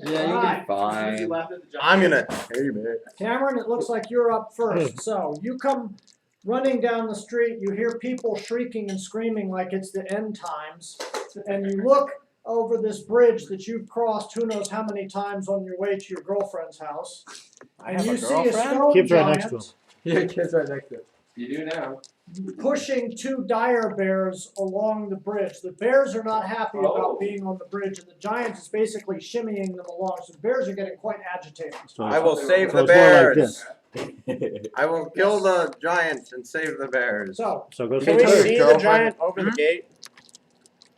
Yeah, you'll Alright. be fine. You laughed at the giant. I'm gonna. Hey, man. Cameron, it looks like you're up first. So you come running down the street, you hear people shrieking and screaming like it's the end times, and you look over this bridge that you've crossed who knows how many times on your way to your girlfriend's house. And you see a stone Keeps right next to giant him. Yeah, kids right next to it. You do now. pushing 2 dire bears along the bridge. The bears are not happy Oh. about being on the bridge, and the giant is basically shimmying them along. So the bears are getting quite agitated. So I will save so the it's more like bears. this. I will kill the giant and save the bears. So So go Can see we her. see the girlfriend. giant over the gate?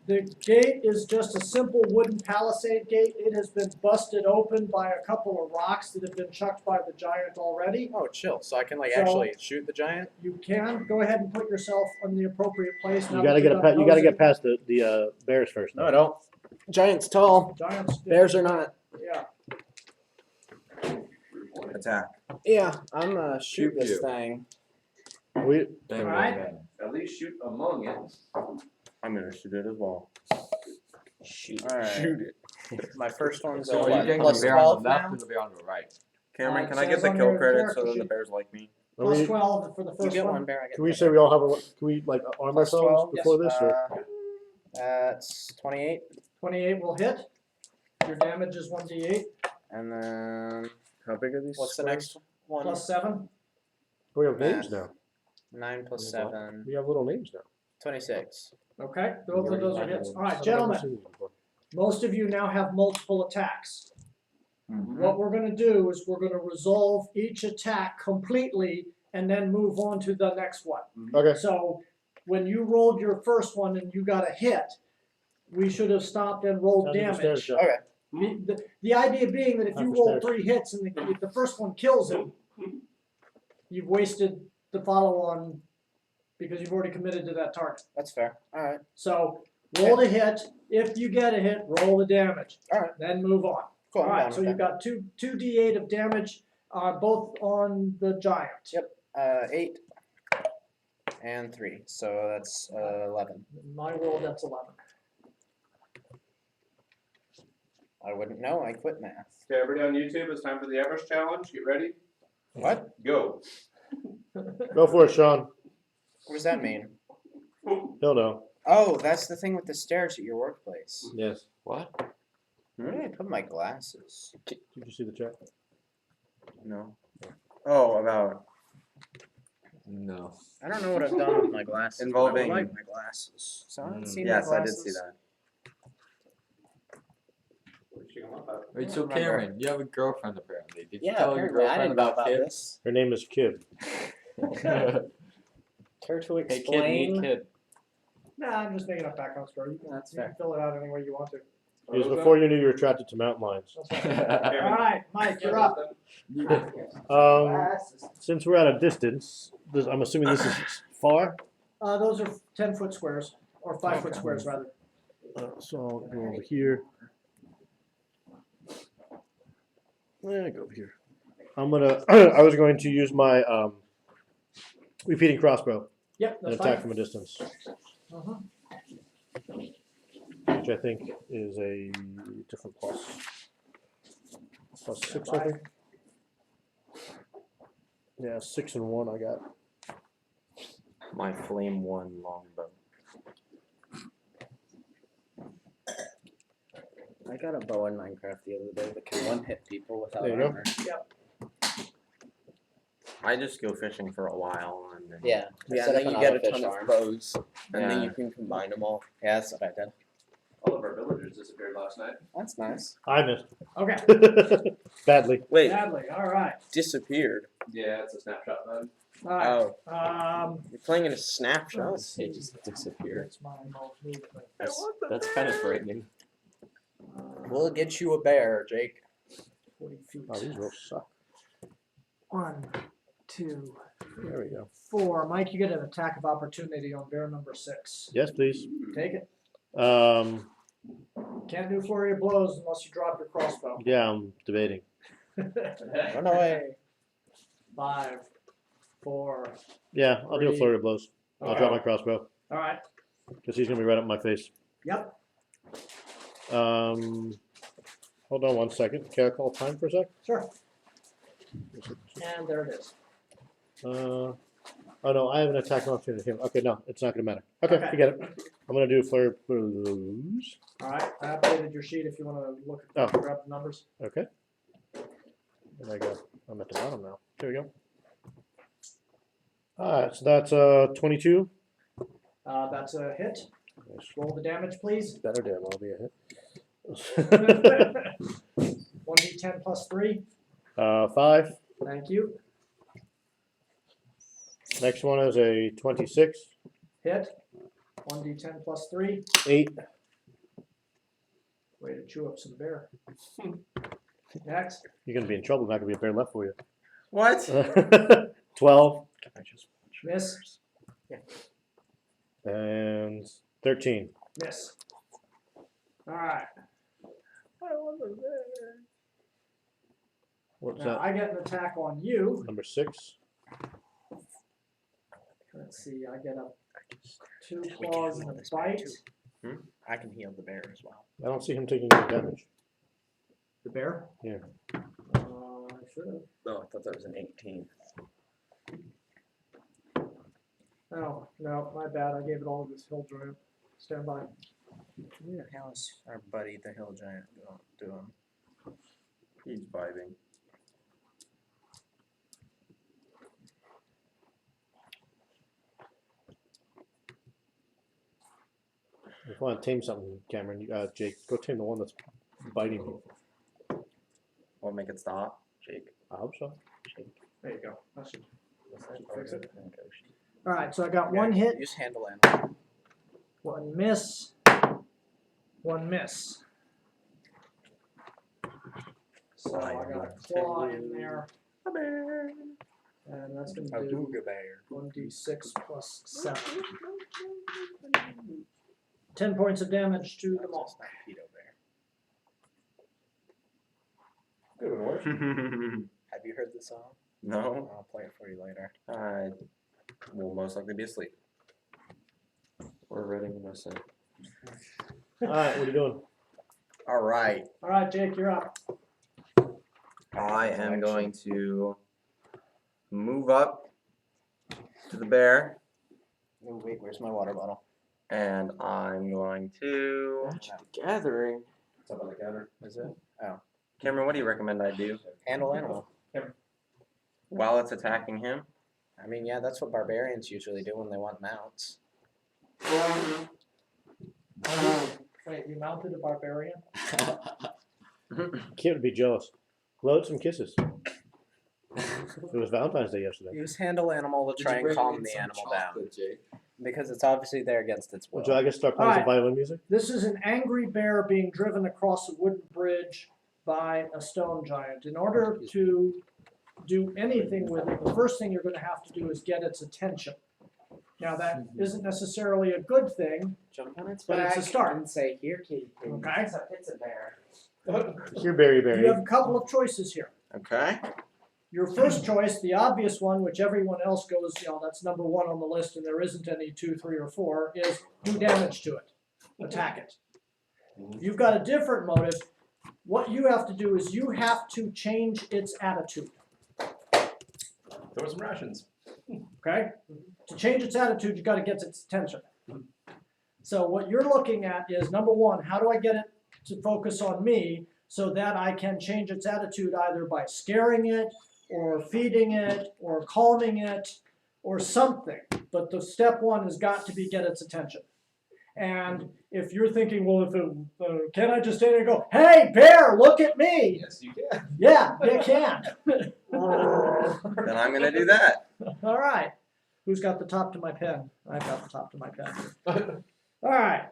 the gate is just a simple wooden palisade gate. It has been busted open by a couple of rocks that have been chucked by the giant already. Oh, chill. So I can like So- actually shoot the giant? You can go ahead and put yourself on the appropriate place. You now gotta that get you've a got you gotta nosy. get past the bears first. No, I don't. Giant's tall. Giants. Bears are not. Yeah. Attack. Yeah, I'm gonna shoot Shoot this you. thing. We Damn, Alright. man. At least shoot among it. I'm gonna shoot it as well. Shoot. Alright. it. My first one's So a are you what, getting the plus bear on 12 the left now? or the bear on the right? Cameron, It can I get says the on kill your credit character so then the sheet. bears like me? Plus we- 12 for the You first get one. one bear, I get Can we the say bear. we all have a can we like arm Plus ourselves 12, before this or That's 28. 28 will hit. Your damage is 1d8 And then How big are these? what's the squares? next one? plus 7. we have Math. names now. 9 plus Well, 7. We have little names now. 26. Okay, both of those are hits. All right, I've never gentlemen, seen these before. most of you now have multiple attacks. Mhm. What we're going to do is we're going to resolve each attack completely and then move on to the next one. Okay. So when you rolled your first one and you got a hit, we should have stopped and rolled Now do the stairs damage. check. Okay. The idea being that if you Upper roll stairs. 3 hits and if the first one kills him, you've wasted the follow-on because you've already committed to that target. That's fair. Alright. So roll the hit. If you get a hit, roll the damage. Alright. Then move on. Cool. All I'm right. down So with you've got two d8 of damage, both on the giant. Yep. 8 and 3. So that's 11. My roll, that's 11. I wouldn't know. I quit math. Okay, everybody on YouTube, it's time for the Everest challenge. Get ready. What? Go. Go for it, Sean. What does that mean? He'll know. Oh, that's the thing with the stairs at your workplace. Yes. What? Where did I put my glasses? Did you see the chat? No. Oh, about No. I don't know what I've done with my glasses. Involving- I like my glasses. So I haven't seen yes, my I did glasses. see that. Wait, so remember. Cameron, you have a girlfriend apparently. Did you Yeah, tell your apparently I girlfriend didn't know about about kids? this. Her name is Kib. Care to Hey kid, explain? meet kid. Nah, I'm just making up background story. That's You can fair. fill it out any way you want to. It was before you knew you were attracted to mountain lions. That's right. All right, Mike, you're up. Since we're at a distance, I'm assuming this is far. Those are 10-foot squares, or 5-foot squares rather. So I'll go over here. Yeah, go over here. I'm gonna. I was going to use my repeating crossbow Yep, and that's attack fine. from a distance, Uh-huh. which I think is a different plus. Plus 6, I think. Yeah, 6 and 1 I got. My flame one longbow. I got a bow in Minecraft the other day that can one-hit people without There you go. armor. I just go fishing for a while and then Yeah. Yeah, set and up then you another get a fish ton farm. of bows, and then Yeah. you can combine them all. Yeah, that's what I did. All of our villagers disappeared last night. That's nice. I missed Okay, badly. Wait, badly. All right. disappeared. Yeah, it's a snapshot mode. All right. Oh, you're playing in a snapshot. They just disappeared. That's my most movement. That's kind of frightening. We'll get you a bear, Jake. 40 feet. Oh, these rolls suck. 1, 2, There we go. 4. Mike, you get an attack of opportunity on bear number 6. Yes, please. Take it. Can't do flurry of blows unless you drop your crossbow. Yeah, I'm debating. Run away. 5, 4. Yeah, I'll do a 3. flurry of blows. I'll drop my crossbow All right. because he's gonna be right up my face. Yep. Hold on 1 second. Can I call time for a sec? Sure. And there it is. Oh no, I have an attack opportunity here. Okay, no, it's not gonna matter. Okay, Okay. forget it. I'm gonna do a flurry of blows. All right. I updated your sheet if you want to look at grab the numbers. Okay. And I go. I'm at the bottom now. There we go. Alright, so that's 22. That's a hit. Roll the damage, please. Better damn well be a hit. 1d10 plus 3. 5. Thank you. Next one is a 26. Hit. 1d10 plus 3. 8. Way to chew up some bear. Next. You're gonna be in trouble. Not gonna be a bear left for you. What? 12 Miss. and 13. Miss. All right. What's Now that? I get an attack on you. Number 6. Let's see. I get a 2 claws and a bite. I can heal the bear as well. I don't see him taking any damage. The bear? Yeah. I should have. No, I thought that was an 18. Oh, no, my bad. I gave it all to this hill giant. Stand by. How's our buddy the hill giant doing? He's vibing. If you want to tame something, Cameron, Jake, go tame the one that's biting you. Won't make it stop, Jake. I hope so. There you go. That should Fix it. All right, so I got one hit, Use handle animal. 1 miss, 1 miss. So I got a claw in there. And that's going to do Booga bear. 1d6 plus 7. 10 points of damage to them all. Not pedo bear. Good work. Have you heard the song? No, I'll play it for you later. I will most likely be asleep. Or writing a message. Alright, what are you doing? All right, All right, Jake, you're up. I am going to move up to the bear, Oh, wait, where's my water bottle? and I'm going to. Gathering. It's up on the counter. Is it? Cameron, what do you recommend I do Handle animal. while it's attacking him? I mean, yeah, that's what barbarians usually do when they want mounts. Wait, you mounted a barbarian? Kid would be jealous. Load some kisses. It was Valentine's Day yesterday. Use handle animal to try and calm the animal down. Because it's obviously there against its will. Would I guess start playing some violin music? This is an angry bear being driven across a wooden bridge by a stone giant. In order to do anything with it, the first thing you're going to have to do is get its attention. Now, that isn't necessarily a good thing. Jump on its But back it's a start. and say, "Here, kitty, kitty." Okay. It's a bear. Here, Berry You Berry. have a couple of choices here. Okay. Your first choice, the obvious one, which everyone else goes, that's number 1 on the list, and there isn't any 2, 3, or 4, is do damage to it. Attack it. If you've got a different motive, what you have to do is you have to change its attitude. Throw some rations. Okay? To change its attitude, you've got to get its attention. So what you're looking at is, number 1, how do I get it to focus on me so that I can change its attitude either by scaring it, or feeding it, or calming it, or something. But the step 1 has got to be get its attention. And if you're thinking, well, if it, can I just stand there and go, hey, bear, look at me? Yes, you can. Yeah, you can. Then I'm gonna do that. All right. Who's got the top to my pen? I've got the top to my pen. All right.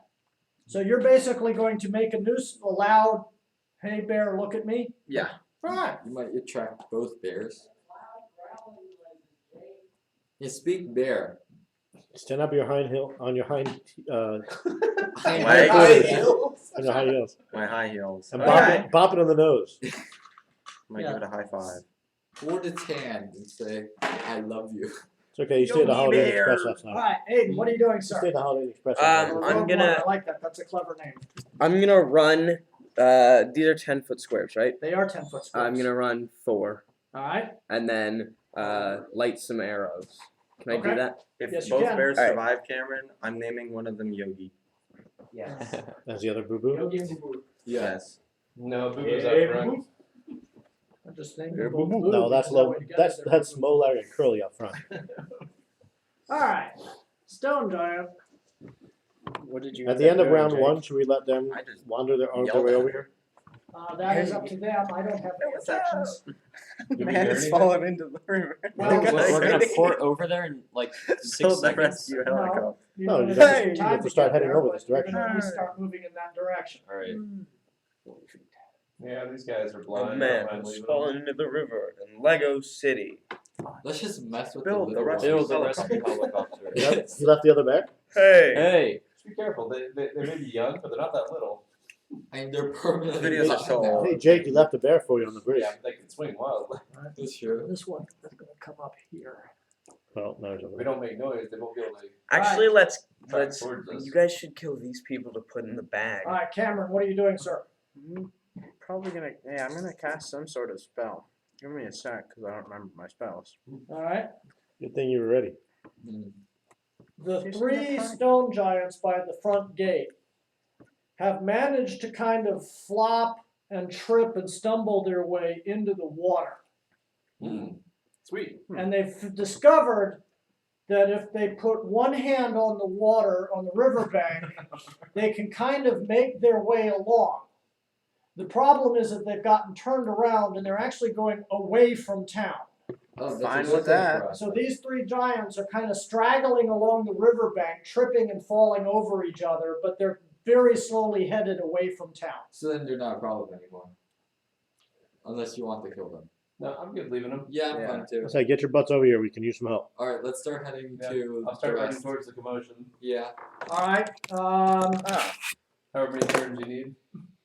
So you're basically going to make a loud, hey bear, look at me? Yeah. Fine. You might attract both bears. Yeah, speak bear. Stand up your hind heel on your hind My quarters. high heels. On your high heels. My high heels. And Okay. bop it on the nose. Might give it a high five. Hold its hand and say, I love you. It's okay. You stayed at the Holiday Inn Express last All night. right, Aiden, what are you doing, You sir? stayed at the Holiday Inn Express last Or night. I'm Rogue gonna- One, I like that. That's a clever name. I'm gonna run. These are 10-foot squares, right? They are 10-foot squares. I'm gonna run 4, All right. and then light some arrows. Can I Okay. do that? If Yes, you both can. bears Alright. survive, Cameron, I'm naming one of them Yogi. Yes. As the other boo boo. Yogi Boo Boo. Yes. No, Boo Boo's Hey, up front. Boo Boo. I'm just naming Yeah, them both Boo Boo No, that's because that low. way together they're That's Boo Boo. Mo, Larry, and Curly up front. All right. Stone Giant. What did you? At the end of round 1, should we let them I just wander their yelled way at over him. here? That is up to them. I don't have any objections. Did we Man hear is anything? falling into the river. Well, We're gonna port over there in like 6 So the seconds. rescue helicopter. No, you No, don't you have have any to- time you have to start get heading there, over but this you're direction. gonna at least start moving in that direction. Alright. Yeah, these guys are A blind. I man don't mind is leaving falling into the river in Lego City. Let's just mess with Build the the little rescue ones. Build the rescue helicopter. He left the other back? Hey. Hey, Just be careful. They may be young, but they're not that little. I mean they're permanently Videos are blind so now. Hey, Jake, you left a bear for you on the bridge. Yeah, they can swing wildly. That's true. This one is gonna come up here. Well, no, there's If over we there. don't make noise, they won't be able to Actually, let's. track towards us. You guys should kill these people to put in the bag. All right, Cameron, what are you doing, sir? Probably gonna. Yeah, I'm gonna cast some sort of spell. Give me a sec, because I don't remember my spells. All right. Good thing you were ready. The Jason, three that's fine. stone giants by the front gate have managed to kind of flop and trip and stumble their way into the water. Sweet. And they've discovered that if they put one hand on the water on the riverbank, they can kind of make their way along. The problem is that they've gotten turned around and they're actually going away from town. Oh, that's Fine a with good thing that. for us. So these three giants are kind of straggling along the riverbank, tripping and falling over each other, but they're very slowly headed away from town. So then they're not a problem anymore. Unless you want to kill them. No, I'm good leaving them. Yeah, I'm Yeah. fine too. I say, get your butts over here. We can use some help. Alright, let's start heading Yeah, to I'll start the running rest. towards the commotion. Yeah. All right, However many turns you need.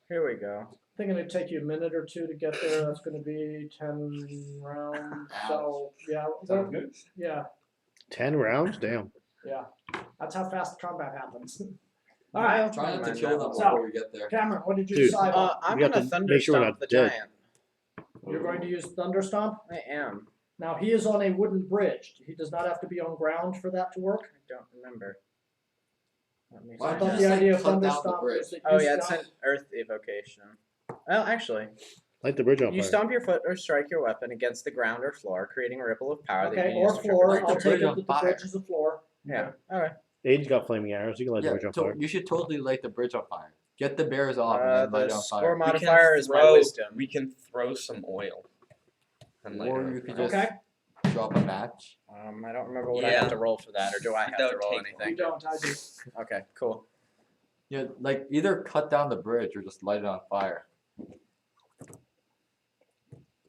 Here we go. I think it'll take you a minute or two to get there. That's going to be 10 rounds. So yeah, Sounds good. yeah, 10 rounds? Damn. yeah. That's how fast combat happens. All right, Try not to Mind kill that. them So- before we get there. Cameron, what did you Dude. decide on? I'm We have gonna to thunder make sure we're stomp not the dead. giant. You're going to use Thunder Stomp? I am. Now he is on a wooden bridge. He does not have to be on ground for that to work. I don't remember. Let me Why I see. don't thought you the just, idea like, of cut Thunder down the Stomp bridge? was that Oh you yeah, it's stop- an earth evocation. Well, actually, Light the bridge on you fire. stomp your foot or strike your weapon against the ground or floor, creating a ripple of power that Okay, you can or use to floor. trigger I'll the take bridge it on that the fire. bridge is a floor. Yeah. Alright. Aiden's got flaming arrows. You can light the Yeah, bridge on so fire. you should totally light the bridge on fire. Get the bears off and then light The it on score fire. modifier is my throw- wisdom. We can throw some oil. And light Or it you on could fire. just Okay, drop a match. I don't remember what I Yeah. have to roll for that, or do I have to That would roll take you anything? don't. I do. Okay, cool. Yeah, like either cut down the bridge or just light it on fire.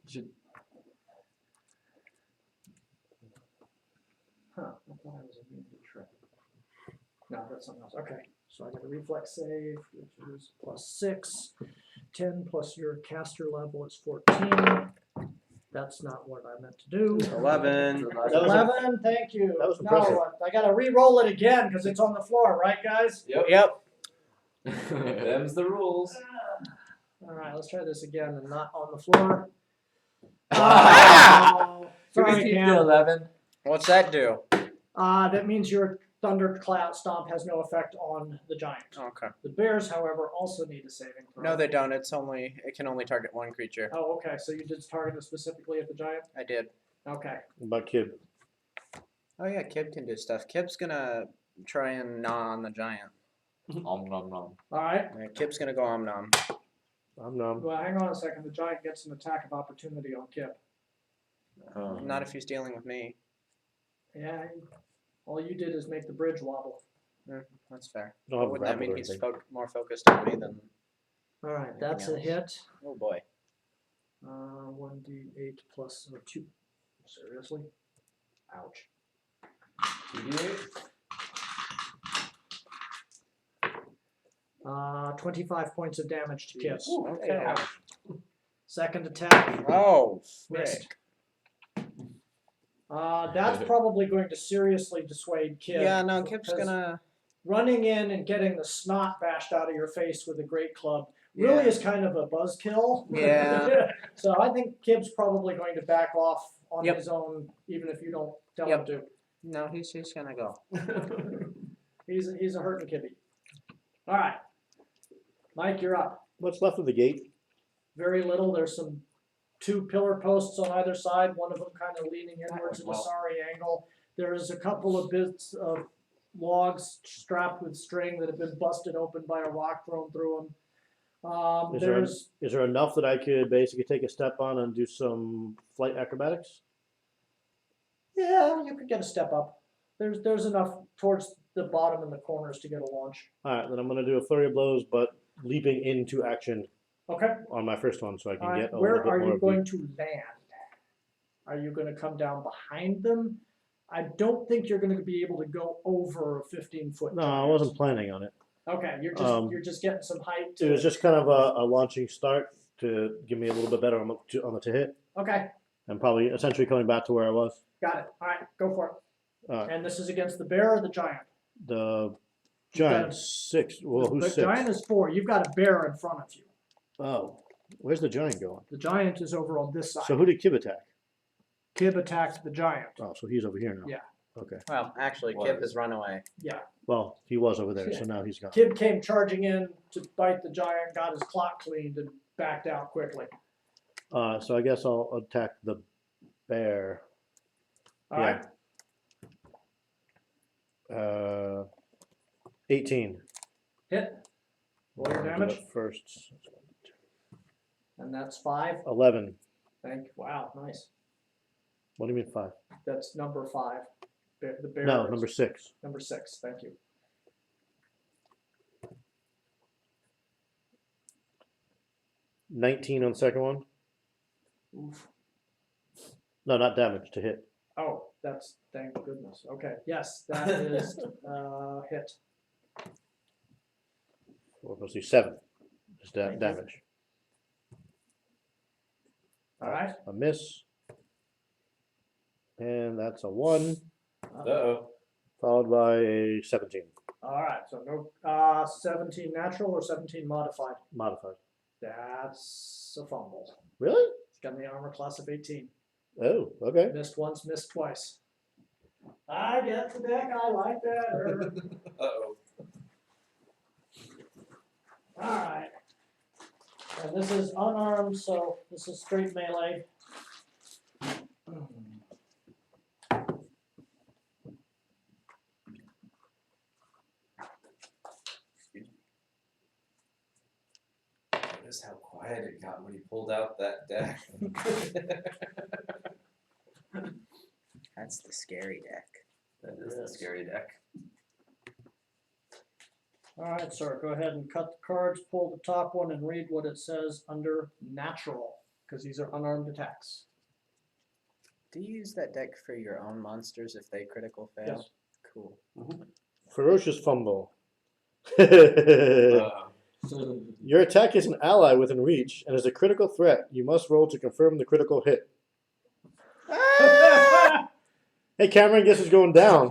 You should, Huh, I thought I was immune to trip. No, that's something else. Okay, so I got a reflex save, which is +6. 10 plus your caster level is 14. That's not what I meant to do. 11. That was a- 11, thank you. that was Now impressive. what? I gotta re-roll it again because it's on the floor, right, guys? Yep. Them's the rules. All right, let's try this again and not on the floor. Ah! Oh, Can we sorry, keep the Cam. 11? What's that do? That means your Thunder Cloud Stomp has no effect on the giant. Okay. The bears, however, also need a saving throw. No, they don't. It can only target one creature. Oh, okay. So you did target it specifically at the giant? I did. Okay. What about Kib? Oh yeah, Kib can do stuff. Kib's gonna try and gnaw on the giant. Nom nom nom. All right. Yeah, Kib's gonna go om nom. I'm numb. Well, hang on a second. The giant gets an attack of opportunity on Kip. Not if he's dealing with me. Yeah. All you did is make the bridge wobble. That's fair. You don't have a Wouldn't that grapple mean or he's anything. more focused on me than? Alright, that's a Anything hit. Oh boy. 1d8 plus 2. Seriously? Ouch. 25 points of damage to Kip. Okay. Second attack, Oh, missed. frick. That's probably going to seriously dissuade Kip. Yeah, no, Kip's because gonna. running in and getting the snot bashed out of your face with a great club really Yeah. is kind of a buzzkill. Yeah. So I think Kip's probably going to back off on Yep. his own, even if you don't tell Yep. him No, he's gonna go. to. He's a hurting kibbie. All right, Mike, you're up. What's left of the gate? Very little. There's some 2 pillar posts on either side. One of them kind of leaning inwards at a well. sorry angle. There's a couple of bits of logs strapped with string that have been busted open by a rock thrown through them. Is there- There's Is there enough that I could basically take a step on and do some flight acrobatics? yeah, you could get a step up. There's enough towards the bottom and the corners to get a launch. Alright, then I'm gonna do a flurry of blows, but leaping into action Okay. on my first one so I can All right. get a Where little bit are more you of going the... to land? Are you going to come down behind them? I don't think you're going to be able to go over a 15-foot. No, I wasn't planning on it. Okay, you're just getting some height. It was just kind of a launching start to give me a little bit better on the to hit, Okay, and probably essentially coming back to where I was. got it. All right, go for it. Alright. And this is against the bear or the giant? The You've giant, got- 6. Well, the who's 6? giant is 4. You've got a bear in front of you. Oh, where's the giant going? The giant is over on this side. So who did Kib attack? Kib attacked the giant. Oh, so he's over here now. Yeah. Okay. Well, actually, Kip has run away. Well, he was over there, so now he's gone. Kib came charging in to bite the giant, got his clock cleaned, and backed out quickly. So I guess I'll attack the bear. All right. 18. Hit. Roll your I'll do damage. it first. And that's 5. 11. Thank you. Wow, nice. What do you mean 5? That's number 5. The bear. No, is number 6. number 6. Thank you. $19 on the second one. Oof. No, not damage, to hit. Oh, that's thank goodness. Okay. Yes, that is hit. 4 plus 2, 7. Is Thank you. damage. All right. A miss. And that's a 1, Uh-oh. followed by a 17. All right. So no 17 natural or 17 modified. Modified. That's a fumble. Really? It's got the armor class of 18. Oh, okay. Missed once, missed twice. I get the deck I like better. Uh-oh. Alright. And this is unarmed, so this is straight melee. Notice how quiet it got when he pulled out that deck. That's the scary deck. That is the Yes. scary deck. Alright, sir, go ahead and cut the cards, pull the top one, and read what it says under natural, because these are unarmed attacks. Do you use that deck for your own monsters if they critical fail? Yes. Cool. Ferocious fumble. Uh, Your attack is an ally within reach and is a critical threat. You must roll to confirm the critical hit. Hey, Cameron, guess who's going down?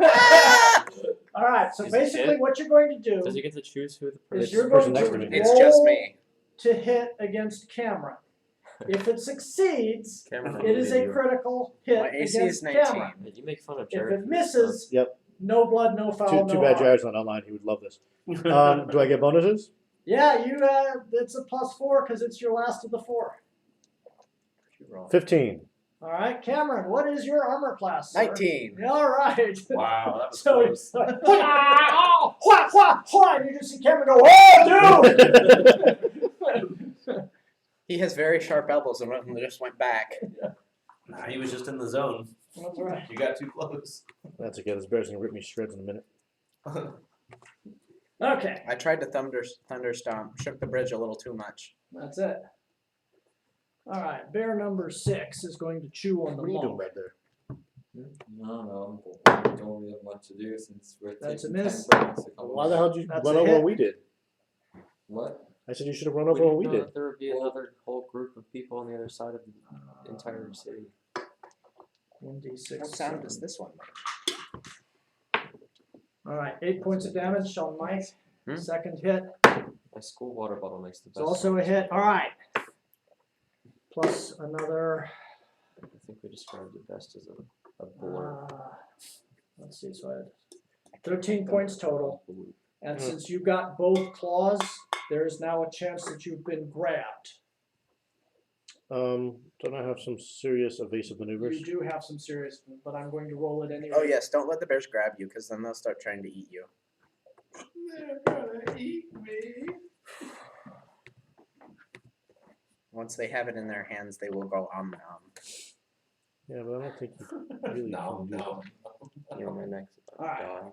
Alright, so Is it basically hit? what you're going to do Does he get to choose who the is person? you're person going next to to me. It's just roll me. to hit against Cameron. If it succeeds, Cameron, it is a critical hit My AC is against 19. Cameron. You make fun of If Jared. it misses, no blood, no foul, Too no bad harm. Jared's not online. He would love this. Do I get bonuses? Yeah, you. It's a +4 because it's your last of the 4. 15. All right, Cameron, what is your armor class? Sir? 19. All right. wow, that was So, close. and you just see Cameron go, "Oh, dude!" He has very sharp elbows and one of them just went back. Nah, he was just in the zone. That's right. You got too close. That's okay. This bear's going to rip me to shreds in a minute. Okay, I tried to thunderstomp, shook the bridge a little too much. that's it. All right, bear number 6 is going to chew on the What are you doing monk. back there? No, don't really have much to do since we're That's a taking 10 miss. breaks. Why the hell did you That's run a over hit. what we did? What? I said you should have run We over what didn't we know did. that there would be another whole group of people on the other side of the entire city. 1d6. What sound does this one make? All right, 8 points of damage on Mike. Hmm? Second hit. My school water bottle makes the It's best. also a hit. All right. Plus another. I think we described it best as a bore. Let's see. So I had 13 points total. And Hmm. since you got both claws, there is now a chance that you've been grabbed. Don't I have some serious evasive maneuvers? You do have some serious, but I'm going to roll it anyway. Oh yes, don't let the bears grab you, because then they'll start trying to eat you. They're gonna eat me. Once they have it in their hands, they will go nom. Yeah, but I don't think you really can do that. You're my next Alright. guy.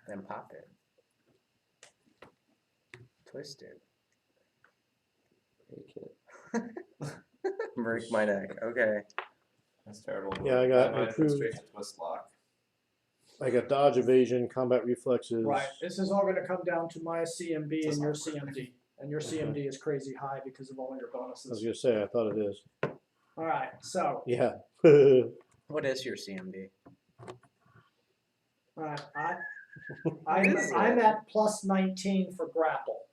Then pop it. Twist it. Hey, kid. Break my neck. Okay. That's terrible. Yeah, I got Mine went improved- straight to twist lock. I got dodge, evasion, combat reflexes. Right. This is all going to come down to my CMB and your CMD, and your CMD is crazy high because of all your I was bonuses. gonna say, I thought it is. All right. So, Yeah. What is your CMD? all right. What is I'm it? at plus 19 for grapple.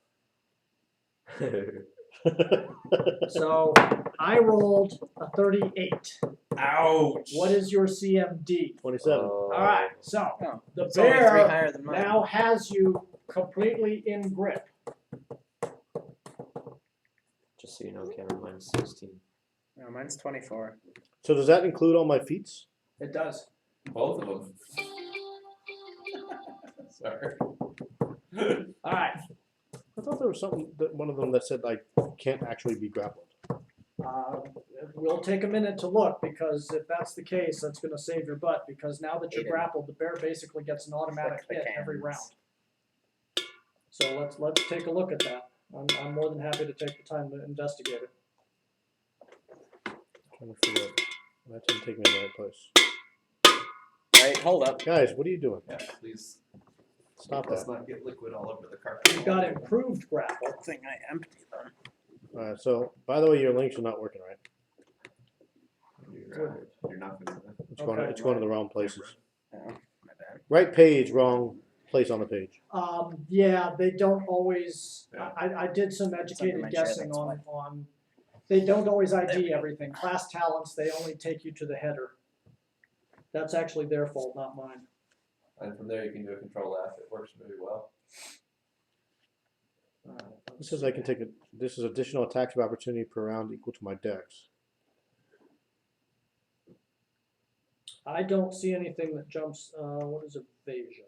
So I rolled a 38. Ouch. What is your CMD? 27. All right. So Oh, the it's only 3 bear higher than mine. now has you completely in grip. Just so you know, Cameron, mine's 16. No, mine's 24. So does that include all my feats? It does. Both of them. Sorry. All right. I thought there was something that one of them that said I can't actually be grappled. We'll take a minute to look, because if that's the case, that's going to save your butt, because now that you're Aiden. grappled, the bear basically gets an automatic Flick the hit every round. cans. So let's take a look at that. I'm more than happy to take the time to investigate it. Trying to figure out. That didn't take me to the right place. Wait, hold up. Guys, what are you doing? Yeah, please. Stop Let's that. not get liquid all over the carpet. You've got improved grapple. Good thing I emptied them. Alright, so by the way, your links are not working right. You're not gonna. It's going to the wrong places. Oh, my bad. Right page, wrong place on the page. Yeah, they don't always. Yeah. I did some educated my chair, guessing that's on. They don't always ID everything. Class talents, they only take you to the header. That's actually their fault, not mine. And from there you can do a control F. It works really well. This says I can take this is additional attacks of opportunity per round equal to my dex. I don't see anything that jumps. What is evasion?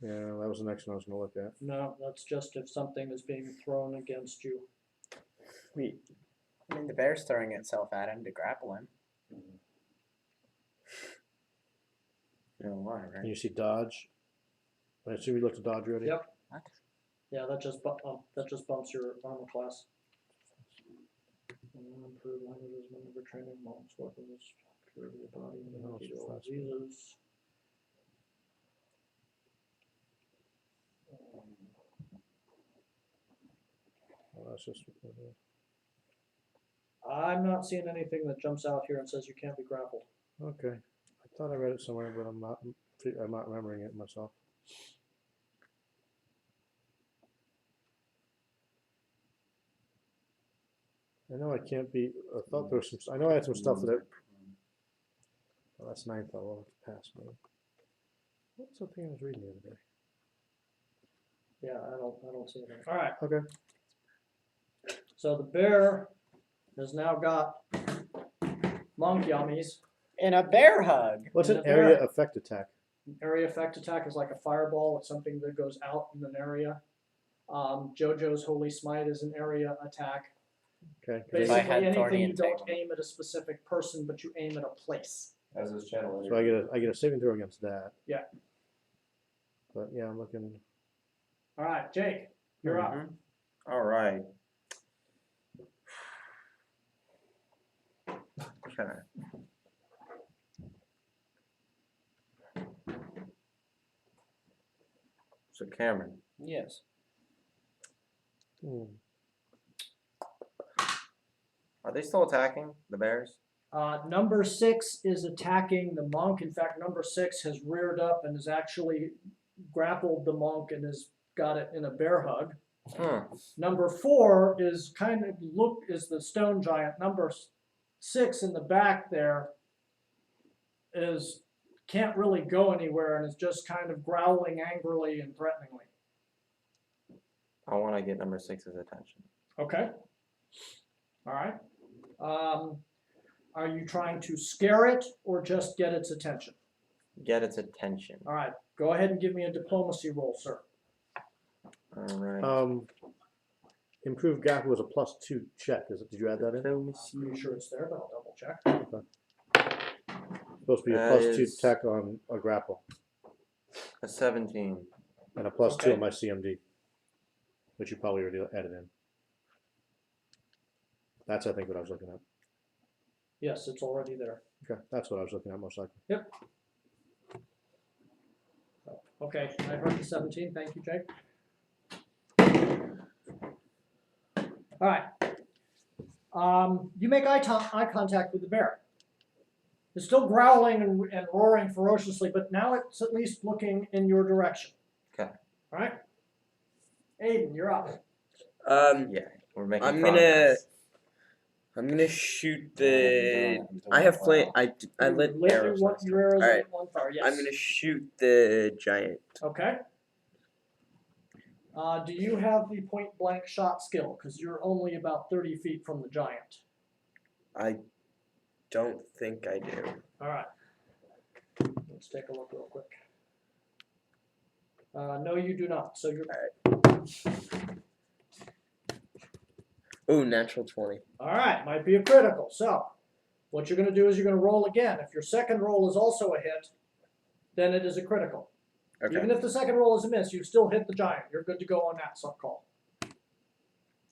Yeah, that was the next one I was gonna look at. No, that's just if something is being thrown against you. I mean, the bear's throwing itself at him to grapple him. You know why, And right? you see dodge. I assume you looked at dodge already? Yep. What? Yeah, that just bumps your armor class. Improve languages, maneuver training, monks, weapons, purity of body, No, it's immunity to all fast. diseases. Oh, that's just. I'm not seeing anything that jumps out here and says you can't be grappled. Okay. I thought I read it somewhere, but I'm not remembering it myself. I know I can't be. I thought there was some. I know I had some stuff that. Oh, that's ninth level. That's past me. What was the thing I was reading the other day? Yeah, I don't see anything. All right. Okay. So the bear has now got monk yummies. In a bear hug. What's And an the bear- area effect attack? Area effect attack is like a fireball. It's something that goes out in an area. JoJo's Holy Smite is an area attack. Okay. If I Basically, had anything Thorny you and don't Taken. aim at a specific person, but you aim at a place. As his channel. So I get a saving throw against that. Yeah. But yeah, I'm looking. All right, Jake, you're up. All right. Okay. So Cameron, Yes. are they still attacking the bears? Number 6 is attacking the monk. In fact, number 6 has reared up and has actually grappled the monk and has got it in a bear hug. Number 4 is is the stone giant. Number 6 in the back there can't really go anywhere and is just kind of growling angrily and threateningly. I want to get number 6's attention. Okay. All right. Are you trying to scare it or just get its attention? Get its attention. All right. Go ahead and give me a diplomacy roll, sir. All right. Improved grapple was a +2 check. Did you add that in? I'm pretty sure it's there, but I'll double check. Supposed to be a That +2 is- check on a grapple A 17. and a +2 Okay. on my CMD, which you probably already added in. That's I think what I was looking at. Yes, it's already there. Okay, that's what I was looking at most likely. Yep. Okay, I heard the 17. Thank you, Jake. All right. You make eye contact with the bear. It's still growling and roaring ferociously, but now it's at least looking in your direction. Okay. All right. Aiden, you're up. Yeah, we're making I'm progress. gonna shoot the. I have flame. I lit You arrows. your last time. arrows Alright. on fire. Yes. I'm gonna shoot the giant. Okay. Do you have the point blank shot skill? Because you're only about 30 feet from the giant. I don't think I do. All right. Let's take a look real quick. No, you do not. So you're Ooh, natural 20. all right. Might be a critical. So what you're going to do is you're going to roll again. If your second roll is also a hit, then it is a critical. Okay. Even if the second roll is a miss, you still hit the giant. You're good to go on that sub call.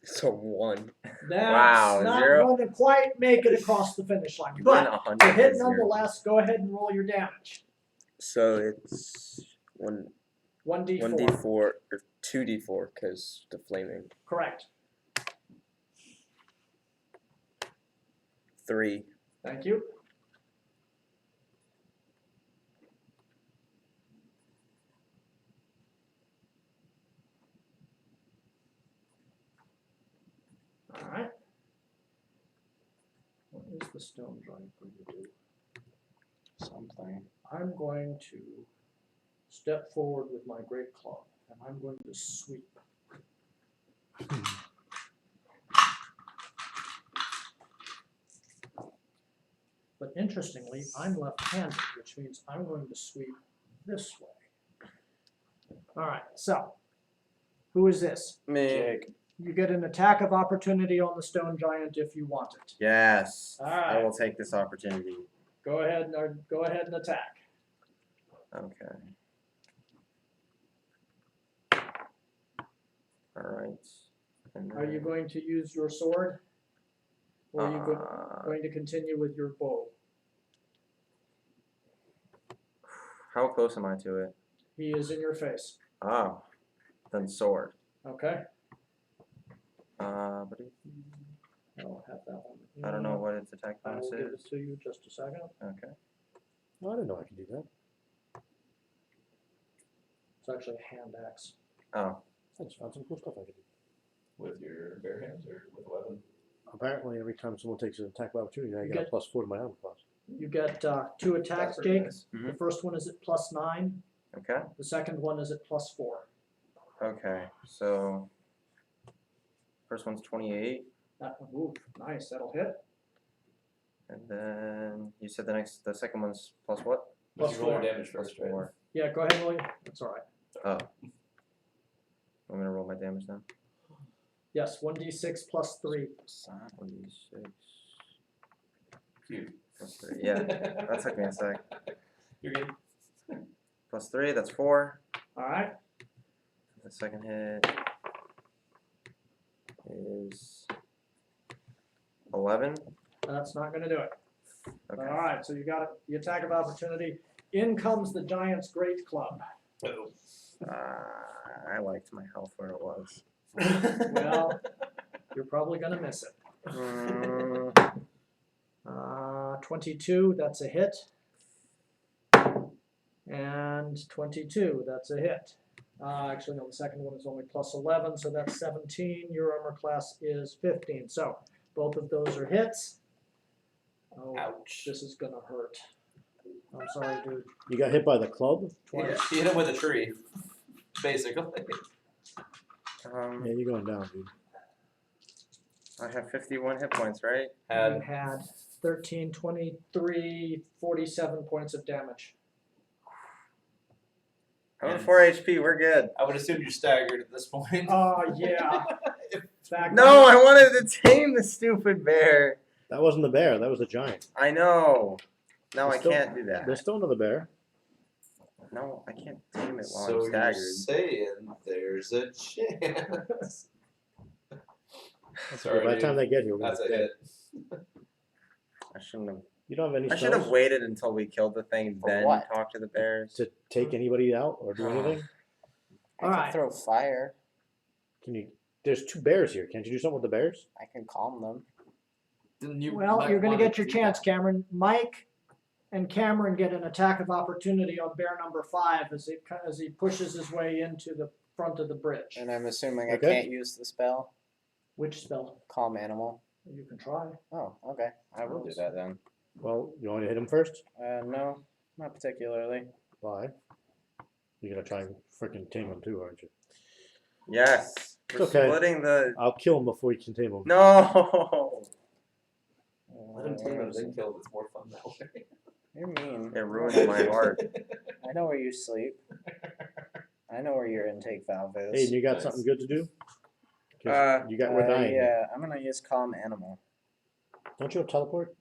So 1. That's Wow, not 0. going to quite make it across the finish line. You went But 100 to hit to 0. nonetheless, go ahead and roll your damage. So it's 1d4. 1d4 or 2d4 because the flaming. Correct. 3. Thank you. All right. What is the stone giant going to do? Something. I'm going to step forward with my great club, and I'm going to sweep. But interestingly, I'm left-handed, which means I'm going to sweep this way. All right, so who is this? Me. You get an attack of opportunity on the stone giant if you want it. Yes. All I right, will take this opportunity. go ahead and attack. Okay. All right. And Are you then, going to use your sword? Or are you uh, going to continue with your bow? how close am I to it? He is in your face. Oh, then sword. Okay? But I don't have that one. I don't know what its attack I bonus will give is. it to you just a second. Okay. No, I didn't know I could do that. It's actually a hand axe. Oh, I just found some cool stuff I could do. With your bare hands or with a weapon? Apparently, every time someone takes an attack by opportunity, I You get a get- +4 to my armor class. You get 2 attacks, That's pretty Jake. nice. The first one is at +9. okay. The second one is at +4. Okay. So first one's 28, That one, ooh, nice. That'll hit. and then you said the second one's plus what? Plus You roll your 4. damage Plus first, right? 4. Yeah, go ahead, William. That's all right. Oh. I'm gonna roll my damage now. Yes, 1d6 plus 3. 1d6 Cute. plus 3. Yeah, that took me a sec. You're good. Plus 3, that's 4. Alright, The second hit is 11. that's not gonna do it. Okay. Alright, so you got the attack of opportunity. In comes the Giant's Great Club. I liked my health where it was. Well, you're probably gonna miss it. Mm, 22, that's a hit. And 22, that's a hit. Actually, no, the second one is only plus 11, so that's 17. Your armor class is 15. So both of those are hits. Oh, Ouch. this is gonna hurt. I'm sorry, dude. You got hit by the club? Twice. He hit him with a tree, basically. Yeah, you're going down, dude. I have 51 hit points, right? You had 13, 23, 47 points of damage. I'm at 4 HP. We're good. I would assume you're staggered at this point. Oh, yeah. Back No, I wanted to tame the stupid bear. That wasn't the bear. That was the giant. I know. No, I There's still- can't do that. There's still another bear. No, I can't tame it while So I'm you're staggered. saying there's a chance. Sorry, By the time dude. they get here, we're That's a gonna hit. I shouldn't have. You don't have any I should have spells waited until we killed the thing, For then what? talk to the bears. to take anybody out or do anything? I Alright. can throw fire. Can you? There's 2 bears here. Can't you do something with the bears? I can calm them. Didn't you Well, might you're going to wanna get your do chance, that. Cameron. Mike and Cameron get an attack of opportunity on bear number 5 as he pushes his way into the front of the bridge. And I'm assuming Okay. I can't use the spell. Which spell? Calm animal. You can try. Oh, okay. I will do that then. Well, you want to hit him first? No, not particularly. Why? You're gonna try and freaking tame him too, aren't you? Yes. We're okay. splitting the. I'll kill him before you can tame him. No. Let him tame him, then kill him. It's more fun that way. You're mean. It ruined my heart. I know where you sleep. I know where your intake valve is. Hey, you got Nice. something good to do? 'Cause we're dying. Yeah, I'm gonna use calm animal. Don't you have teleport?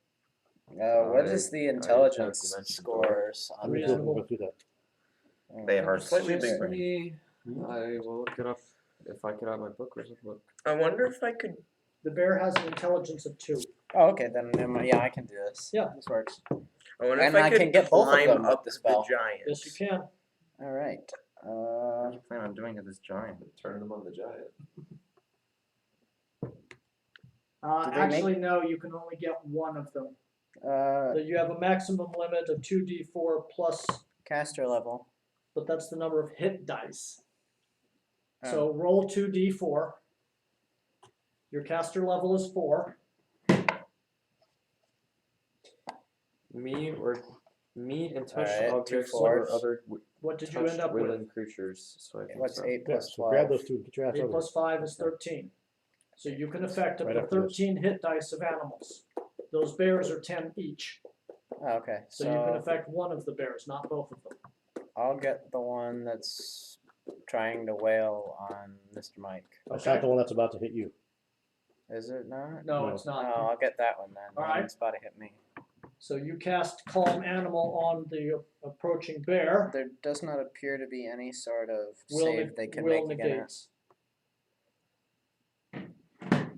What is the intelligence dimension scores How on many that? people go through that? They are slightly Just bigger. me. I will look it up if I could have my book. Where's the book? I wonder if I could. The bear has an intelligence of 2. Oh, okay, then yeah, I can do this. Yeah. This works. I wonder And if I I could can get both of climb them with up the spell. giant. Yes, you can. All right. What do you plan on doing to this giant? Turn them on the giant. Do they Actually, no, you can only get one of them. So you have a maximum limit of 2d4 plus, caster level. but that's the number of hit dice. Oh. So roll 2d4. Your caster level is 4. Me and touch Alright, objects 2 or fours. other What did you touched end up with? woodland creatures. So I think What's so. 8 Yeah, plus so 12? grab those 2 and get your ass 8 over plus 5 is 13. So you can affect up Right to after this. 13 hit dice of animals. Those bears are 10 each. Oh, okay, So you can affect one of the bears, not both of them. I'll get the one that's trying to wail on Mr. Mike. That's not the one that's about to hit you. Is it not? No, No. it's Oh, not. I'll get that one then. The All one right. that's about to hit me. So you cast Calm Animal on the approaching bear. There does not appear to be any sort of Will save neg- they can will make again. negates.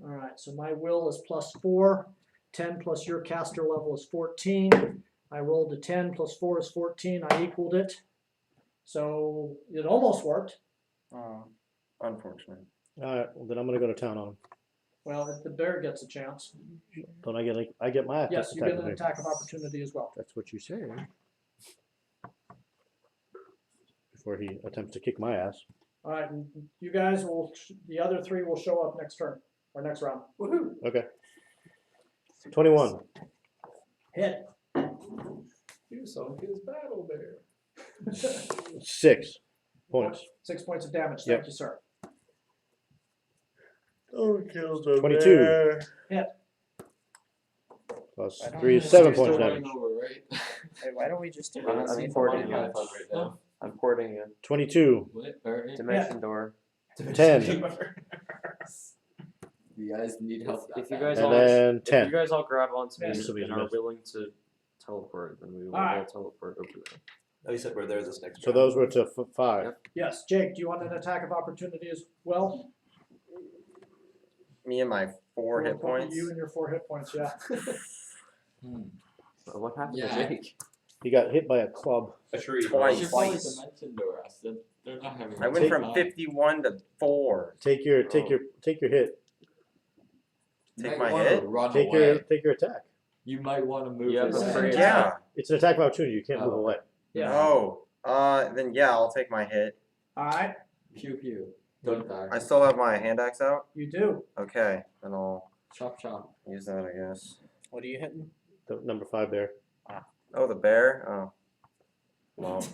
Alright, so my will is plus 4. 10 plus your caster level is 14. I rolled a 10 plus 4 is 14. I equaled it. So it almost worked. Oh, Unfortunate. Alright, well then I'm gonna go to town on him. Well, if the bear gets a chance. Don't I get my attack? Yes, you get an away. attack of opportunity as well. That's what you say. Before he attempts to kick my ass. Alright, and you guys will, the other 3 will show up next turn, or next round. Woohoo! Okay. 21. Hit. You saw his battle bear. 6 points. 6 points of damage. Yep. Thank you, sir. Oh, kills the 22. Hit. Plus I don't 3 is know. 7 Still points running damage. over, right? hey, why don't we just do I'm unseen porting damage? it. Right now. I'm porting it. 22. What? Alright. Dimension door. 10. You guys need help. If you guys And all, then if 10. you guys all grab onto me Yeah. This will be and a are miss. willing to teleport, then we will all Alright. teleport over there. Oh, you said we're there this next So round. those were to 5. Yes, Jake, do you want an attack of opportunity as well? Me and my 4 hit points. You and your 4 hit points, yeah. So what happened Yeah. to Jake? He got hit by a club. A tree. Twice. You should probably dimension to us. They're not having. I went from 51 to 4. Take your Oh. hit. Take You my might wanna hit? Run Take away. your attack. You might want to move. You have this a way. free Yeah. It's an attack of opportunity. You can't move Oh. away. Yeah. Oh. Then yeah, I'll take my hit. Alright, Pew pew. Don't die. I still have my hand axe out. you do. Okay, then I'll Chop chop. use that, I guess. What are you hitting? The number 5 there. Oh, the bear. Oh. Well,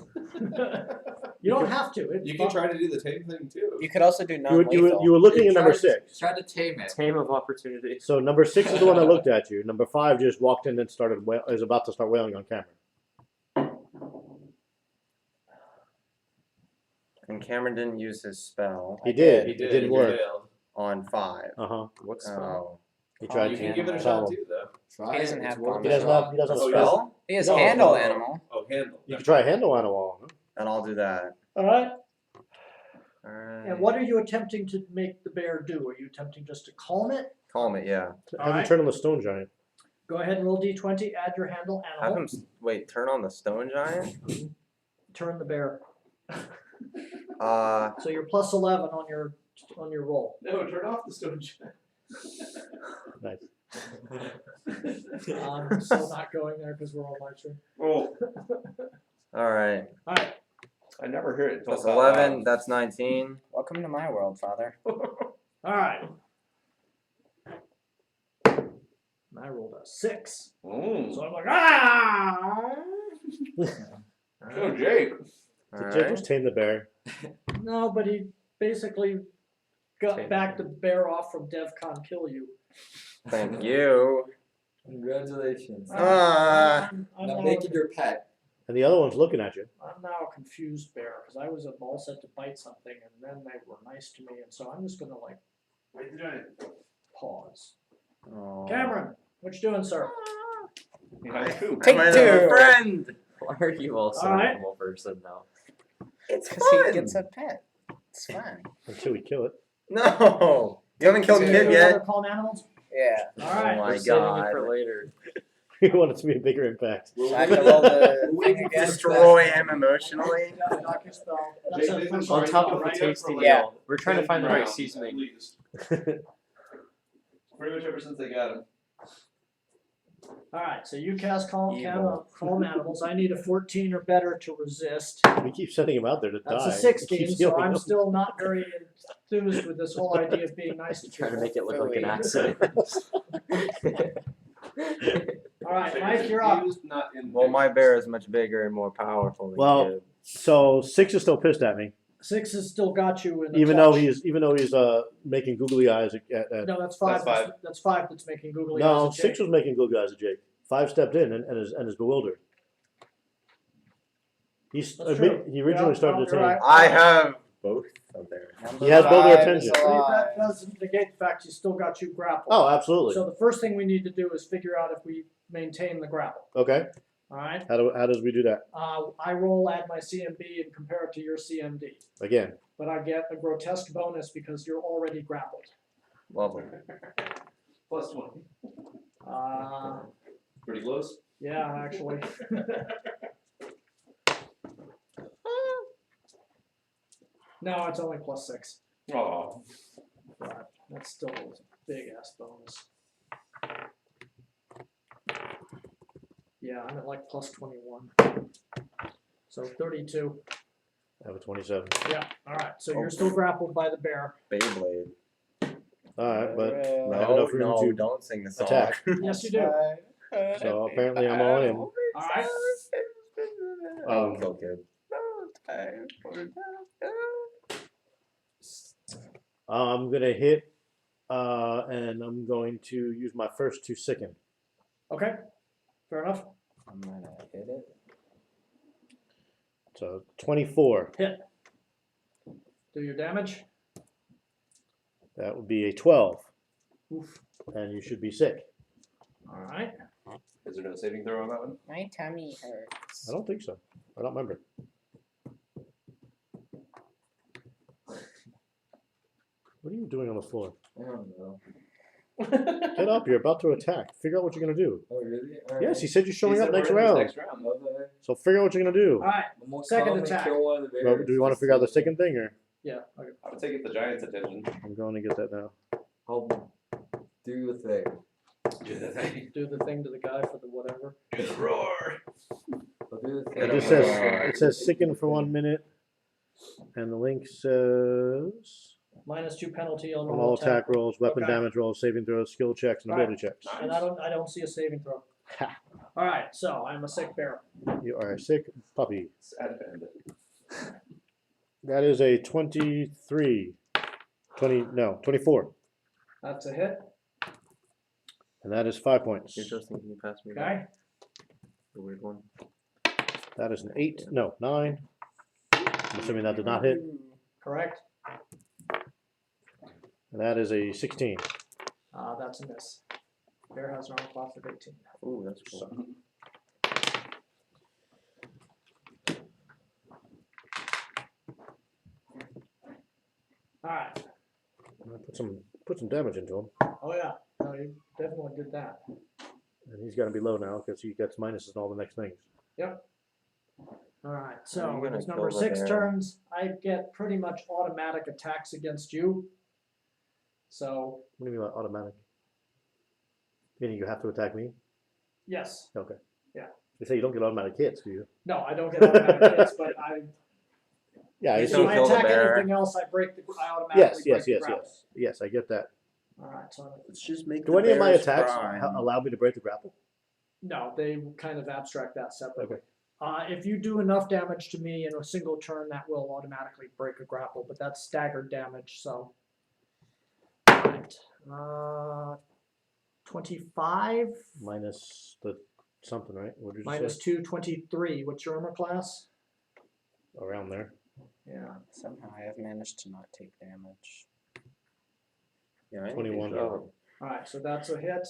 You don't have to. It's You can fine. try to do the tame thing too. You could also do You non-lethal. were looking at number Try to- 6. Try to tame it. Tame of opportunity. So number 6 is the one that looked at you. Number 5 just walked in and started is about to start wailing on camera. and Cameron didn't use his spell He did. He It did. didn't he work. failed. on 5. Uh-huh. What's Oh. He tried You to can give it a tell shot him. too, though. Try He doesn't it. have It's worth combat. He a doesn't shot. have. He doesn't have Oh, a he spell. doesn't? He has No. handle animal. Oh, handle. You can try handle on a wall. Huh? And I'll do that. Alright, Alright. and what are you attempting to make the bear do? Are you attempting just to calm it? Calm it, yeah. Have him Alright. turn on the stone giant. Go ahead and roll d20, add your handle Have animal, him wait, turn on the stone giant? turn the bear. Uh So you're plus 11 on your roll. No, turn off the stone giant. Nice. I'm still not going there because we're on my turn. Oh, alright. Alright, I never heard it. Plus 11, that's 19. Welcome to my world, Father. alright. And I rolled a 6. So I'm like, ah! Oh, Jake. So Jake was tame the bear. No, but he basically backed the bear off from DevCon Kill You. Thank you. Congratulations. I'm Now now, make it your pet. And the other one's looking at you. I'm now a confused bear because I was all set to bite something and then they were nice to me, and so I'm just gonna like Wait the giant. pause. Oh. Cameron, what you doing, sir? Take My two. little friend. Why are you also All an right. animal person now? It's Because he gets a pet. It's fine. Until we kill it. No. You haven't killed Do Kid you yet. other calm animals? Yeah. Alright. Oh my We're saving god. it for later. We want it to be a bigger impact. So I have to roll the thing again. Destroy him emotionally. Yeah, knock your spell. That's Jake a didn't first On Right, top roll, of a right? tasty Yeah. meal. We're trying to find the right seasoning. Least. Pretty much ever since they got him. Alright, so you cast calm Evil. animals. I need a 14 or better to resist. We keep sending him out there to That's die. a 16, He keeps so healing I'm them. still not very enthused with this whole idea of being nice to Trying to people. make it look like an Really? accident. Alright, Mike, you're up. Used, not in Well, my bear is much bigger and more powerful than Well, Kid. So 6 is still pissed at me, 6 has still got you in the even touch. though he's making googly eyes at No, that's 5. That's 5. That's 5 that's making googly No, eyes. at 6 Jake. was making googly eyes at Jake. 5 stepped in and is bewildered. That's true. He originally Yeah, started no, to you're say right. I have both of theirs. He has both their Five is attention. alive. That doesn't negate the fact he's still got you grappled. Oh, absolutely. So the first thing we need to do is figure out if we maintain the grapple. Okay. Alright? How does we do that? I roll, add my CMB, and compare it to your CMD. Again. But I get a grotesque bonus because you're already grappled. Lovely. Plus 1. Pretty close. Yeah, actually. No, it's only plus 6. Oh. But that's still a big ass bonus. Yeah, I'm at like plus 21. So 32. I have a 27. Yeah, alright. So you're still grappled by the bear. Beyblade. Alright, but I have No, enough room no, to don't sing the song. attack. Yes, you do. So apparently I'm all in. Alright. Oh, so good. I'm gonna hit, and I'm going to use my first to sicken. Okay. Fair enough. I'm gonna hit it. So 24. Hit. Do your damage. That would be a 12, Oof. and you should be sick. Alright. Is there no saving throw on that one? My tummy hurts. I don't think so. I don't remember. What are you doing on the floor? I don't know. Get up, you're about to attack. Figure out what you're gonna do. Oh, really? Yes, he said you're showing He up said we're next in this round. next round. Okay. So figure out what you're gonna do. Alright, I'm gonna Second come and attack. kill one of the Well, bears. do you want to figure out the second thing, or yeah, okay. I would take it the Giants' attention. I'm going to get that now. I'll do the thing. Do the thing. Do the thing to the guy for the whatever. Do the roar. I'll do the thing. It just says it says sicken for 1 minute, and the link says -2 penalty on on all attack rolls, weapon Okay. damage rolls, saving throws, skill checks, and ability checks. And I don't see a saving throw. Ha. Alright, so I'm a sick bear. You are a sick puppy. Sad bandit. That is a 23, 24, That's a hit. and that is 5 points. Here, Justin, can you pass me Okay. the weird one? That is an 8, no, 9. I'm assuming that did not hit, Correct. and that is a 16. That's a miss. Bear has an armor class of 18. Ooh, that's cool. Alright. Put some damage into him, Oh yeah. No, you definitely did that. and he's gonna be low now because he gets minuses in all the next things. Alright, I'm so gonna it's number kill the 6 bear. turns. I get pretty much automatic attacks against you. So, What do you mean by automatic? Meaning you have to attack me? yes. Okay. Yeah. They say you don't get automatic hits, do you? No, I don't get automatic hits, but Yeah, I if don't I kill the attack bear. anything else, I automatically yes, break the grapple. yes, I get that. Alright, so Let's just make Do the any of my bears attacks cry. allow me to break the grapple? no, they kind of abstract that separately. Okay. If you do enough damage to me in a single turn, that will automatically break a grapple, but that's staggered damage, so. Alright, 25 Minus the something, right? What did you minus say? 2, 23. What's your armor class? Around there. Yeah. Somehow I have managed to not take damage. Yeah, I 21. Alright, so that's a hit.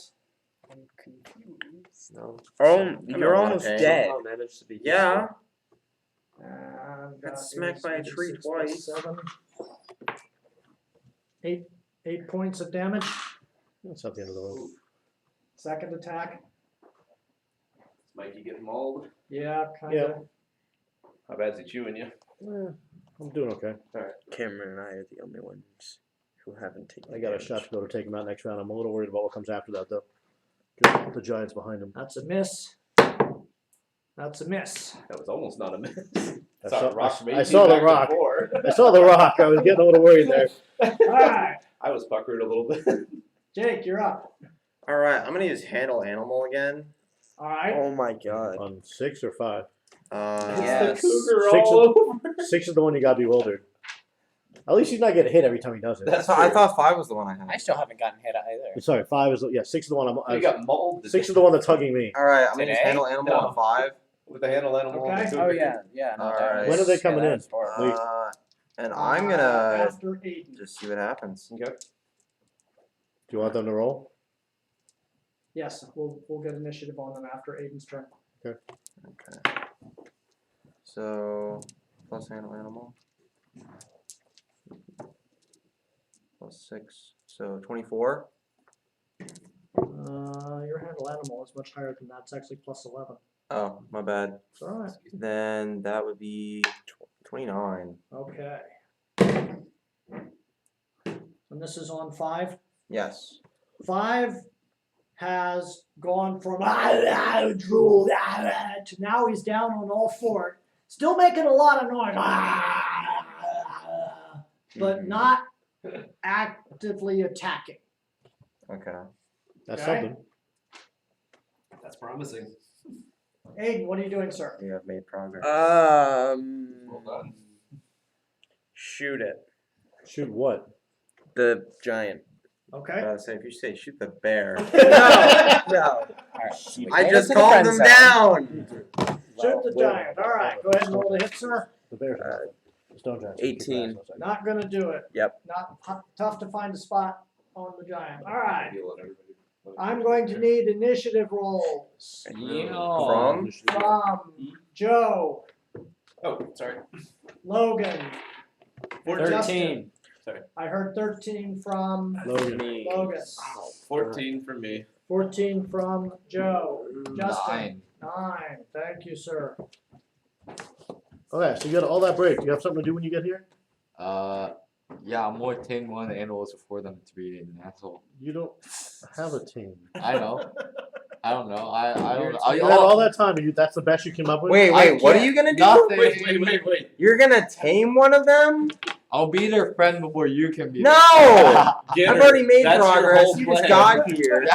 I'm confused. No. Oh, you're almost Okay. dead. Somehow managed to be Yeah. And Got that smacked is by a tree 86 plus twice. 7. 8 points of damage. That's not the end of the world. Second attack. Is Mikey getting mauled? Yeah, kinda. How bad's he chewing you? I'm doing okay. Cameron and I are the only ones who haven't taken I got a damage. shot to go to take him out next round. I'm a little worried about what comes after that, though. The Giants behind him. That's a miss. That's a miss. That was almost not a miss. I Saw saw, the rock from I 18 saw the back rock. before. I saw the rock. I was getting a little worried there. Alright, I was puckered a little bit. Jake, you're up. Alright, I'm gonna use handle animal again. Alright. Oh my god. On 6 or 5? Yes. Cougar Six all of- over. 6 is the one you got bewildered. At least he's not getting hit every time he does it. That's I true. thought 5 was the one I had. I still haven't gotten hit either. Sorry, 5 is 6 is the one You got mauled. 6 is the one that's hugging me. Alright, I'm gonna use Today? handle animal No. on 5. With the handle animal. and the Okay. cougar. Oh yeah, yeah. No, Alright. that When was- are they coming yeah, that in? was horrible. And I'm gonna After Aiden. just see what happens. Okay. Do you want them to roll? Yes, we'll get initiative on them after Aiden's turn. Okay. So, plus handle animal. Plus 6. So, 24. Your handle animal is much higher than that. It's actually plus 11. Oh, my bad. It's alright. Then that would be 29. Okay. And this is on 5. Yes. 5 has gone from to now he's down on all 4, still making a lot of noise, but not actively attacking. Okay. That's Okay. something. That's promising. Aiden, what are you doing, sir? We have made progress. Well done. Shoot it. Shoot what? The giant. Okay. Say if you say shoot the bear. No, no. Alright. I just calmed him down. Shoot the giant. All right, go ahead and roll the hit, sir. The Bears. Stone Giants. 18. Not gonna do it. Yep. Not tough to find a spot on the giant. All right. Heal on everybody. I'm going to need initiative rolls From? from Joe. Oh, sorry. Logan. 13. I heard 13 from Logan. Logan. 14 for me. 14 from Joe. Justin. 9. 9. Thank you, sir. Okay, so you got all that break. Do you have something to do when you get here? Yeah, I'm more tame one of the animals before them to be an asshole. You don't have a team. I know. I don't know. I don't know. You had all that time, and that's the best you came up with? Wait, I what are can't- you gonna do? Nothing. Wait. You're gonna tame one of them? I'll be their friend before you can be. No! Get I've her. already made That's your progress. whole You just plan. got here.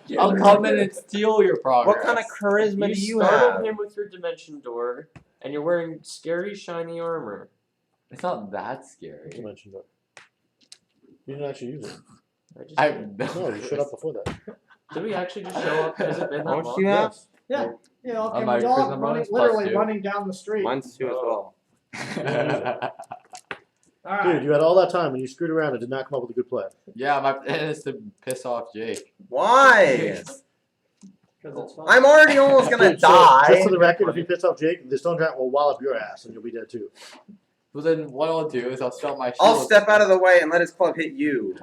Yeah, I'll come in and steal your progress. What kind of charisma do you startled have? him with your dimension door, and you're wearing scary shiny armor. It's not that scary. Dimension door. You didn't actually use it. I No, you showed up before that. Did we actually just show up? Has it been that Don't long? you have? Yeah. Yeah, okay, my we're all charisma running, bonus literally +2. running down the street. Mine's 2 as well. All right. Dude, you had all that time, and you screwed around and did not come up with a good plan. Yeah, my plan is to piss off Jake. Why? 'Cause it's fun. I'm already almost gonna Dude, so, die. just for the record, if you piss off Jake, the stone giant will wallop your ass, and you'll be dead too. Well, then what I'll do is I'll start my shield. I'll step out of the way and let his club hit you.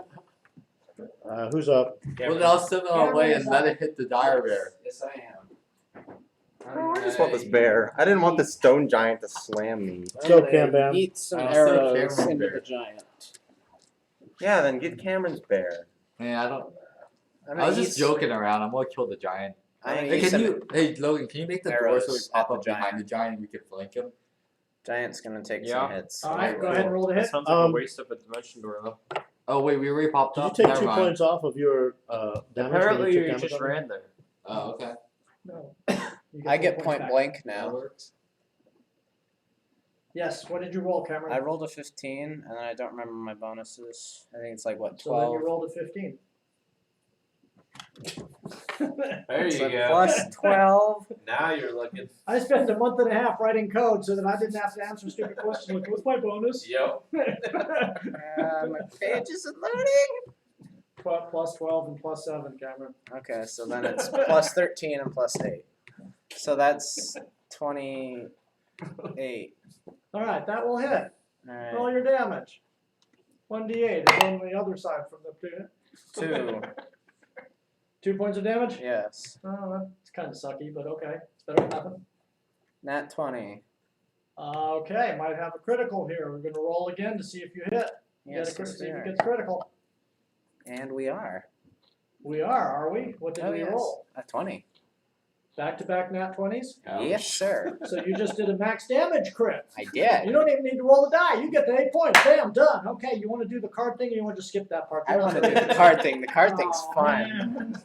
Who's up? Well, then I'll step out of the way and let it hit the dire bear. Yes, I am. Oh, I just want this bear. I didn't want the stone giant to slam me. Let's go, Cam Bam. Eat some I'll still arrows Cameron into bear. the giant. Yeah, then get Cameron's bear. Man, I don't. I'm I was gonna just eat joking around. I'm gonna kill the giant. I'm gonna Hey, eat can some- you? Hey, Logan, can you make the door so we arrows pop at the up behind the giant and we can flank him? Giant's gonna take Yeah. some hits. All right, go ahead and roll the That hit. sounds like Um, a waste of a dimension door, though. Oh wait, we already popped Did you up. take Never 2 mind. points off of your damage? when Apparently, took you damage just on it? ran there. Oh, okay. No. You I 4 get points point back. blank That now. works. Yes, what did you roll, Cameron? I rolled a 15, and then I don't remember my bonuses. I think it's like what, So then 12? you rolled a 15. There So you go. plus 12. Now you're looking. I spent a month and a half writing code so that I didn't have to answer stupid questions like, what's my bonus? Yep. My page isn't loading. Plus 12 and plus 7, Cameron. Okay, so then it's plus 13 and plus 8. So that's 28. All right, that will hit. Alright. Roll your damage. 1d8 is on the other side from the 2. 2 points of damage? Yes. Oh, that's kind of sucky, but okay. It's better than nothing. Nat 20. Okay, might have a critical here. We're going to roll again to see if you hit. You Yes, get a yes, see we if are. it gets critical. And we are. We are we? What did Oh, we yes. roll? A 20. Back-to-back nat 20s? Yes, sir. So you just did a max damage crit. I did. You don't even need to roll the die. You get the 8 points. Bam, done. Okay, you want to do the card thing or you want to just skip that part? I want to do the card thing. The card thing's Oh, fun. man.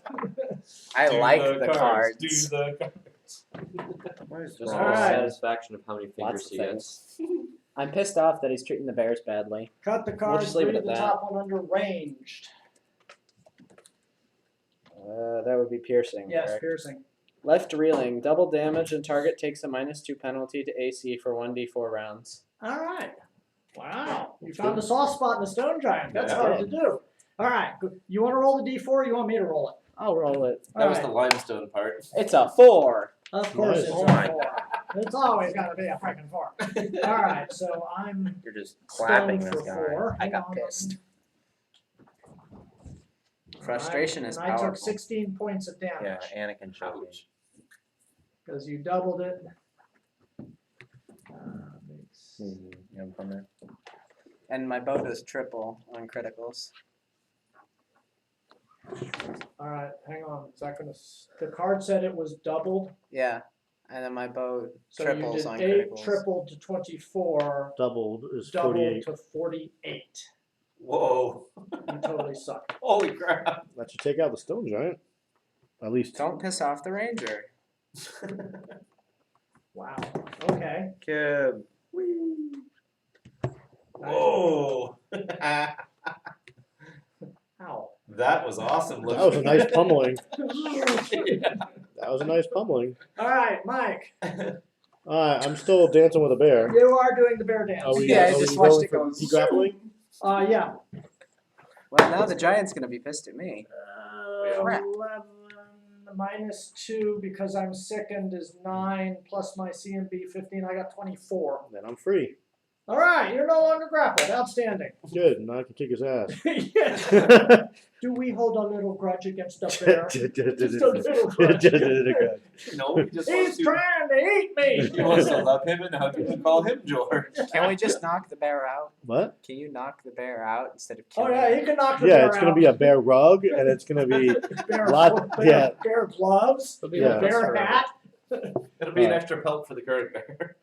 I Do like the cards. Do the cards. Where's Just All for the right. satisfaction of how many fingers Lots he of gets. I'm pissed off that he's treating the bears badly. Cut the cards, just leave it leave at the that. top one under ranged. That would be piercing. Yes, correct? piercing. Left reeling, double damage, and target takes a -2 penalty to AC for 1d4 rounds. All right. Wow. You found a soft spot in the stone giant. That's Yeah. hard to do. All right. Good. You want to roll the d4 or you want me to roll it? I'll roll it. That All was right. the limestone part. It's a 4. Of course Nice. it's Oh a my 4. It's always got to be a freaking 4. All right. So I'm You're just clapping stoned this for guy. 4. I Hang got on. pissed. Frustration is And I powerful. took 16 points of Yeah, damage Anakin showed me. because you doubled it. You have fun there? And my bow does triple on criticals. All right, hang on. Is that gonna? The card said it was doubled, Yeah. And then my bow so triples you did on 8 criticals. tripled to 24, Doubled is doubled 48. to 48. Whoa. You totally suck. Holy crap. That should take out the stone giant. At least. Don't piss off the ranger. Wow. Okay. Kid. Whoa. Ow. That was awesome. That was a nice pummeling. Yeah. That was a nice pummeling. All right, Mike. Alright, I'm still dancing with a bear. You are doing the bear dance. Are we, Yeah, I are just we watched rolling it for go degrappling? Yeah. Well, now the giant's gonna be pissed at me. Uh, Crap. 11, -2 because I'm sickened is 9 plus my CMB 15. I got 24. Then I'm free. All right, you're no longer grappled. Outstanding. Good. Now I can kick his ass. Yes. Do we hold a little grudge against the bear? Just a little grudge. No, he just wants He's to. trying to eat me. He wants to love him and hug him and call him George. Can we just knock the bear out? What? Can you knock the bear out instead of Oh killing yeah, it? you can knock the Yeah, bear it's gonna out. be a bear rug, and it's gonna be bear, lot- bear, yeah. bear gloves, Yeah. bear hat. It'll be an extra pelt for the current bear.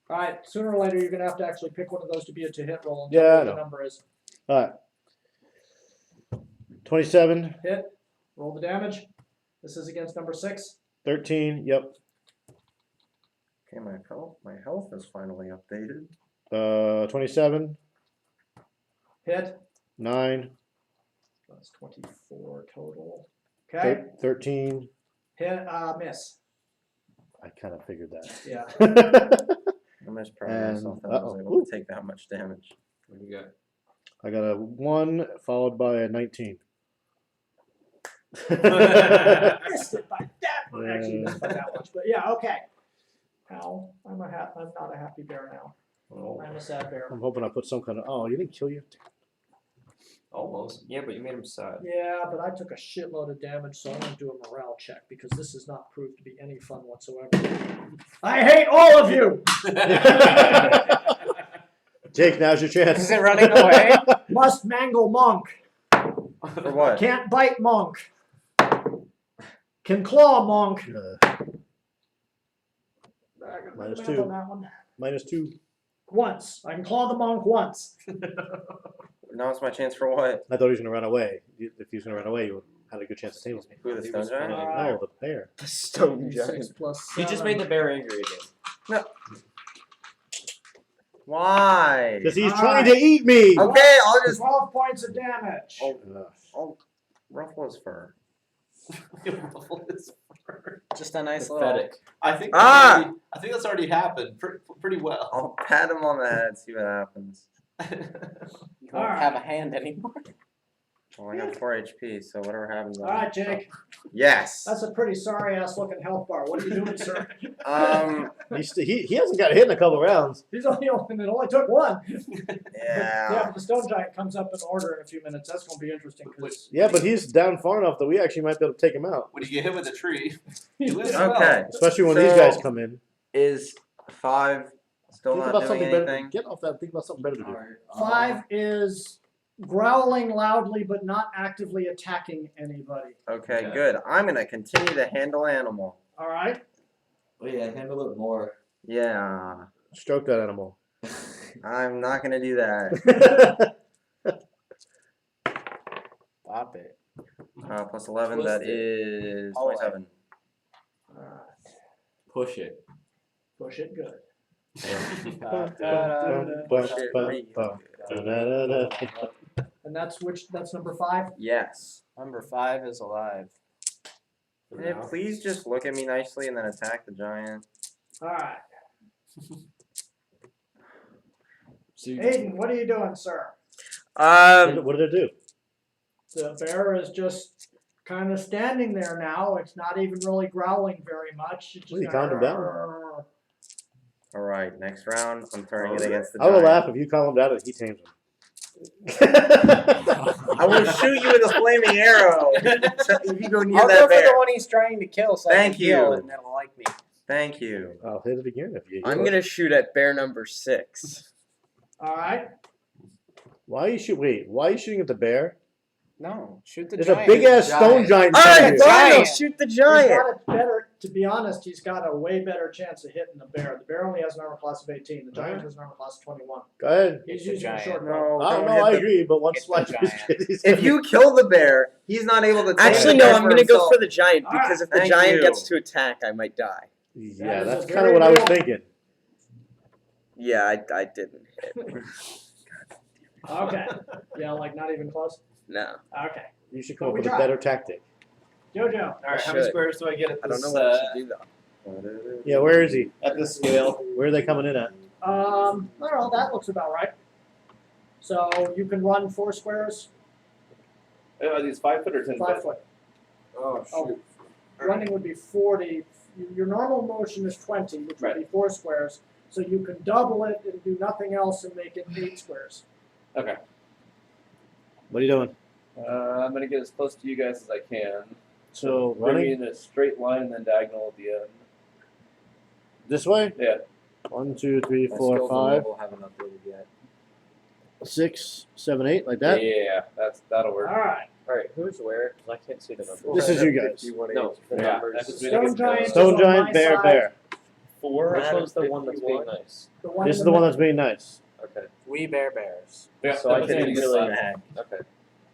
All right, sooner or later you're gonna have to actually pick one of those to be a to hit roll and Yeah, tell me I what the know. number is. all right. 27, Hit. Roll the damage. This is against number 6. 13. Yep. Okay, my health is finally updated. 27, Hit. 9, That's 24 total. Okay. 13. Hit. Miss. I kind of figured that. Yeah. I'm just proud And- of myself that I was uh-oh. able to take that much damage. What do you got? I got a 1 followed by a 19. Missed it by that much. Actually, missed by that much, but yeah, okay. Ow. I'm not a happy bear now. Oh, I'm a sad bear. I'm hoping I put some kind of. Oh, you didn't kill you? Almost. Yeah, but you made him sad. Yeah, but I took a shitload of damage, so I'm gonna do a morale check because this has not proved to be any fun whatsoever. I hate all of you! Jake, now's your chance. Is it running away? Must mangle monk. For what? Can't bite monk. Can claw monk. -2. On that one. -2. Once. I can claw the monk once. Now it's my chance for what? I thought he was gonna run away. If he was gonna run away, you had a good chance to tame him. Who, the stone giant? No, the bear. The stone 6 giant. plus He just 7. made the bear angry again. Why? Because he's All trying right. to eat me. Okay, I'll just 12 points of damage. I'll ruffle his fur. Just a nice Pathetic. I think. Ah! I think that's already happened pretty well. I'll pat him on the head, see what happens. You won't Alright. have a hand anymore. Well, I got 4 HP, so whatever happens. All right, Jake. Yes. That's a pretty sorry ass looking health bar. What are you doing, sir? He hasn't got hit in a couple rounds. It only took one. Yeah. Yeah, but the stone giant comes up in order in a few minutes. That's going to be interesting. Cause Yeah, but he's down far enough that we actually might be able to take him out. When you get hit with a tree, you lose Okay. Especially when these So- guys come in. Is 5 still Think not about doing something anything? better. Get off that. Think about something better to do. 5 is growling loudly but not actively attacking anybody. Okay, good. I'm gonna continue to handle animal. All right. Oh yeah, handle it more. Yeah. Stroke that animal. I'm not gonna do that. Pop it. Plus 11, Twist that it. is Oh, 27. All right. Push it. Push it good. And that's number 5. Yes. Number 5 is alive. Hey, please just look at me nicely and then attack the giant. All right. So you- Aiden, what are you doing, sir? What did it do? The bear is just kind of standing there now. It's not even really growling very much. It's just Well, you calmed him down. Alright, next round, I'm turning it against the I will giant. laugh if you calm him down and he tames him. I will shoot you with a flaming arrow if you go near I'll that go for bear. the one he's trying to kill so I Thank can heal you. it and it'll like me. Thank you. I'll hit it again if you. I'm gonna shoot at bear number 6. All right. Why are you shoot? Wait, why are you shooting at the bear? No, shoot the There's giant. a big ass stone giant. Alright, here. fine, I'll Giant. shoot the He's giant. got a better, to be honest, he's got a way better chance of hitting the bear. The bear only has an armor class of 18. The giant has an armor class of 21. Go ahead. He's It's a using a giant. short bow. No, I don't know, hit I the- agree, but one It's the slice. giant. If you kill the bear, he's not able to tame Actually, the no, bear I'm for gonna go himself. for the giant because if the Thank giant you. gets to attack, I might die. Yeah, That is that's a kind of very what I was real- thinking. Yeah, I didn't hit. Okay. Yeah, like not even close. No. Okay. You should come up We with a tried. better tactic. Jojo. All right, how many should. squares do I get at I don't this? know what I should do though. Yeah, where is he? At this scale. Where are they coming in at? I don't know. That looks about right. So you can run 4 squares, Are these 5 foot or 10 5 foot? foot. Oh shoot. running would be 40. Your normal motion is 20, which would be 4 squares. So you can double it and do nothing else and make it 8 squares. Okay. What are you doing? I'm gonna get as close to you guys as I can. So Bring me running in a straight line and then diagonal at the end. this way? Yeah. 1, 2, 3, My 4, skills and 5, level haven't updated yet. 6, 7, 8, like that. Yeah, that'll work. All right. Alright, who's where? 'Cause I can't see the numbers. This is you guys. No, the Yeah, numbers. that's just Stone giant. is Stone on giant, my bear, side. bear. Which one's the one that's being 51? nice? The one This in is the one middle. that's being nice. Okay. We bear bears. Yeah, So I that can was really fun. mad. Okay.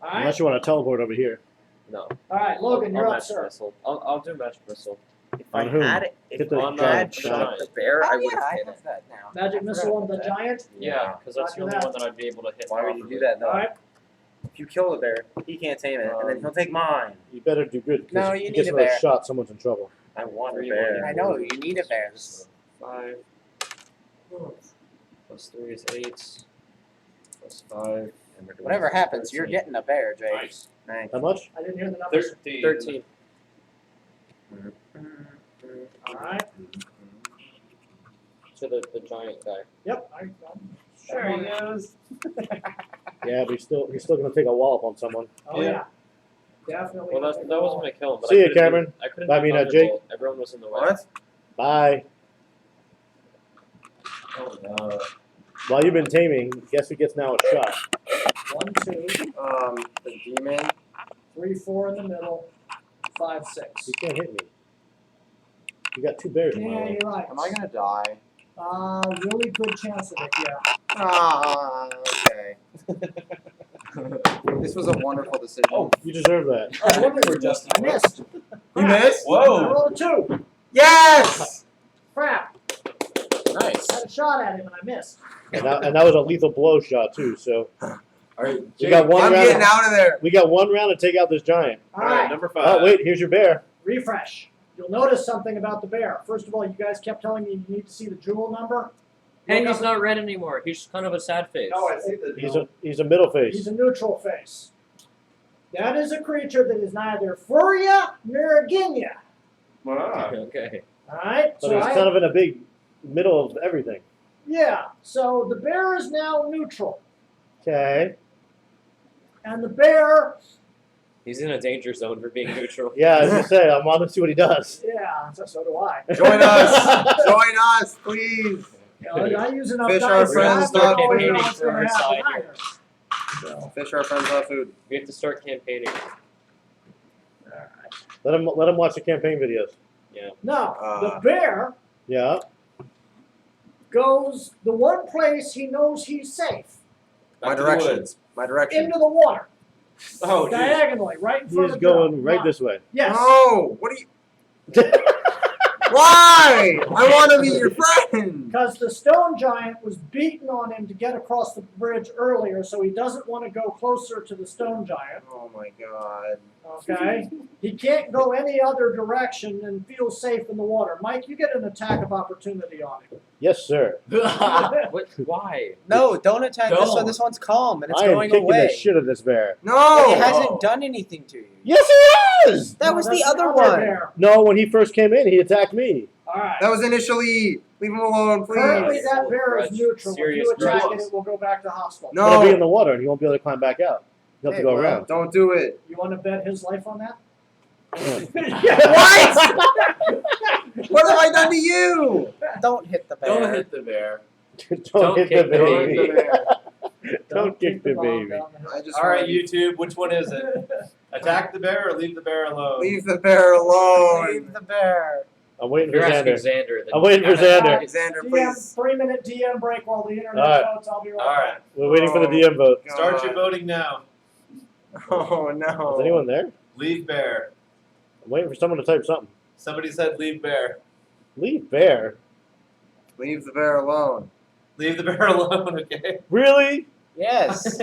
All right. Unless you want to teleport over here. No. All right, Logan, I'll you're up, match sir. missile. I'll do match missile. If I On whom? had Get if the I giant had shot. shot the bear, I would have I hit have it. that now. Magic missile on the giant. Yeah, because that's the Roger only that. one that I'd be able to hit. Why would you properly. do that though? All right. If you kill the bear, he can't tame it, and then he'll take mine. You better do good. 'Cause No, if you he need gets a another bear. shot, someone's in trouble. I want a 3, bear. I know, you need a bear. 5 plus 3 is 8. Plus 5. And we're doing Whatever happens, 13. you're getting a bear, Jake. Nice. Thanks. How much? I didn't hear the numbers. 13. All right. To the giant guy. Yep. I'm Sure he goes. Yeah, but he's still gonna take a wallop on someone. Oh yeah. Definitely. Well, that wasn't gonna kill him. But See I ya, couldn't Cameron. Do, I couldn't. I do mean, Jake. Thunderbolt. Everyone was in the way. What? Bye. Oh no. While you've been taming, guess who gets now a shot? 1, 2, The demon. 3, 4 in the middle. 5, 6. You can't hit me. You got 2 bears in my Yeah, way. you're right. Am I gonna die? Really good chance of it. Yeah. Ah, okay. This was a wonderful decision. Oh, you deserve that. Oh, what did I missed. You missed? I Whoa! rolled a 2. Yes! Crap. Nice. I had a shot at him and I missed. And that was a lethal blow shot too. So Alright, we got one I'm round. getting out of there. We got 1 round to take out this giant. All right. number 5. Oh wait, here's your bear. Refresh. You'll notice something about the bear. First of all, you guys kept telling me you need to see the jewel number. And Look he's up- not red anymore. He's kind of a sad face. Oh, I see the. He's a middle face. He's a neutral face. That is a creature that is neither Furia nor Ginya. Wow. Okay. All right. But So he's kind of in a big middle of everything. yeah. So the bear is now neutral, Okay. and the bear. He's in a danger zone for being neutral. Yeah, as I say, I want to see what he does. Yeah. So do I. Join us. Join us, please. I use enough Fish dice. our so friends, I don't not always know campaigning what's for gonna our happen side either. So, Fish our friends off food. We have to start campaigning. Let him watch the campaign videos. no, the Uh. bear Yeah. goes the one place he knows he's safe, My Back to the direction. woods. My direction. into the water, Oh, geez. diagonally, right in front He's of Joe. going right Now, this way. Yes. No! What are you. Why? I want to be your friend! Because the stone giant was beaten on him to get across the bridge earlier, so he doesn't want to go closer to the stone giant. Oh my god. Okay? He can't go any other direction and feel safe in the water. Mike, you get an attack of opportunity on him. Yes, sir. What? Why? No, don't attack this one. Don't. This one's calm and it's I am going kicking away. the shit out of this bear. No! It No. hasn't done anything to you. Yes, he is. That No, was that's the other one. bear. No, when he first came in, he attacked me. All right. That was initially. Leave him alone, Currently, please. that bear is Grudge. neutral. If Serious you attack grudge. it, it will go back to hostile. But he'll be in No! the water, and he won't be able to climb back out. He'll have Hey, to go well, around. Don't do it. You want to bet his life on that? What? What have I done to you? Don't hit the bear. Don't hit the bear. Don't hit the kick the baby. Don't kick the ball baby. down the hill. I just Alright, wanna- YouTube, which one is it? Attack the bear or leave the bear alone? Leave the bear alone. Leave the bear. I'm waiting If for you're asking Xander. Xander, then I'm waiting for Xander. Alexander, DM, please. 3-minute DM break while the internet All right. votes. I'll be right Alright, back. We're waiting for the DM vote. start your God. voting now. Oh no. Is anyone there? Leave bear. I'm waiting for someone to type something. Somebody said leave bear. Leave bear? Leave the bear alone. Leave the bear alone, okay? Really? Yes.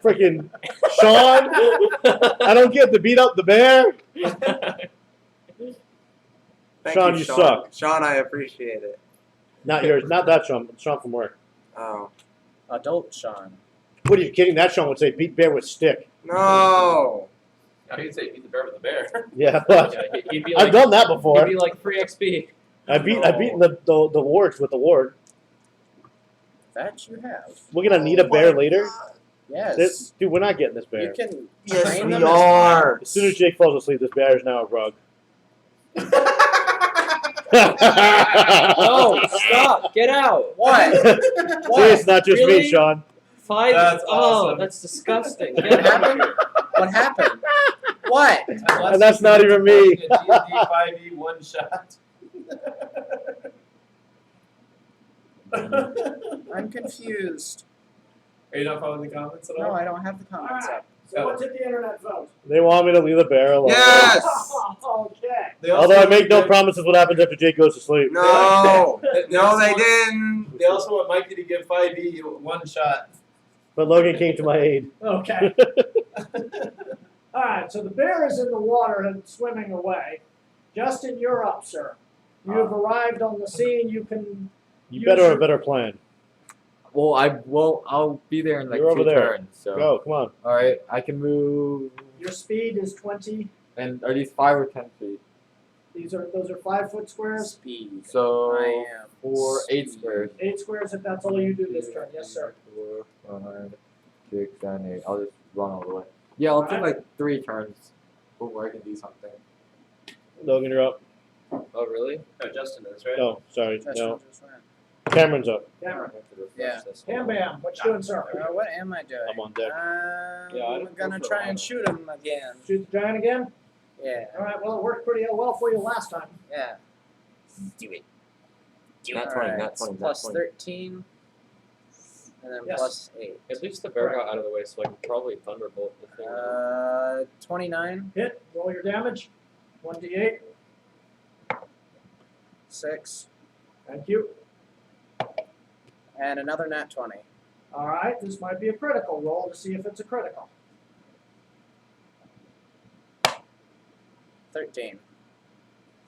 Freaking Sean? I don't get to beat up the bear? Thank Sean, you suck. Sean, I appreciate it. Not yours. Not that Sean. Sean from work. Oh. Adult Sean. What are you kidding? That Sean would say beat bear with stick. No. Now you'd say beat the bear with the bear. Yeah, but Yeah, he'd be I've like, done that he'd before. be like free XP. I've beaten the wards with the ward. That you have. We're gonna need a bear later. Yes. Dude, we're not getting this You bear. can Yes, train we them as are. As soon as Jake falls asleep, this bear is now a rug. Oh, stop! Get out! What? See, it's not just Really? me, Sean. 5. That's oh, awesome. that's disgusting. What Get out. happened? What happened? What? And that's not even me. A D&D 5e one shot. I'm confused. Are you not following the comments at all? No, I don't have the comments up. So what did the internet vote? They want me to leave the bear alone. Yes. Okay. They also Although I make no give- promises what happens after Jake goes to sleep. No. They No, also they want- didn't. They also want Mikey to give 5e one shot. But Logan came to my aid. Okay. All right, so the bear is in the water and swimming away. Justin, you're up, sir. You have arrived on the scene. You can. You better have a better plan. Well, I'll be there in like You're over 2 there. turns. So. Go, come on. All right, I can move. Your speed is 20. And are these 5 or 10 feet? Those are 5-foot squares. Speed. So I am. 4, 8 speed. squares. 8 squares if that's all you do this turn. Yes, sir. 4, 5, 6, 7, 8. I'll just run all the way. Yeah, I'll take Alright. like 3 turns before I can do something. Logan, you're up. Oh, really? No, Justin is, right? No, sorry. That's No. what just went. Cameron's up. Cameron. Yeah. Bam Bam, what you doing, sir? What am I doing? I'm on deck. Yeah, I I'm don't gonna go for try a and while. shoot him again. Shoot the giant again? Yeah. All right, well, it worked pretty well for you last time. Yeah. Do it. Not 20, Alright, not 20, not plus 20. 13. And then Yes. plus 8. At least the bear got out of the way, so I can probably thunderbolt the thing. 29, Hit, roll your damage. 1d8. 6, Thank you. and another nat 20. All right, this might be a critical roll to see if it's a critical. 13.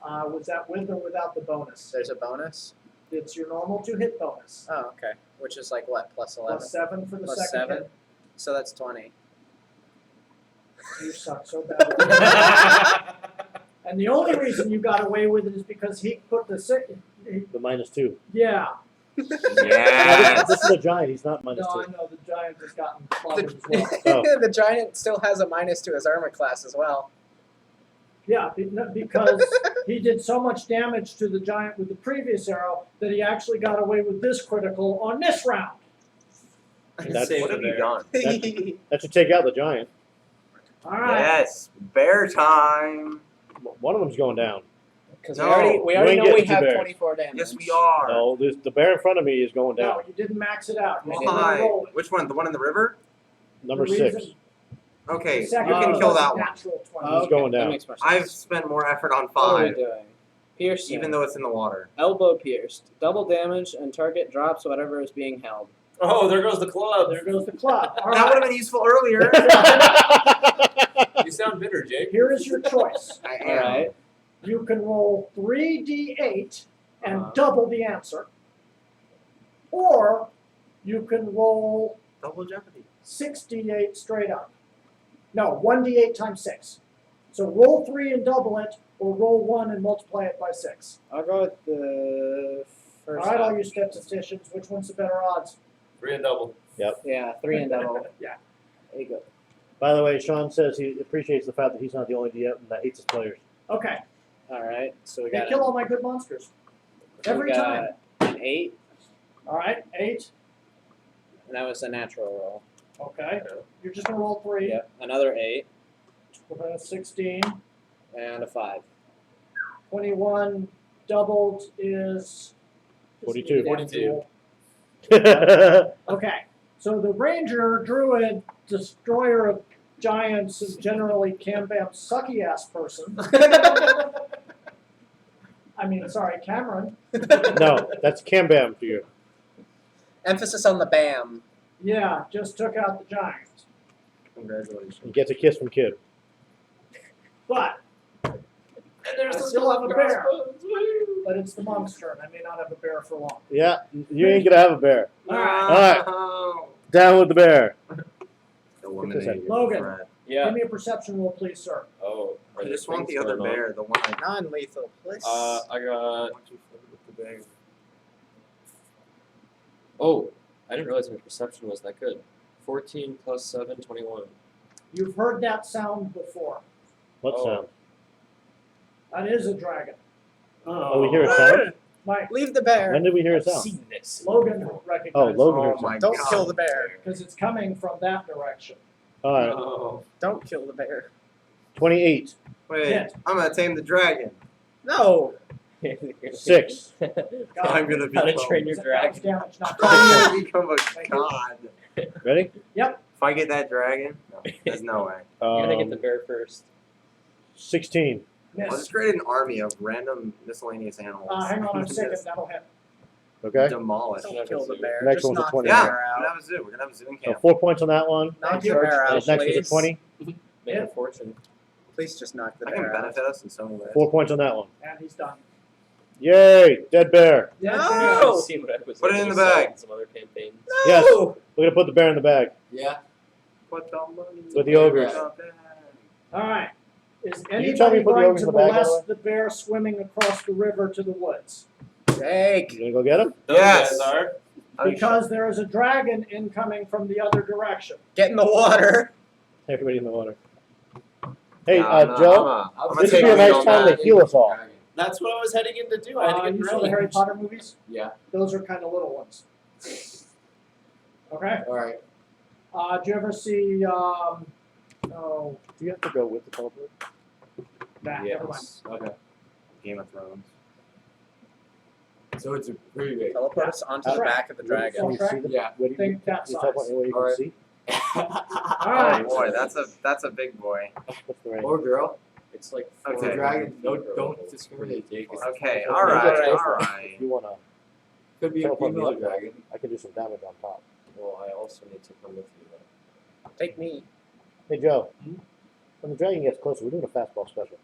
Was that with or without the bonus? There's a bonus. It's your normal 2-hit bonus. Oh, okay. Which is like what? Plus 11? Plus 7 for the Plus second 7? hit. So that's 20. You suck so bad. And the only reason you got away with it is because he put the The -2. yeah. Yes. This is a giant. He's not No, -2. I know the giant has gotten clobbered as well. Oh. The giant still has a minus to his armor class as well. Yeah, because he did so much damage to the giant with the previous arrow that he actually got away with this critical on this round. That's, Save What the have you bear. done? that should take out the giant. All right. Yes. Bear time. One of them's going down. Because No, we already you know ain't we getting two have bears. 24 damage. Yes, we are. No, the bear in front of me is going No, down. you didn't max it out. You didn't Why? roll it. Which one? The one in the river? Number The 6. reason- Okay, the you second can one kill was a that one. natural 20. He's going That down. makes more sense. I've spent more effort on What are we 5, doing? Piercing. even though it's in the water. Elbow pierced. Double damage and target drops whatever is being held. Oh, there goes the club. There goes the club. All That would have right. been useful earlier. You sound bitter, Jake. Here is your choice. I am. Alright. You can roll 3d8 and Uh-huh. double the answer. Or you can roll Double jeopardy. 6d8 straight up. No, 1d8 times 6. So roll 3 and double it, or roll 1 and multiply it by 6. I'll go with the All first right, all one. you statisticians, which one's the better odds? 3 and double. Yeah, 3 and double. Yeah. There you go. By the way, Sean says he appreciates the fact that he's not the only DM that hates his players. Okay. Alright, so we They got, kill all my good monsters. Every we time. got an 8, All right, 8. and that was a natural roll. Okay. You're just going to roll 3. Yep, another 8, 16. and a 5. 21 doubled is 42. 42. Okay, so the ranger, druid, destroyer of giants, and generally Cam-Bam sucky ass person. I mean, sorry, Cameron. No, that's Cam Bam for you. Emphasis on the BAM. Yeah, just took out the giant. Congratulations. He gets a kiss from Kid. But And there's I the still have a bear. crossbones. Woo! but it's the monk's turn. I may not have a bear for long. Yeah, you ain't gonna have a bear. All right. Alright. No. Down with the bear. Eliminated Logan. threat. Yeah. Give me a perception roll, please, sir. Oh. I just want the other bear, the one I Non-lethal, please. I got. Oh, I didn't realize my perception was that good. 14 plus 7, 21. You've heard that sound before. What Oh. sound? That is a dragon. Oh, we hear a sound? Mike, Leave the bear. When did we hear a sound? Seen this. Logan Oh, recognizes Logan Oh heard my sound. Don't God. kill the bear. because it's coming from that direction. Alright, Oh. Don't kill the bear. 28. Wait, Hit. I'm gonna tame the dragon. No. 6. I'm gonna How to become. train your That was dragon. damage, not I'm gonna become a god. Ready? If I get that dragon, no, there's no way. You're gonna get the Um, bear first. 16. I'll miss. just create an army of random miscellaneous animals. Hang on a and second, just that'll hit. Okay? Demolish. Don't kill the bear. Next Just one's a knock 20. the Yeah, bear we're gonna out. have a zoo. We're gonna have a zoo in So camp. 4 points on that one. Knock you. the bear And out, next one's a please. 20. Make a fortune. Please just knock the That can bear out. benefit us in so many ways. 4 points on that one. And he's done. Yay! Dead bear. Yeah, No! I've seen what I was Put it able in to the bag. sell in some other campaigns. Yes. We're gonna put the bear in the bag. Yeah. Put the money With the ogres. in the bag. Alright. Is you tell me anybody to put the going ogres to in the bag, by the molest the bear swimming across the river to the woods? Jake. You gonna go get him? Those Yes. guys are. Because there is a dragon incoming from the other direction. Get in the water. Everybody in the water. Hey, Nah, Joe, I'm gonna this would take be a the nice lead on time that. to heal us all. That's what I was heading in to do. I had to get You saw the ready. Harry Potter movies? Yeah. Those are kind of little ones. Okay? Alright. Do you ever see, oh, Do you have to go with the teleport? nah, never mind. Okay. Game of Thrones. So it's a pretty big. Teleport us onto the back of the dragon. Can you see the, Yeah. where do you, Think that can you teleport size. anywhere you can Alright. see? Oh Alright. boy, that's a big boy. What's the range? Or girl. It's like Okay. The 4 dragon. No, feet or don't whatever. discriminate, Jake. It's Okay, Well, alright, you get close enough. alright. If you wanna could be a teleport me female up, dragon. I can do some damage on top. Well, I also need to come with you. Though. Take me. Hey Joe, when the dragon gets closer, we're doing a fastball special.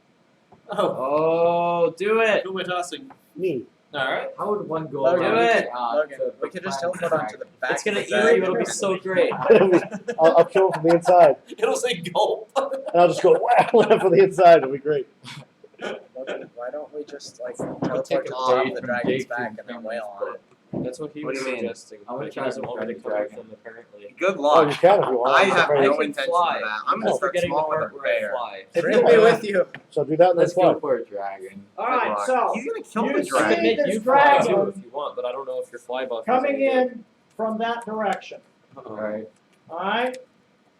Oh, do it! Who am I tossing? Me. Alright. How would one go Logan, around? Logan, the we could just planet teleport onto the dragon? back. It's gonna of eat the you. dragon. It'll be so great. I'll kill him from the inside, It'll say gulp. and I'll just go wow from the inside. It'll be great. Logan, why don't we just like take teleport to a the top of date the from dragon's Jake back and and then come wail with on it? That's what he What was do you mean? suggesting. I'm gonna But he try doesn't to want me to find come the with dragon. him, apparently. Good Oh, luck. you can if you want. I It's a have very- no can intention fly. of that. I'm No, gonna start Forgetting the small with part a where I bear. fly. Bring me with you. So do that and then Let's fly. go for a dragon. Alright, luck. so, He's gonna kill you the see I can dragon. make this you fly too dragon if you want, but I don't know if your fly buff is coming any good. in from that direction. Alright. Alright?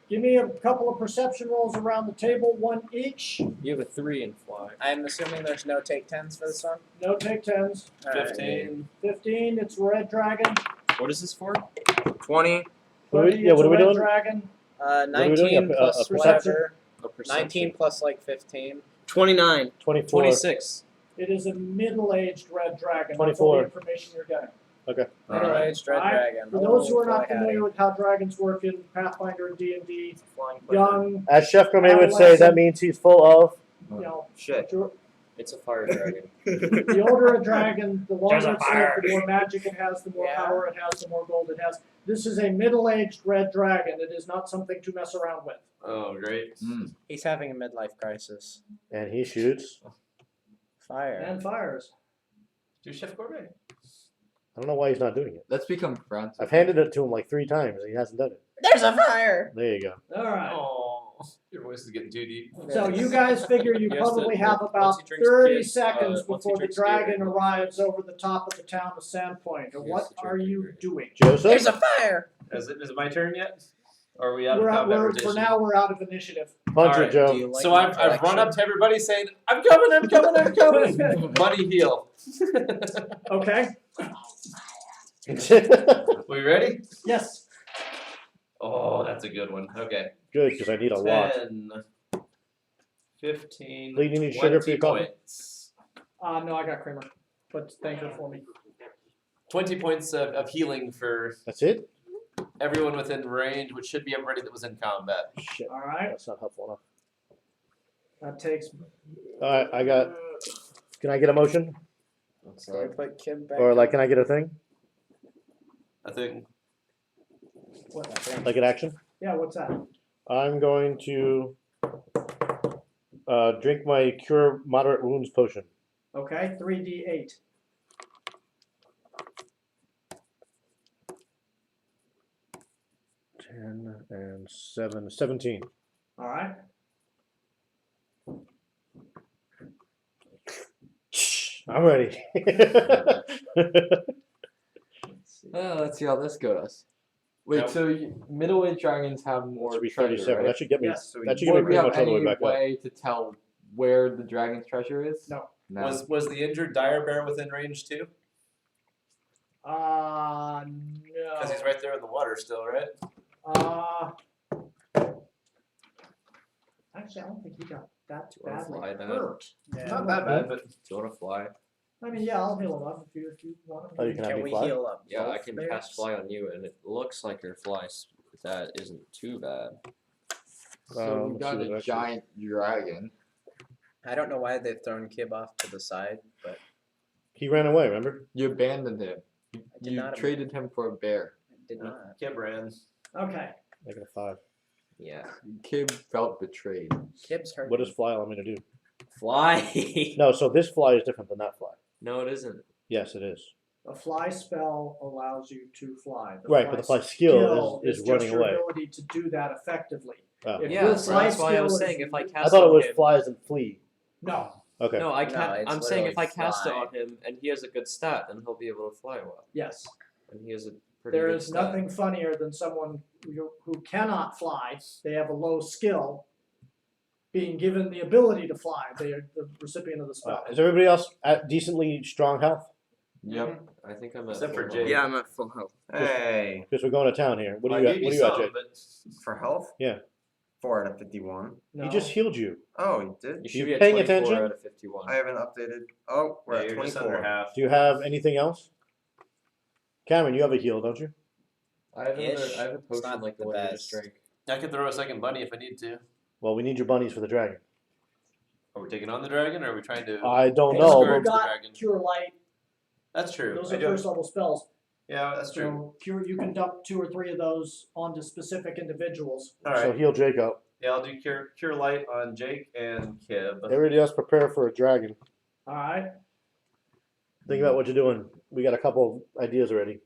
Give me a couple of perception rolls around the table, one each. You have a 3 in fly. I'm assuming there's no take 10s for this one. No take 10s. Alright. 15. 15, it's red dragon. What is this for? 20. What are we- 30, yeah, it's what a are we red doing? dragon. are we doing? 19 A plus perception? whatever. A perception. 19 plus like 15. 29. 24. 26. It is a middle-aged red dragon. That's 24. all the information you're getting. Middle-aged red Alright. dragon. For those who are Oh, not boy, familiar howdy. with how dragons work in Pathfinder and D&D, Flying young, As Chef Gourmet would say, that means he's full of. you know, Shit. It's a fire dragon. the older a dragon, the There's longer a it's fire. lived, the more magic it has, the more Yeah. power it has, the more gold it has. This is a middle-aged red dragon. It is not something to mess around with. Oh, great. He's having a midlife crisis. And he shoots. Fire. And fires. Do Chef Gourmet. I don't know why he's not doing it. Let's become friends. I've handed it to him like 3 times and he hasn't done it. There's a fire! There you go. All right. Oh, your voice is getting too deep. So you guys figure you He has to- probably have once about he drinks 30 kiss, seconds once he before the drinks dragon beer. arrives over the top of the town of Sandpoint. He has What to are drink you beer. doing? Joseph? There's a fire! Is it my turn yet? Or are we out of We're out, combat for rotation? now, we're out of initiative. Punch Alright, it, Joe. Do you like So my I've run up collection? to everybody saying, I'm coming, I'm coming, I'm coming. Buddy heal. Okay. We ready? Yes. Oh, that's a good one. Okay. Good, because I need a lot. 10, 15, Lee, do you need sugar for your 20 coffee? points. No, I got creamer. But thank you for me. 20 points of healing for That's it? everyone within range, which should be everybody that was in combat. Shit. All right. That's not helpful enough. That takes. Alright, I got. Can I get a motion? Can we put Kim back? Or like, can I get a thing? I think. What? Like an action? Yeah. What's that? I'm going to drink my cure moderate wounds potion. Okay, 3d8. Ten and 7, 17. All right. I'm ready. Let's see how this goes. Wait, Yep. so middle-aged dragons have That more should be treasure, 37. right? That should get me. Yes. That should get me Would we pretty have much all the way any back up. way to tell where the dragon's treasure is? No. No. Was the injured dire bear within range too? No. Because he's right there in the water still, right? Actually, I don't think he got that Do you wanna badly fly then? hurt. Yeah. Not that bad, but Do you want to fly? I mean, yeah, I'll heal him up if you want him. Oh, you can have Can me we fly? heal up? Yeah, I both can bears? cast fly on you, and it looks like your fly that isn't too bad. So we've let's got see what a that giant dragon. I don't know why they've thrown Kib off to the side, but He ran away, remember? You abandoned him. did You not traded him for a bear. I did not. Kib ran. Okay. -5. Yeah. Kib felt betrayed. Kib's hurt. What does fly allow me to do? Fly. No, so this fly is different than that fly. No, it isn't. Yes, it is. A fly spell allows you to fly. Right, but the fly skill is just running your away. ability to do that effectively. Oh. If Yeah, your so fly that's why I was skill saying is- if I I cast thought it on was him. fly as in flee. No. Okay. No, I No, can't. it's I'm saying if I literally cast it fly. on him and he has a good stat, then he'll be able to fly well. Yes. And he has a pretty There good is stat. nothing funnier than someone who cannot fly. They have a low skill, being given the ability to fly. They are the recipient of the spell. Is everybody else at decently strong health? Yep. I think I'm at Except for full Jake. health. Yeah, I'm at full health. Hey, Because we're going to town here. What do I you got? gave What do you got, some, Jake? but for health? Yeah. 4 out of 51. No. He just healed you. Oh, he did? You should You be at paying 24 attention? out of 51. I haven't updated. Oh, we're yeah, at you're just 24. under half. Do you have anything else? Cameron, you have a heal, don't you? I have another. Ish. I have a It's potion not like the the one you best. just drank. I can throw a second bunny if I need to. Well, we need your bunnies for the dragon. Are we taking on the dragon, or are we trying to? I don't Hey, know. you Discourage But the got dragon. Cure Light. That's true. Those I are do. first level spells. Yeah, that's true. So cure, you can dump 2 or 3 of those onto specific individuals. All right. so heal Jacob. Yeah, I'll do cure light on Jake and Kib. Everybody else prepare for a dragon. All right. Think about what you're doing. We got a couple of ideas already.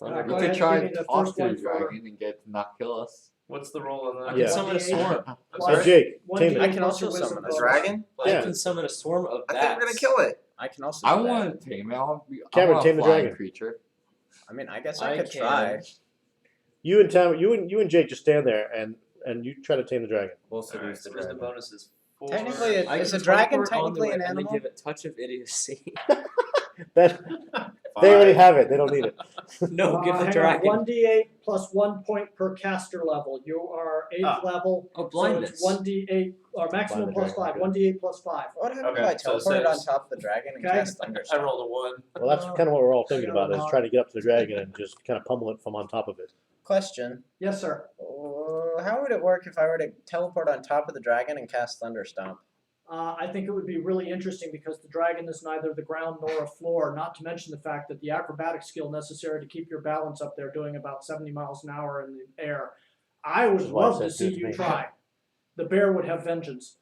Alright, We go could ahead, try give me and the talk first to the one for- dragon and get it to not kill us. What's the roll on I that? can Yeah. summon a 1d8 swarm. I'm plus Hey, sorry? Jake, 1d8 tame it. I can plus also your wisdom summon a bonus. Dragon? Yeah. I can summon a swarm of I bats. think we're gonna kill it. I can also. I do that. want to tame it. Cameron, want tame a the flying dragon. creature. I mean, I guess I I could can. try. You and Tam, you and Jake just stand there and you try to tame the dragon. We'll All right, seduce so the wisdom dragon. bonus is 4. Technically, it- I Is can a dragon teleport onto technically it an and then animal? give it touch of idiocy. That they already have it. They don't need it. No, give the hang on, dragon. 1d8 plus 1 point per caster level. You are 8th level. Oh, So blindness. it's 1d8 or maximum Blind the plus dragon, 5. okay. 1d8 plus 5. What happened Okay, if I so it teleported on says- top of the dragon and Okay. cast I thunderstorm? rolled a 1. Well, that's kind of what we're all thinking I don't about is know. trying to get up to the dragon and just kind of pummel it from on top of it. Question: Yes, sir. How would it work if I were to teleport on top of the dragon and cast thunderstomp? I think it would be really interesting because the dragon is neither the ground nor a floor, not to mention the fact that the acrobatic skill necessary to keep your balance up there doing about 70 miles an hour in the air. I would Which is why I love to said do see it to you me. try. The bear would have vengeance.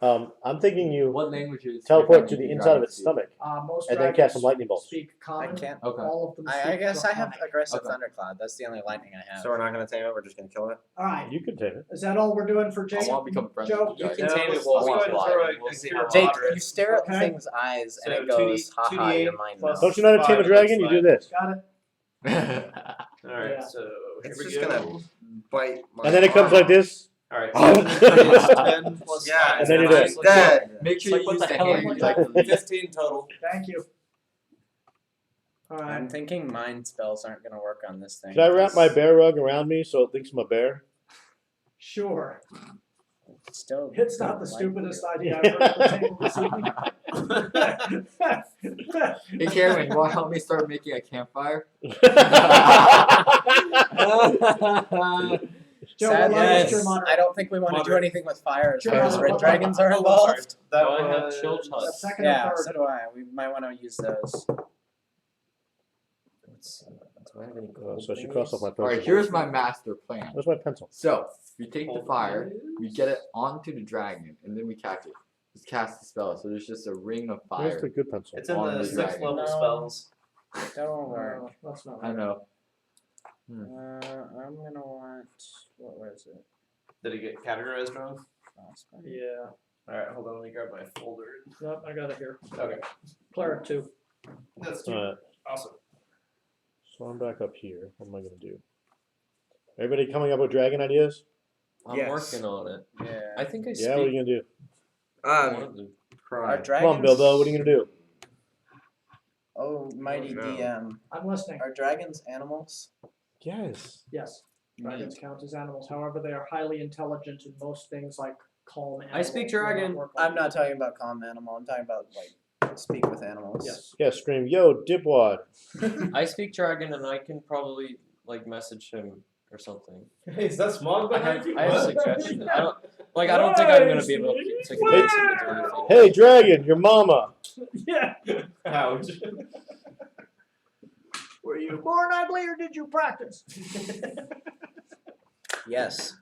I'm thinking you What languages? teleport to the inside of its stomach Most and then dragons cast some lightning bolts. speak I common. can't. Okay. All of them speak I guess I have Draconic. aggressive Okay. thundercloud. That's the only lightning I have. So we're not gonna tame it, we're just gonna kill it? All right. You could tame it. Is that all we're doing for Jake? I want to become friends Joe? with the You dragon. can tame it let's while go we ahead and fly. throw and We'll see how Jake, moderate. you stare at the Okay. thing's eyes and So it goes, 2d8 haha, you're mine now. plus- Don't you know how to tame a 5 dragon? You do this. Got it. Alright, Yeah. so here It's we just go. gonna bite my And then it comes arm. like this. Alright, Oh. so it's 10 plus Yeah, 5. And then you're so dead. it's Dead. Make It's sure like, you what use the the hell are hand. you like 15 total. Thank you. All right. I'm thinking mind spells aren't going to work on this thing. Should I wrap my 'cause bear rug around me so it thinks I'm a bear? Sure. it's Still, It's not the like stupidest you. idea I've heard at the table this evening. Hey Cameron, you want to help me start making a campfire? Joe, Sad what level is yes. your monitor? I don't think we want to do Moderate. anything with fire as Sure, far as red moderate. dragons are Oh, I'm sorry. involved. That Oh, I have was chill The touch. second Yeah, or so third. do I. We might want to use those. Do I have any So gold I should cross off my pencil. Alright, here's my master plan. Where's my pencil? So, we take the fire, we get it onto the dragon, and then we catch it. Just cast the spell, so there's just a ring of Where's fire. the good pencil? It's in On the the 6th dragon. level No. spells. Don't worry. No, that's not I right. know. I'm gonna want, what was it? Did it get categorized wrong? Yeah. Alright, hold on, let me grab my folder. Nope, I got it here. Okay. Cleric 2. That's two. Alright, Awesome. so I'm back up here. What am I gonna do? Everybody coming up with dragon ideas? I'm Yes. working on it. Yeah. I think I Yeah, what are speak. you gonna do? I Um, wanted to Our cry. dragons. Come on, Bilbo, what are you gonna do? Oh, mighty no. DM. I'm listening. Are dragons animals? Yes. Yes. Dragons count as animals. However, they are highly intelligent in most things like calm animals. I speak will not dragon. work on I'm not talking about calm animal. I'm talking about like speak with animals. Yes. Yeah, scream, yo, dipwad. I speak dragon, and I can probably like message him or something. Hey, is that smog I behind have, you? I have What? suggestions. I don't think I'm gonna be able to convince him to do anything. Hey, dragon, your mama. Yeah. Ouch. Were you born ugly or did you practice? Yes.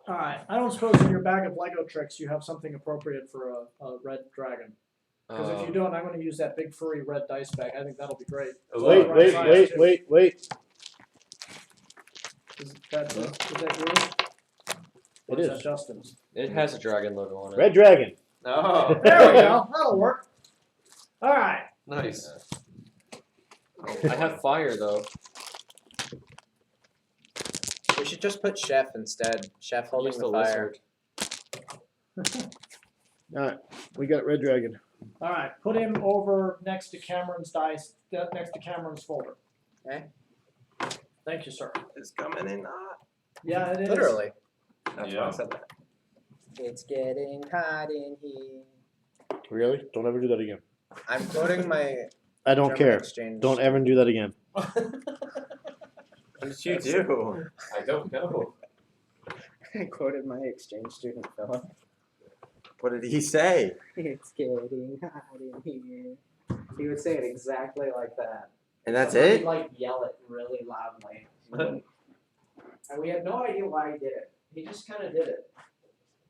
All right. I don't suppose in your bag of Lego tricks you have something appropriate for a red dragon. Because if you don't, I'm going to use that big furry red dice bag. I think that'll be great. Wait, Right wait, size, wait, too. wait, wait. Is that yours? Or It is is. that Justin's? It has a dragon logo on it. Red dragon. Oh, There we go. That'll work. All right. nice. I have fire though. We should just put Chef instead. Chef holding Use the fire. lizard. Alright, we got red dragon. All right. Put him over next to Cameron's dice, next to Cameron's folder. Okay. Thank you, sir. It's coming in hot. Yeah, it is. Literally. That's Yeah. why I said that. It's getting hot in here. Really? Don't ever do that again. I'm quoting my I don't German care. exchange. Don't ever do that again. What did you do? I don't know. I quoted my exchange student, Philip. What did he say? It's getting hot in here. He would say it exactly like that. And that's He'd it? like yell it really loudly. And we had no idea why he did it. He just kind of did it,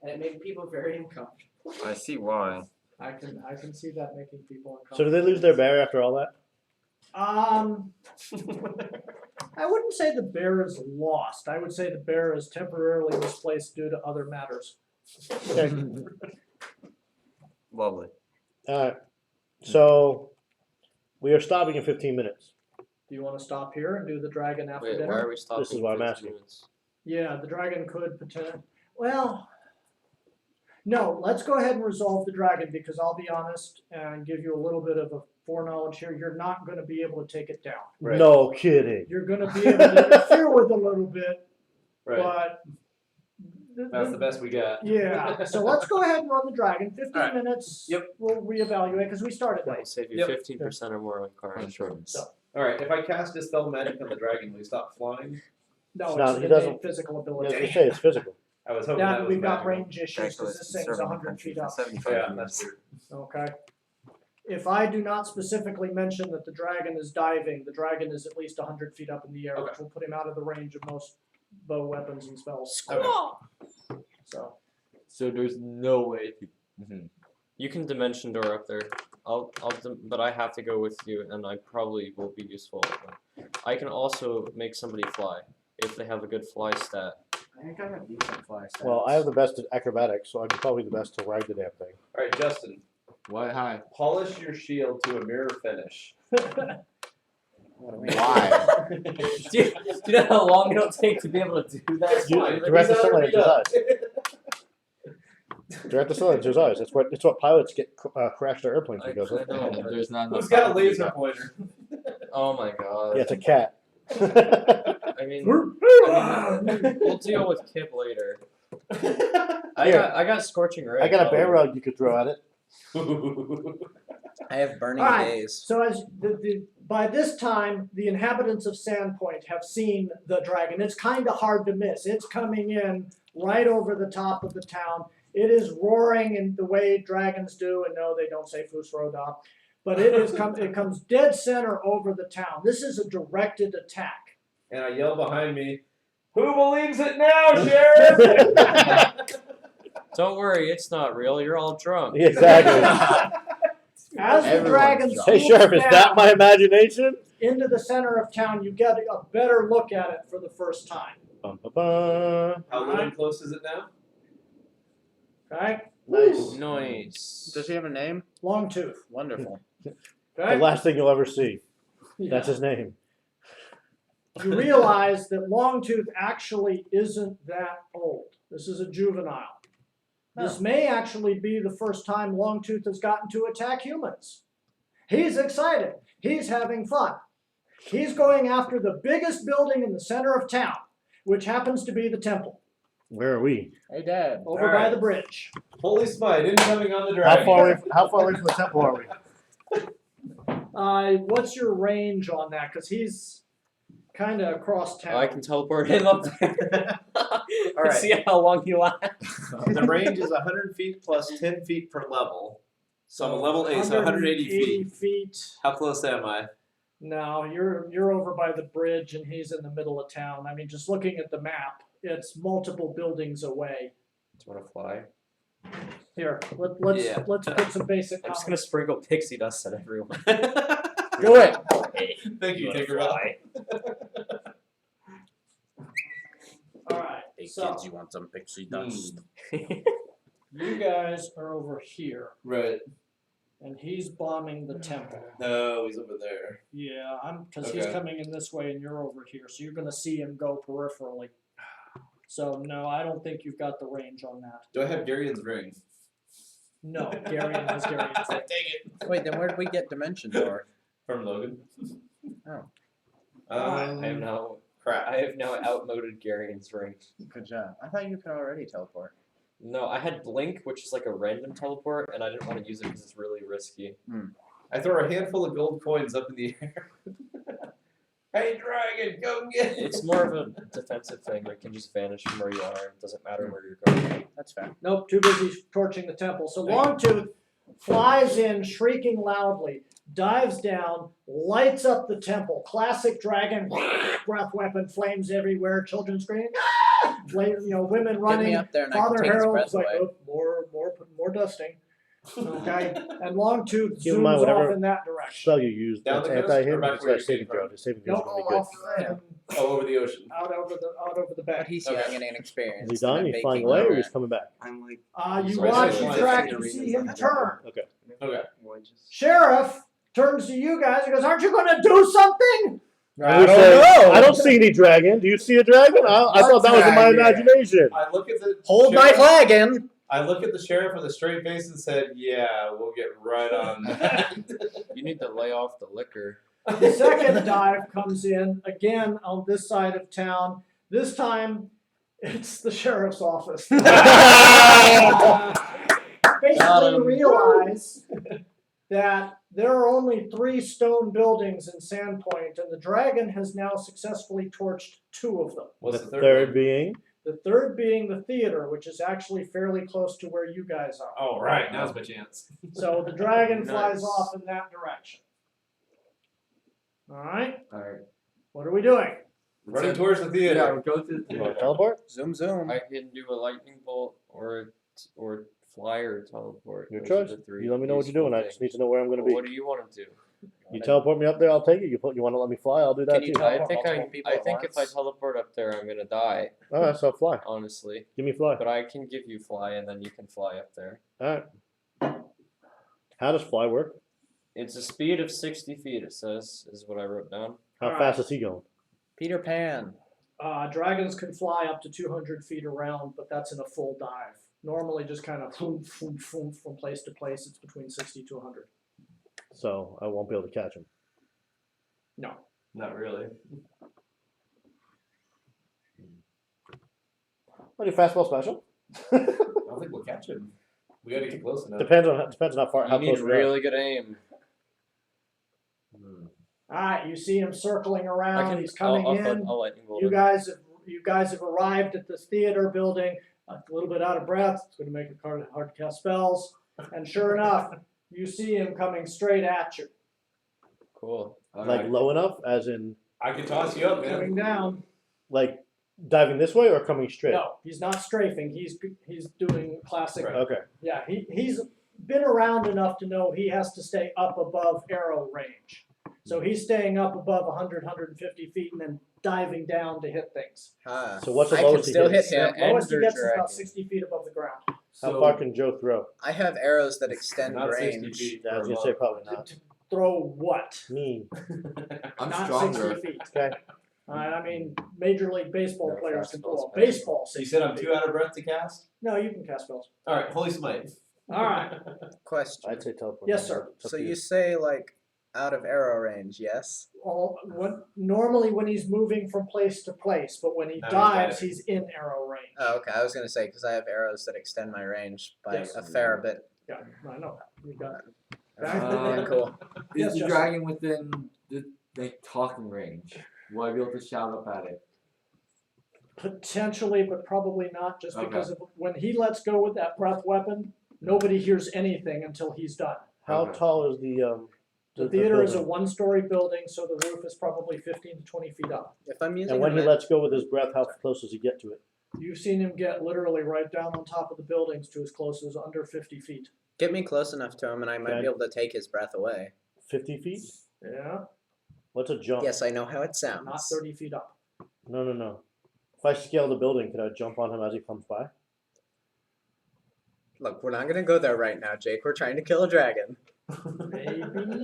and it made people very uncomfortable. I see why. I can see that making people uncomfortable. So do they lose their bear after all that? I wouldn't say the bear is lost. I would say the bear is temporarily misplaced due to other matters. Okay. Lovely. Alright. So we are stopping in 15 minutes. Do you want to stop here and do the dragon after Wait, dinner? why are we stopping? This is what I'm 15 asking. minutes? Yeah, the dragon could potentially. Well, no, let's go ahead and resolve the dragon because I'll be honest and give you a little bit of a foreknowledge here. You're not going to be able to take it down. Right. No kidding. You're going to be able to interfere with a little bit, Right. but. That's the best we got. Yeah, so let's go ahead and run the dragon. 15 Alright. minutes. Yep. We'll reevaluate because we started That'll late. save you Yep. 15% or more on car insurance. So, Alright, if I cast Dispel Magic on the dragon, will he stop flying? no, No, it's he the doesn't- physical I was ability. gonna say it's physical. I was hoping that Now was we've got magical. range issues because this thing's 100 feet up. Yeah, that's true. Okay. If I do not specifically mention that the dragon is diving, the dragon is at least 100 feet up in the air, Okay. which will put him out of the range of most bow weapons and spells. Okay. So there's no way to. You can dimension door up there. But I have to go with you, and I probably will be useful. I can also make somebody fly if they have a good fly stat. I think I have decent fly stats. Well, I have the best at acrobatics, so I'm probably the best to ride the damn thing. Alright, Justin, What? Hi. polish your shield to a mirror finish. Why? do you know how long it'll take to be able to do that? Direct the sunlight into his eyes. Direct the sunlight into his eyes. That's what pilots get crash their airplanes because of. I know. There's not Who's enough got a time to do laser that. pointer? Oh my god. Yeah, it's a cat. I mean, we'll deal with Kip later. I Here. got scorching ray. I got a probably. bear rug you could throw at it. I have burning Alright. days. So as by this time, the inhabitants of Sandpoint have seen the dragon. It's kind of hard to miss. It's coming in right over the top of the town. It is roaring in the way dragons do, and no, they don't say Fus Roda. but it comes dead center over the town. This is a directed attack. And I yell behind me, "Who believes it now, Sheriff?" Don't worry, it's not real. You're all drunk. Exactly. As the dragon Hey, Sheriff, is that my imagination? into the center of town, you get a better look at it for the first time. Bum, ba, ba. How little close is it now? Okay? Nice. Nice. Does he have a name? Longtooth. Wonderful. The Okay? last thing you'll ever see. Yeah. That's his name. You realize that Longtooth actually isn't that old. This is a juvenile. This may actually be the first time Longtooth has gotten to attack humans. He's excited. He's having fun. He's going after the biggest building in the center of town, which happens to be the temple, Where are we? Hey, Dad. over by the bridge. Holy smite, incoming on the dragon. How far away from the temple are we? What's your range on that? Because he's kind of across town. I can teleport him up there. Alright. See how long he lasts. The range is 100 feet plus 10 feet per level. So I'm a level 8, so 180 feet. How close am I? No, you're over by the bridge and he's in the middle of town. I mean, just looking at the map, it's multiple buildings away. Do you want to fly? Here, let's Yeah. put some basic. I'm just gonna sprinkle pixie dust at everyone. Do it. Thank you, wanna Tinkerbell. fly? All right. So you want some pixie dust? you guys are over here, Right. and he's bombing the temple. No, he's over there. Yeah, because he's Okay. coming in this way, and you're over here, so you're gonna see him go peripherally. So no, I don't think you've got the range on that. Do I have Garion's ring? No, Garion has Garion's ring. Dang it. Wait, then where did we get Dimension Door? From Logan. Oh. I have now outmoded Garion's ring. Good job. I thought you could already teleport. No, I had Blink, which is like a random teleport, and I didn't want to use it because it's really risky. I throw a handful of gold coins up in the air. Hey, dragon, go get it. It's more of a defensive thing. You can just vanish from where you are. It doesn't matter where you're going. That's fair. Nope, too busy torching the temple. So Longtooth flies in, shrieking loudly, dives down, lights up the temple. Classic dragon, breath weapon, flames everywhere, children screaming, ah! Women Get running. me up there and I Father can take his Harold's breath like, away. oh, more dusting. Okay, and Longtooth Keep in zooms mind, off whatever in that direction. Spell you use, Down that's the coast anti or him. back It's where got you saving came throw. from? His saving No, throw is going to be good. off and Oh, over the ocean. out over the But bed. he's Okay. young and inexperienced. Is he done? and I'm He's flying baking away or over he's it. coming back? I'm like, You Sorry, watch sorry, the sorry. track, you see him turn. Okay. Okay. Sheriff turns to you guys and goes, "Aren't you going to do something?" I don't know. I don't see any dragon. Do you see a dragon? I thought that was in my dragon? imagination. I look at the Hold my sheriff- flagon! I look at the sheriff with a straight face and said, "Yeah, we'll get right on that." You need to lay off the liquor. The second dive comes in again on this side of town. This time, it's the sheriff's office. Basically, you realize that there are only 3 stone buildings in Sandpoint, and the dragon has now successfully torched 2 of them. What's The the third one? being. The third being the theater, which is actually fairly close to where you guys are. Oh, right. Now's my chance. So the dragon flies Nice. off in that direction. All right. Alright. What are we doing? Running towards the theater. yeah, we'll go to You want to teleport? Zoom, zoom. I can do a lightning bolt or fly or teleport. Your Those are choice. the 3 You let me know what you're useful doing. I just need things. to know where I'm going to be. What do you want to do? You teleport me up there, I'll take it. You want to let me fly, I'll do that Can you too. I teleport think multiple people at if I once? teleport up there, I'm gonna die. All right, so fly. Honestly, Give me fly. but I can give you fly, and then you can fly up there. All right. How does fly work? It's a speed of 60 feet. It says is what I wrote down. How All fast is he going? Peter Pan. Dragons can fly up to 200 feet around, but that's in a full dive. Normally, just kind of from place to place, it's between 60 to 100. So I won't be able to catch him. No. Not really. What do you fastball special? I don't think we'll catch him. We gotta get close enough. Depends on how far how You close need we are. really good aim. All right, you see him circling I around. can. He's coming in. I'll lightning bolt You him. guys have arrived at this theater building. A little bit out of breath. It's going to make it hard to cast spells. And sure enough, you see him coming straight at you, Cool. Like low enough, as in I can toss you up, man. coming down. like diving this way or coming straight? No, he's not strafing. He's doing classic. Right. Okay. Yeah, he's been around enough to know he has to stay up above arrow range. So he's staying up above 100, 150 feet and then diving down to hit things. So what's the I can lowest he still hit hits? him. The lowest he Ender gets is about Dragon. 60 feet above the ground. How So far can Joe throw? I have arrows that extend Not 60 range. feet. Yeah, I was for gonna a say bow. probably not. Throw what? Me. I'm Not stronger. 60 feet. Okay. I mean, Major League Baseball No, players can throw fastball's a baseball. So you 60 said I'm feet. too out of breath to cast? No, you can cast spells. Alright, Holy Smite. All right. Question. I'd say teleport. Yes, sir. It's up So to you say like out of arrow range, yes? Normally when he's moving from place to place, but when he Now he's dives, diving. he's in arrow range. Oh, okay. I was gonna say because I have arrows that extend my range by Yes. a fair bit. Yeah, I know. You got it. Cool. Yes, Is the Justin. dragon within the talking range? Will I be able to shout up at it? Potentially, but probably not, just Okay. because of when he lets go with that breath weapon, nobody hears anything until he's done. How Okay. tall is the The theater is a building? one-story building, so the roof is probably 15 to 20 feet up. If I'm using And when a he ma- lets go with his breath, how close does he get to it? You've seen him get literally right down on top of the buildings to as close as under 50 feet. get me close enough to him, and I might Okay. be able to take his breath away. 50 feet? Yeah, What's a jump? Yes, I know how it sounds. not 30 feet up. No. If I scale the building, can I jump on him as he comes by? Look, we're not gonna go there right now, Jake. We're trying to kill a dragon. Maybe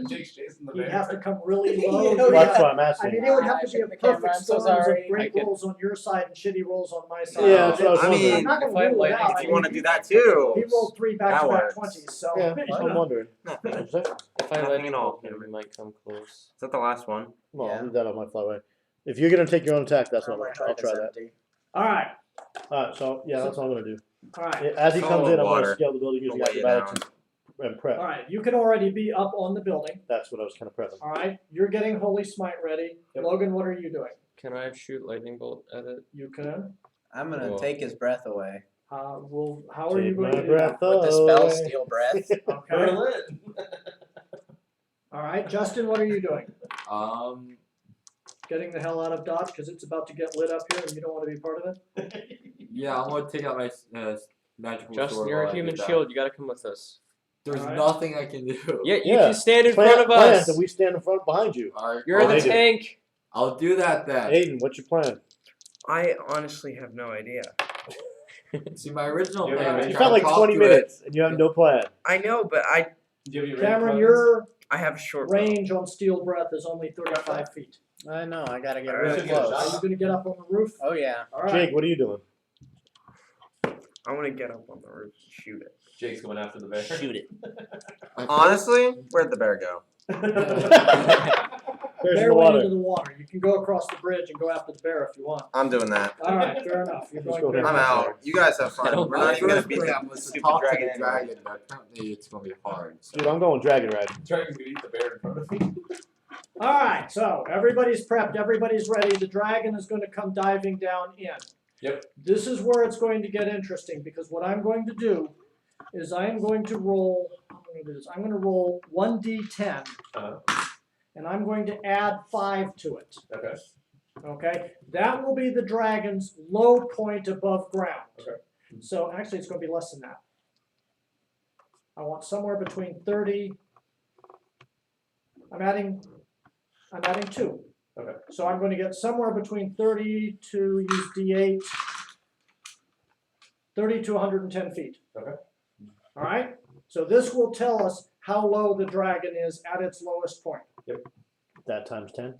Jake's chasing the he'd bear. have to come really You low. know, That's yeah. what I'm I asking. mean, it would have to be a Shake the camera, perfect I'm so storm of sorry. great I could- rolls on your side and shitty rolls on my side. Yeah, that's what I was I wondering. mean, I'm not If I gonna rule it have out. If I you mean, want to do that too. he rolled 3 That back-to-back works. 20s, so Yeah, that's what I'm wondering. What'd you say? If I Nothing let at all. him, he might come close. Is that the last one? Well, Yeah. leave that on my fly away. If you're gonna take your own attack, that's what My I'm gonna heart try. I'll is try that. empty. all right, Alright, so yeah, that's what I'm gonna do. all right. As he Full comes of in, I'm water. gonna scale the building using We'll lay you acrobatics and prep. All right, you can already be up on the building. That's what I was kind of prepping. All right, you're getting Holy Smite ready. Yep. Logan, what are you doing? Can I shoot lightning bolt at it? You can. I'm gonna Cool. take his breath away How are you Take going my to do breath that? with the spell away. Steal Breath. Okay. Berlin. All right, Justin, what are you doing? Getting the hell out of Dodge because it's about to get lit up here and you don't want to be part of it? Yeah, I'm gonna take out my magical Justin, sword. you're while a I human do that. shield. You gotta come with us. There's Alright. nothing I can do. Yeah, you Yeah. can stand in front of us. And we stand in front behind you. Alright, You're Oh, the they do. tank. I'll do that then. Aiden, what's your plan? I honestly have no idea. See, my original Yeah, plan was you You try got to like talk 20 to minutes and you have no plan. I know, but I Do you have any Cameron, range your I have a short bow. range on Steel Breath is only 35 feet. I know. I gotta get Alright. really Should get a close. Are you going to get up on the roof? Oh yeah. All right. Jake, what are you doing? I want to get up on the roof and shoot it. Jake's going after the bear. Shoot it. Honestly, where'd the bear go? There's Bear the went water. into the water. You can go across the bridge and go after the bear if you want. I'm doing that. All right, fair enough. You're Let's going go there. I'm out. You guys have I fun. don't We're not even My gonna first beat plan that was to stupid talk to dragon the anyway. dragon, but apparently it's gonna be hard. So. Dude, I'm going dragon ride. Dragon's gonna eat the bear in front of me. All right, so everybody's prepped. Everybody's ready. The dragon is going to come diving down in. Yep. This is where it's going to get interesting because what I'm going to do is I am going to roll. I'm going to do this. I'm going to roll 1d10 and I'm going to add 5 to it. Okay. Okay, that will be the dragon's low point above ground. Okay. So actually, it's going to be less than that. I want somewhere between 30. I'm adding 2. Okay. So I'm going to get somewhere between 30 to use D8, 30 to 110 feet. Okay. All right. So this will tell us how low the dragon is at its lowest point. That times 10.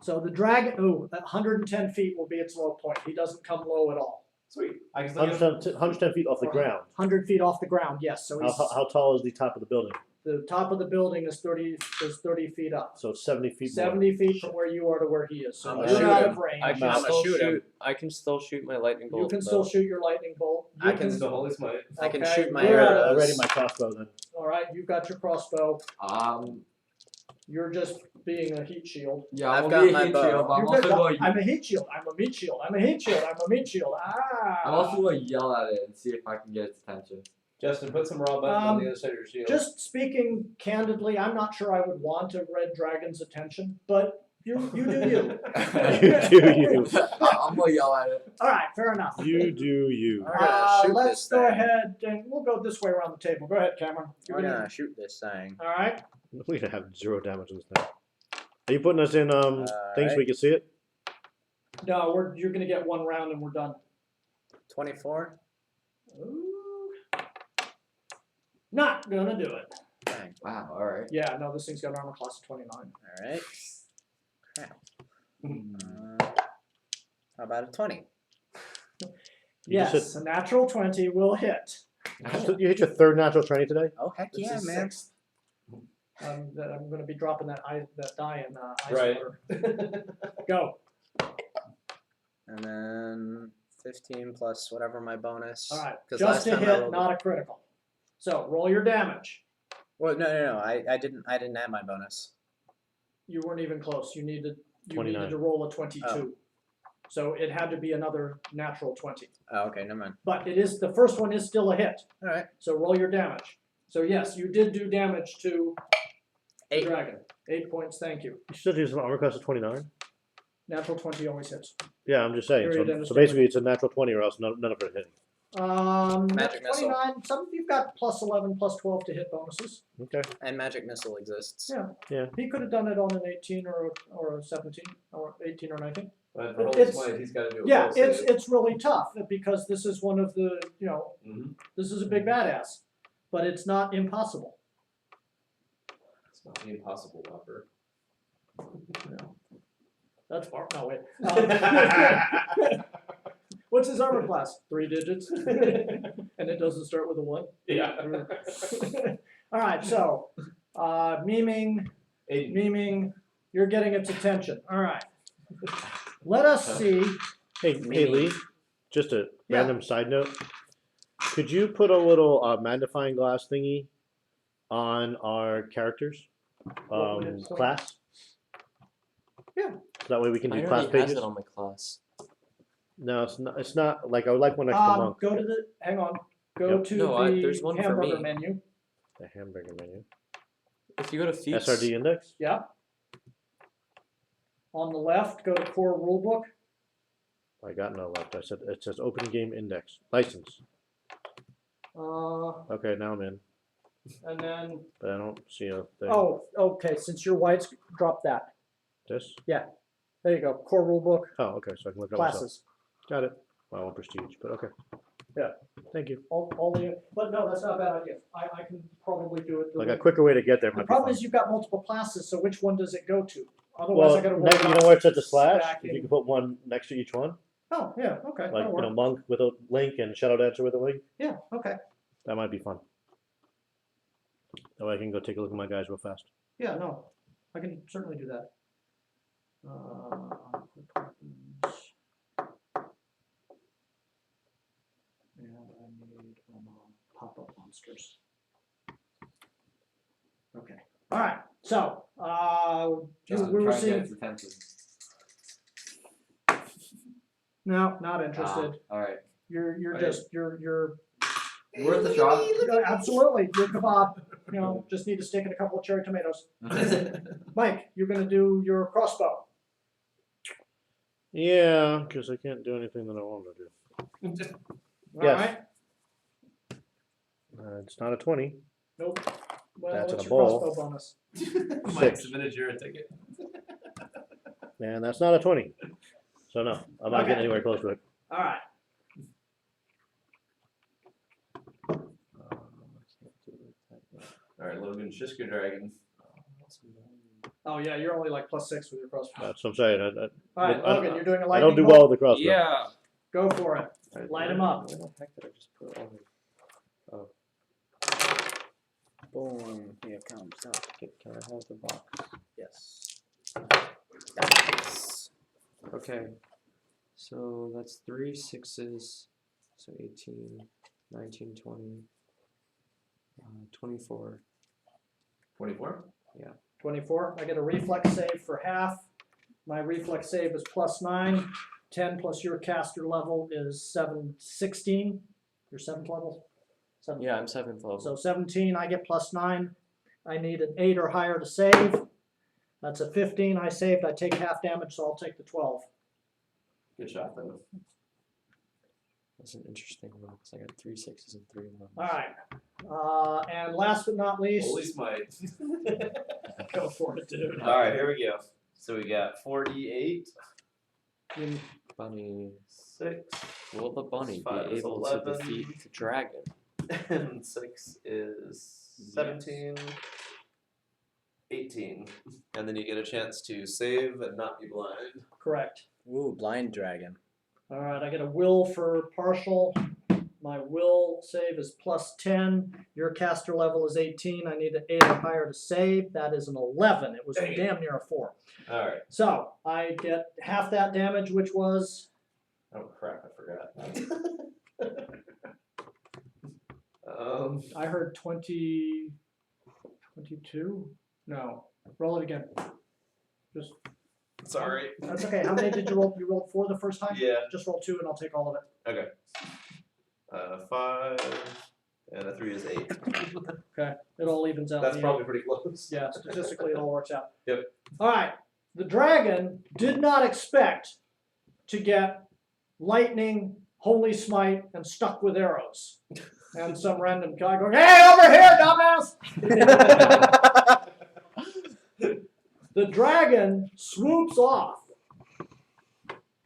So the dragon, at 110 feet will be its low point. He doesn't come low at all. Sweet. I can still get him. 110 feet off the ground. 100 feet off the ground, yes. So he's, How tall is the top of the building? the top of the building is 30 feet up. So it's 70 feet more. 70 feet from where you are to where he is. So I'm you're gonna out shoot of range. I can I'ma still shoot him. I can still shoot my lightning bolt. You can though. still shoot your lightning bolt. You I can Still Holy Smite. I can Okay, shoot my you're out of- I arrows. ready my crossbow then. All right, you've got your crossbow. Um, You're just being a heat shield. yeah, I've I'm got gonna be my a heat bow. shield, but I'm You're also good. going. I'm a heat shield. I'm a meat shield. I'm a heat shield. I'm a meat shield. I'm a meat shield. I'm also Ah. going to yell at it and see if I can get its attention. Justin, put some raw button on the other side of your shield. Just speaking candidly, I'm not sure I would want a red dragon's attention, but you do you. You do you. I'm gonna yell at it. All right, fair enough. You do you. We're gonna shoot Let's this go thing. ahead and we'll go this way around the table. Go ahead, Cameron. We're gonna shoot this thing. All right. We have 0 damage on this thing. Are you putting us in things so Alright. we can see it? No, you're gonna get one round and we're done. 24. Ooh. Not gonna do it. Dang. Wow. All right. Yeah, no, this thing's got armor class of 29. All right. Crap. How about a 20? You just Yes, a natural 20 will hit. You hit your 3rd natural 20 today? Oh heck This yeah, is man! sixth. I'm going to be dropping that die in ice Right. water. Go. And then 15 plus whatever my bonus. All right. 'Cause Just last a time I hit, rolled not a critical. So roll your damage. Well, no. I didn't add my bonus. You weren't even close. You needed 29. to roll a 22. Oh. So it had to be another natural 20. Oh, okay, never mind. But it is the first one is still a hit. All right. So roll your damage. So yes, you did do damage to the 8. dragon. 8 points. Thank you. You still use an armor class of 29? Natural 20 always hits. Yeah, I'm just saying. Period, end of So story. basically it's a natural 20 or else none of it hitting. Magic missile. 29. Some you've got plus 11, plus 12 to hit bonuses. Okay. And magic missile exists. Yeah. Yeah. He could have done it on an 18 or a 17 or 18 or 19. But for It's- his might, he's got to do a Yeah, full it's save. it's really tough because this is one of the Mhm. this is a big badass, but it's not impossible. It's not the impossible whopper. That's far. No wait. What's his armor class? 3 digits, and it doesn't start with a 1. Yeah. All right, so memeing, you're getting its attention. All right. Let us see. Hey Lee, just a Yeah. random side note. Could you put a little magnifying glass thingy on our characters class? Yeah. So that way we can do I class already has pages. it on my class. No, it's not. It's not like I would like one next to monk. Go to the. Hang on. Go Yep. to No, the there's one for hamburger me. menu. The hamburger menu. If you go to feats, SRD index. Yeah. On the left, go to core rulebook. I got no left. I said it says open game index license. Okay, now I'm in, And then but I don't see a thing. oh, okay. Since you're whites, drop that. This. There you go. Core rulebook Oh, okay. So I can look at myself. classes. Got it. Well, I want prestige, but okay. Yeah. Thank you. Only, but no, that's not a bad idea. I can probably do it. the Like way- a quicker way to get there The might be problem fun. is you've got multiple classes, so which one does it go to? Otherwise, Well, I got to now, worry you about know where it says the slash? stacking. If you can put one next to each one, Oh, yeah, okay. like that'll you know, work. monk with a link and shadow dancer with a link, Yeah, okay. that might be fun. That way I can go take a look at my guys real fast. Yeah, no, I can certainly do that. Quick weapons. And I need pop-up monsters. Okay, all right, so, Justin, we were try and get seeing, its attention. no, not interested. All right. You're Okay. just, you're Worth the shot. absolutely, you're kebab, just need to stick in a couple of cherry tomatoes. Mike, you're gonna do your crossbow. Yeah, because I can't do anything that I want to do. All Yes. right? It's not a 20. Nope. Well, That's what's in your a bowl. crossbow bonus? Mike submitted your ticket. And that's not a 20. So no, I'm not Okay. getting anywhere close to it. All right. All right, Logan, Shiska Dragon. Oh yeah, you're only like +6 with your crossbow. That's what I'm saying. All right, I- Logan, you're doing a I lightning don't do bolt? well with the crossbow. yeah. Go for it. Light 'em up. Where the heck did I just put all the? Oh. Boom. Here it comes. Now, can I have the box? Yes. Okay. So that's 3 6s. So 18, 19, 20, 24. 24? 24. I get a reflex save for half. My reflex save is +9. 10 plus your caster level is 16. Your 7th level. Yeah, I'm 7th level. So 17, I get +9. I need an 8 or higher to save. That's a 15. I saved. I take half damage, so I'll take the 12. Good shot, though. That's an interesting one because I got 3 6s and 3 1s. All right. And last but not least, Holy smite. go for it, dude. Alright, here we go. So we got 48, Bunny. 6, Will the bunny Five be is able 11. to defeat the dragon? and 6 is 17, 18. And then you get a chance to save and not be blind. Correct. Ooh, blind dragon. All right, I get a will for partial. My will save is +10. Your caster level is 18. I need an 8 or higher to save. That is an 11. It was Dang it. damn near a 4. Alright. So I get half that damage, which was Oh crap, I forgot. I heard 20, 22? No, roll it again. Just Sorry. that's okay. How many did you roll? You rolled 4 the first time? Yeah. Just roll 2 and I'll take all of it. Okay. 5 and a 3 is 8. Okay, it all evens out. That's in the probably pretty close. Yeah, statistically it all works out. Yep. All right, the dragon did not expect to get lightning, holy smite, and stuck with arrows. And some random guy going, "Hey, over here, dumbass!" The dragon swoops off,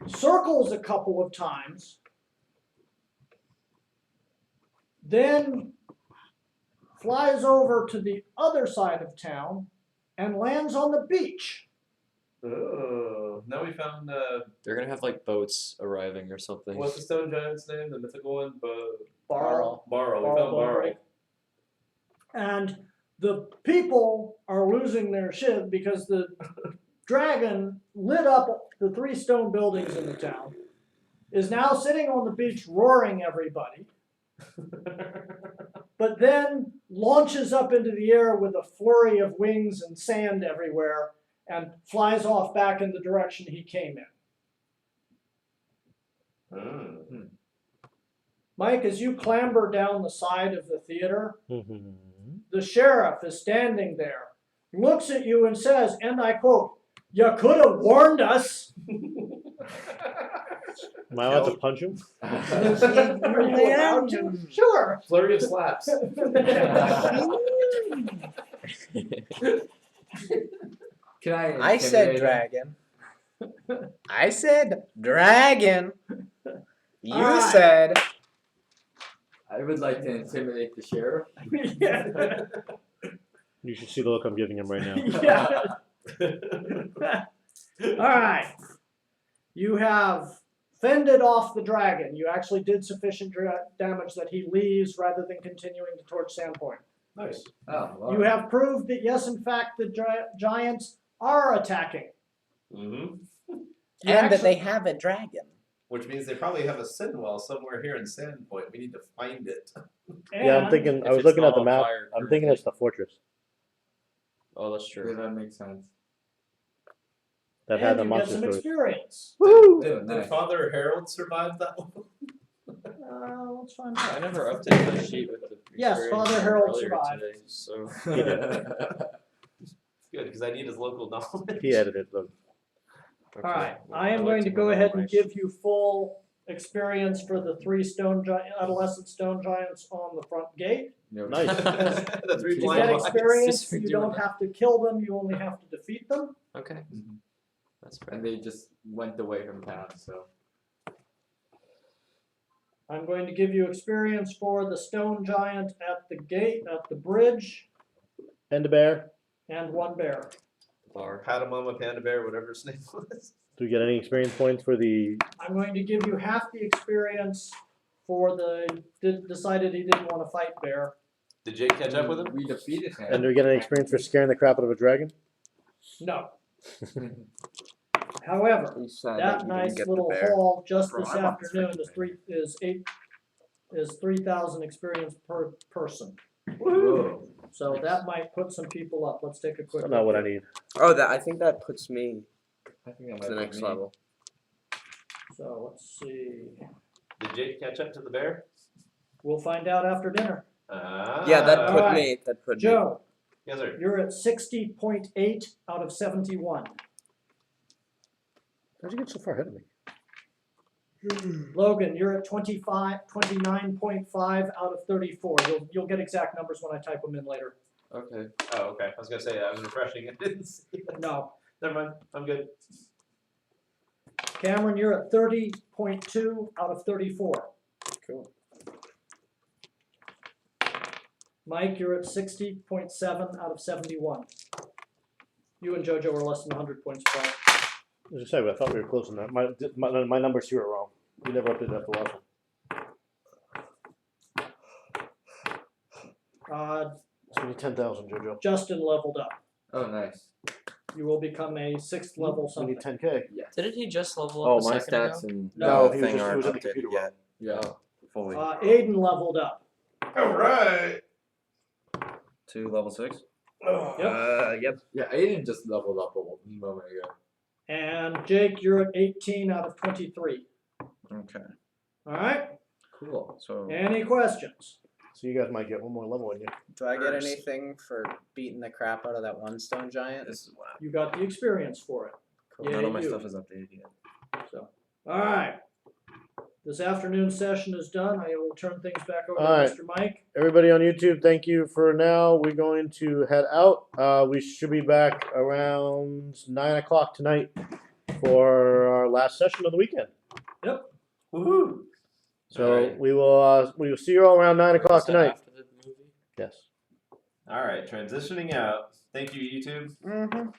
circles a couple of times, then flies over to the other side of town and lands on the beach. Oh, now we found They're gonna have like boats arriving or something. what's the stone giant's name? The mythical one? Barl. Barl. We Barl found Barl. Bowbreak. And the people are losing their shit because the dragon lit up the 3 stone buildings in the town, is now sitting on the beach roaring everybody, but then launches up into the air with a flurry of wings and sand everywhere and flies off back in the direction he came in. Mm. Mike, as you clamber down the side of the theater, the sheriff is standing there, looks at you and says, and I quote, "You could have warned us." Am I allowed to punch him? Are you allowed to? Sure. Flurry of slaps. Can I said dragon. I said dragon. You Alright. said. I would like to intimidate the sheriff. Yeah. You should see the look I'm giving him right now. Yeah. All right. You have fended off the dragon. You actually did sufficient damage that he leaves rather than continuing to torch Sandpoint. Nice. Oh, wow. You have proved that yes, in fact, the giants are attacking. Mm-hmm. You And that actually- they have a dragon. Which means they probably have a Sinwell somewhere here in Sandpoint. We need to find it. Yeah, I'm and- thinking. I If was it's looking not at the on map. fire I'm thinking currently. it's the fortress Oh, that's Yeah, true. that makes sense. that had and the you get monster some stories. experience. Woo! Did nice. Father Harold survive that one? Let's find I out. never updated my sheet with the Yes, experience Father from Harold earlier survived. today, so Good, because I need his local knowledge. He edited them. okay, All right, well, I am like going to know go all ahead my and give you full experience for the 3 adolescent stone giants on the front gate. Nice. The 3 To blind get mice. experience, Just for you doing don't that. have to kill them, you only have to defeat them. Okay, that's fair. And they just went away from town, so. I'm going to give you experience for the stone giant at the gate, at the bridge, And a bear. and 1 bear. Bar. Patamama, Panda Bear, whatever his name was. Do we get any experience points for the? I'm going to give you half the experience for the decided he didn't want to fight bear. Did Jake catch up with him? We defeated him. And do we get any experience for scaring the crap out of a dragon? No. However, You said that you nice didn't get little the bear. haul just Bro, this I want this afternoon freaking is 3,000 experience per person. Whoa. So that might put some people up. Let's take a quick Still look. not what I need. Oh, that I think that puts me I think that to the might be next me. level. So let's see. Did Jake catch up to the bear? We'll find out after dinner. Yeah, that put Alright. me. That put me. Joe, Yes, sir. you're at 60.8 out of 71. How'd you get so far ahead of me? Logan, you're at 29.5 out of 34. You'll get exact numbers when I type them in later. Okay. Oh, okay. I was gonna say I was refreshing. I didn't see it. No. Never mind. I'm good. Cameron, you're at 30.2 out of 34. Cool. Mike, you're at 60.7 out of 71. You and JoJo are less than 100 points apart. As I say, I thought we were close on that. My numbers here are wrong. You never updated that the last one. So we need 10,000, JoJo. Justin leveled up. Oh, nice. You will become a 6th level We something. need 10K. Yes. Didn't he just level Oh, up a my second ago? stats and No, the he was thing just- he aren't was in the updated computer yet. Yeah. Fully. Aiden leveled up. All right. To level 6. Yep. Yep. Yeah, Aiden just leveled up a moment ago. And Jake, you're at 18 out of 23. Okay. All right? Cool. So Any questions? So you guys might get one more level in you. Do I get anything for beating the crap out of that one stone giant? this is wow. You got the experience for it. Cool. Yeah, None of my you. stuff is updated yet. So, all right. This afternoon session is done. I will turn things back over All to right. Mr. Mike. Everybody on YouTube, thank you for now. We're going to head out. We should be back around 9 o'clock tonight for our last session of the weekend. Yep. Woohoo! So Alright. we will see you all around 9 o'clock Is that tonight. after the movie? Yes. All right, transitioning out. Thank you, YouTube. Mm-hmm.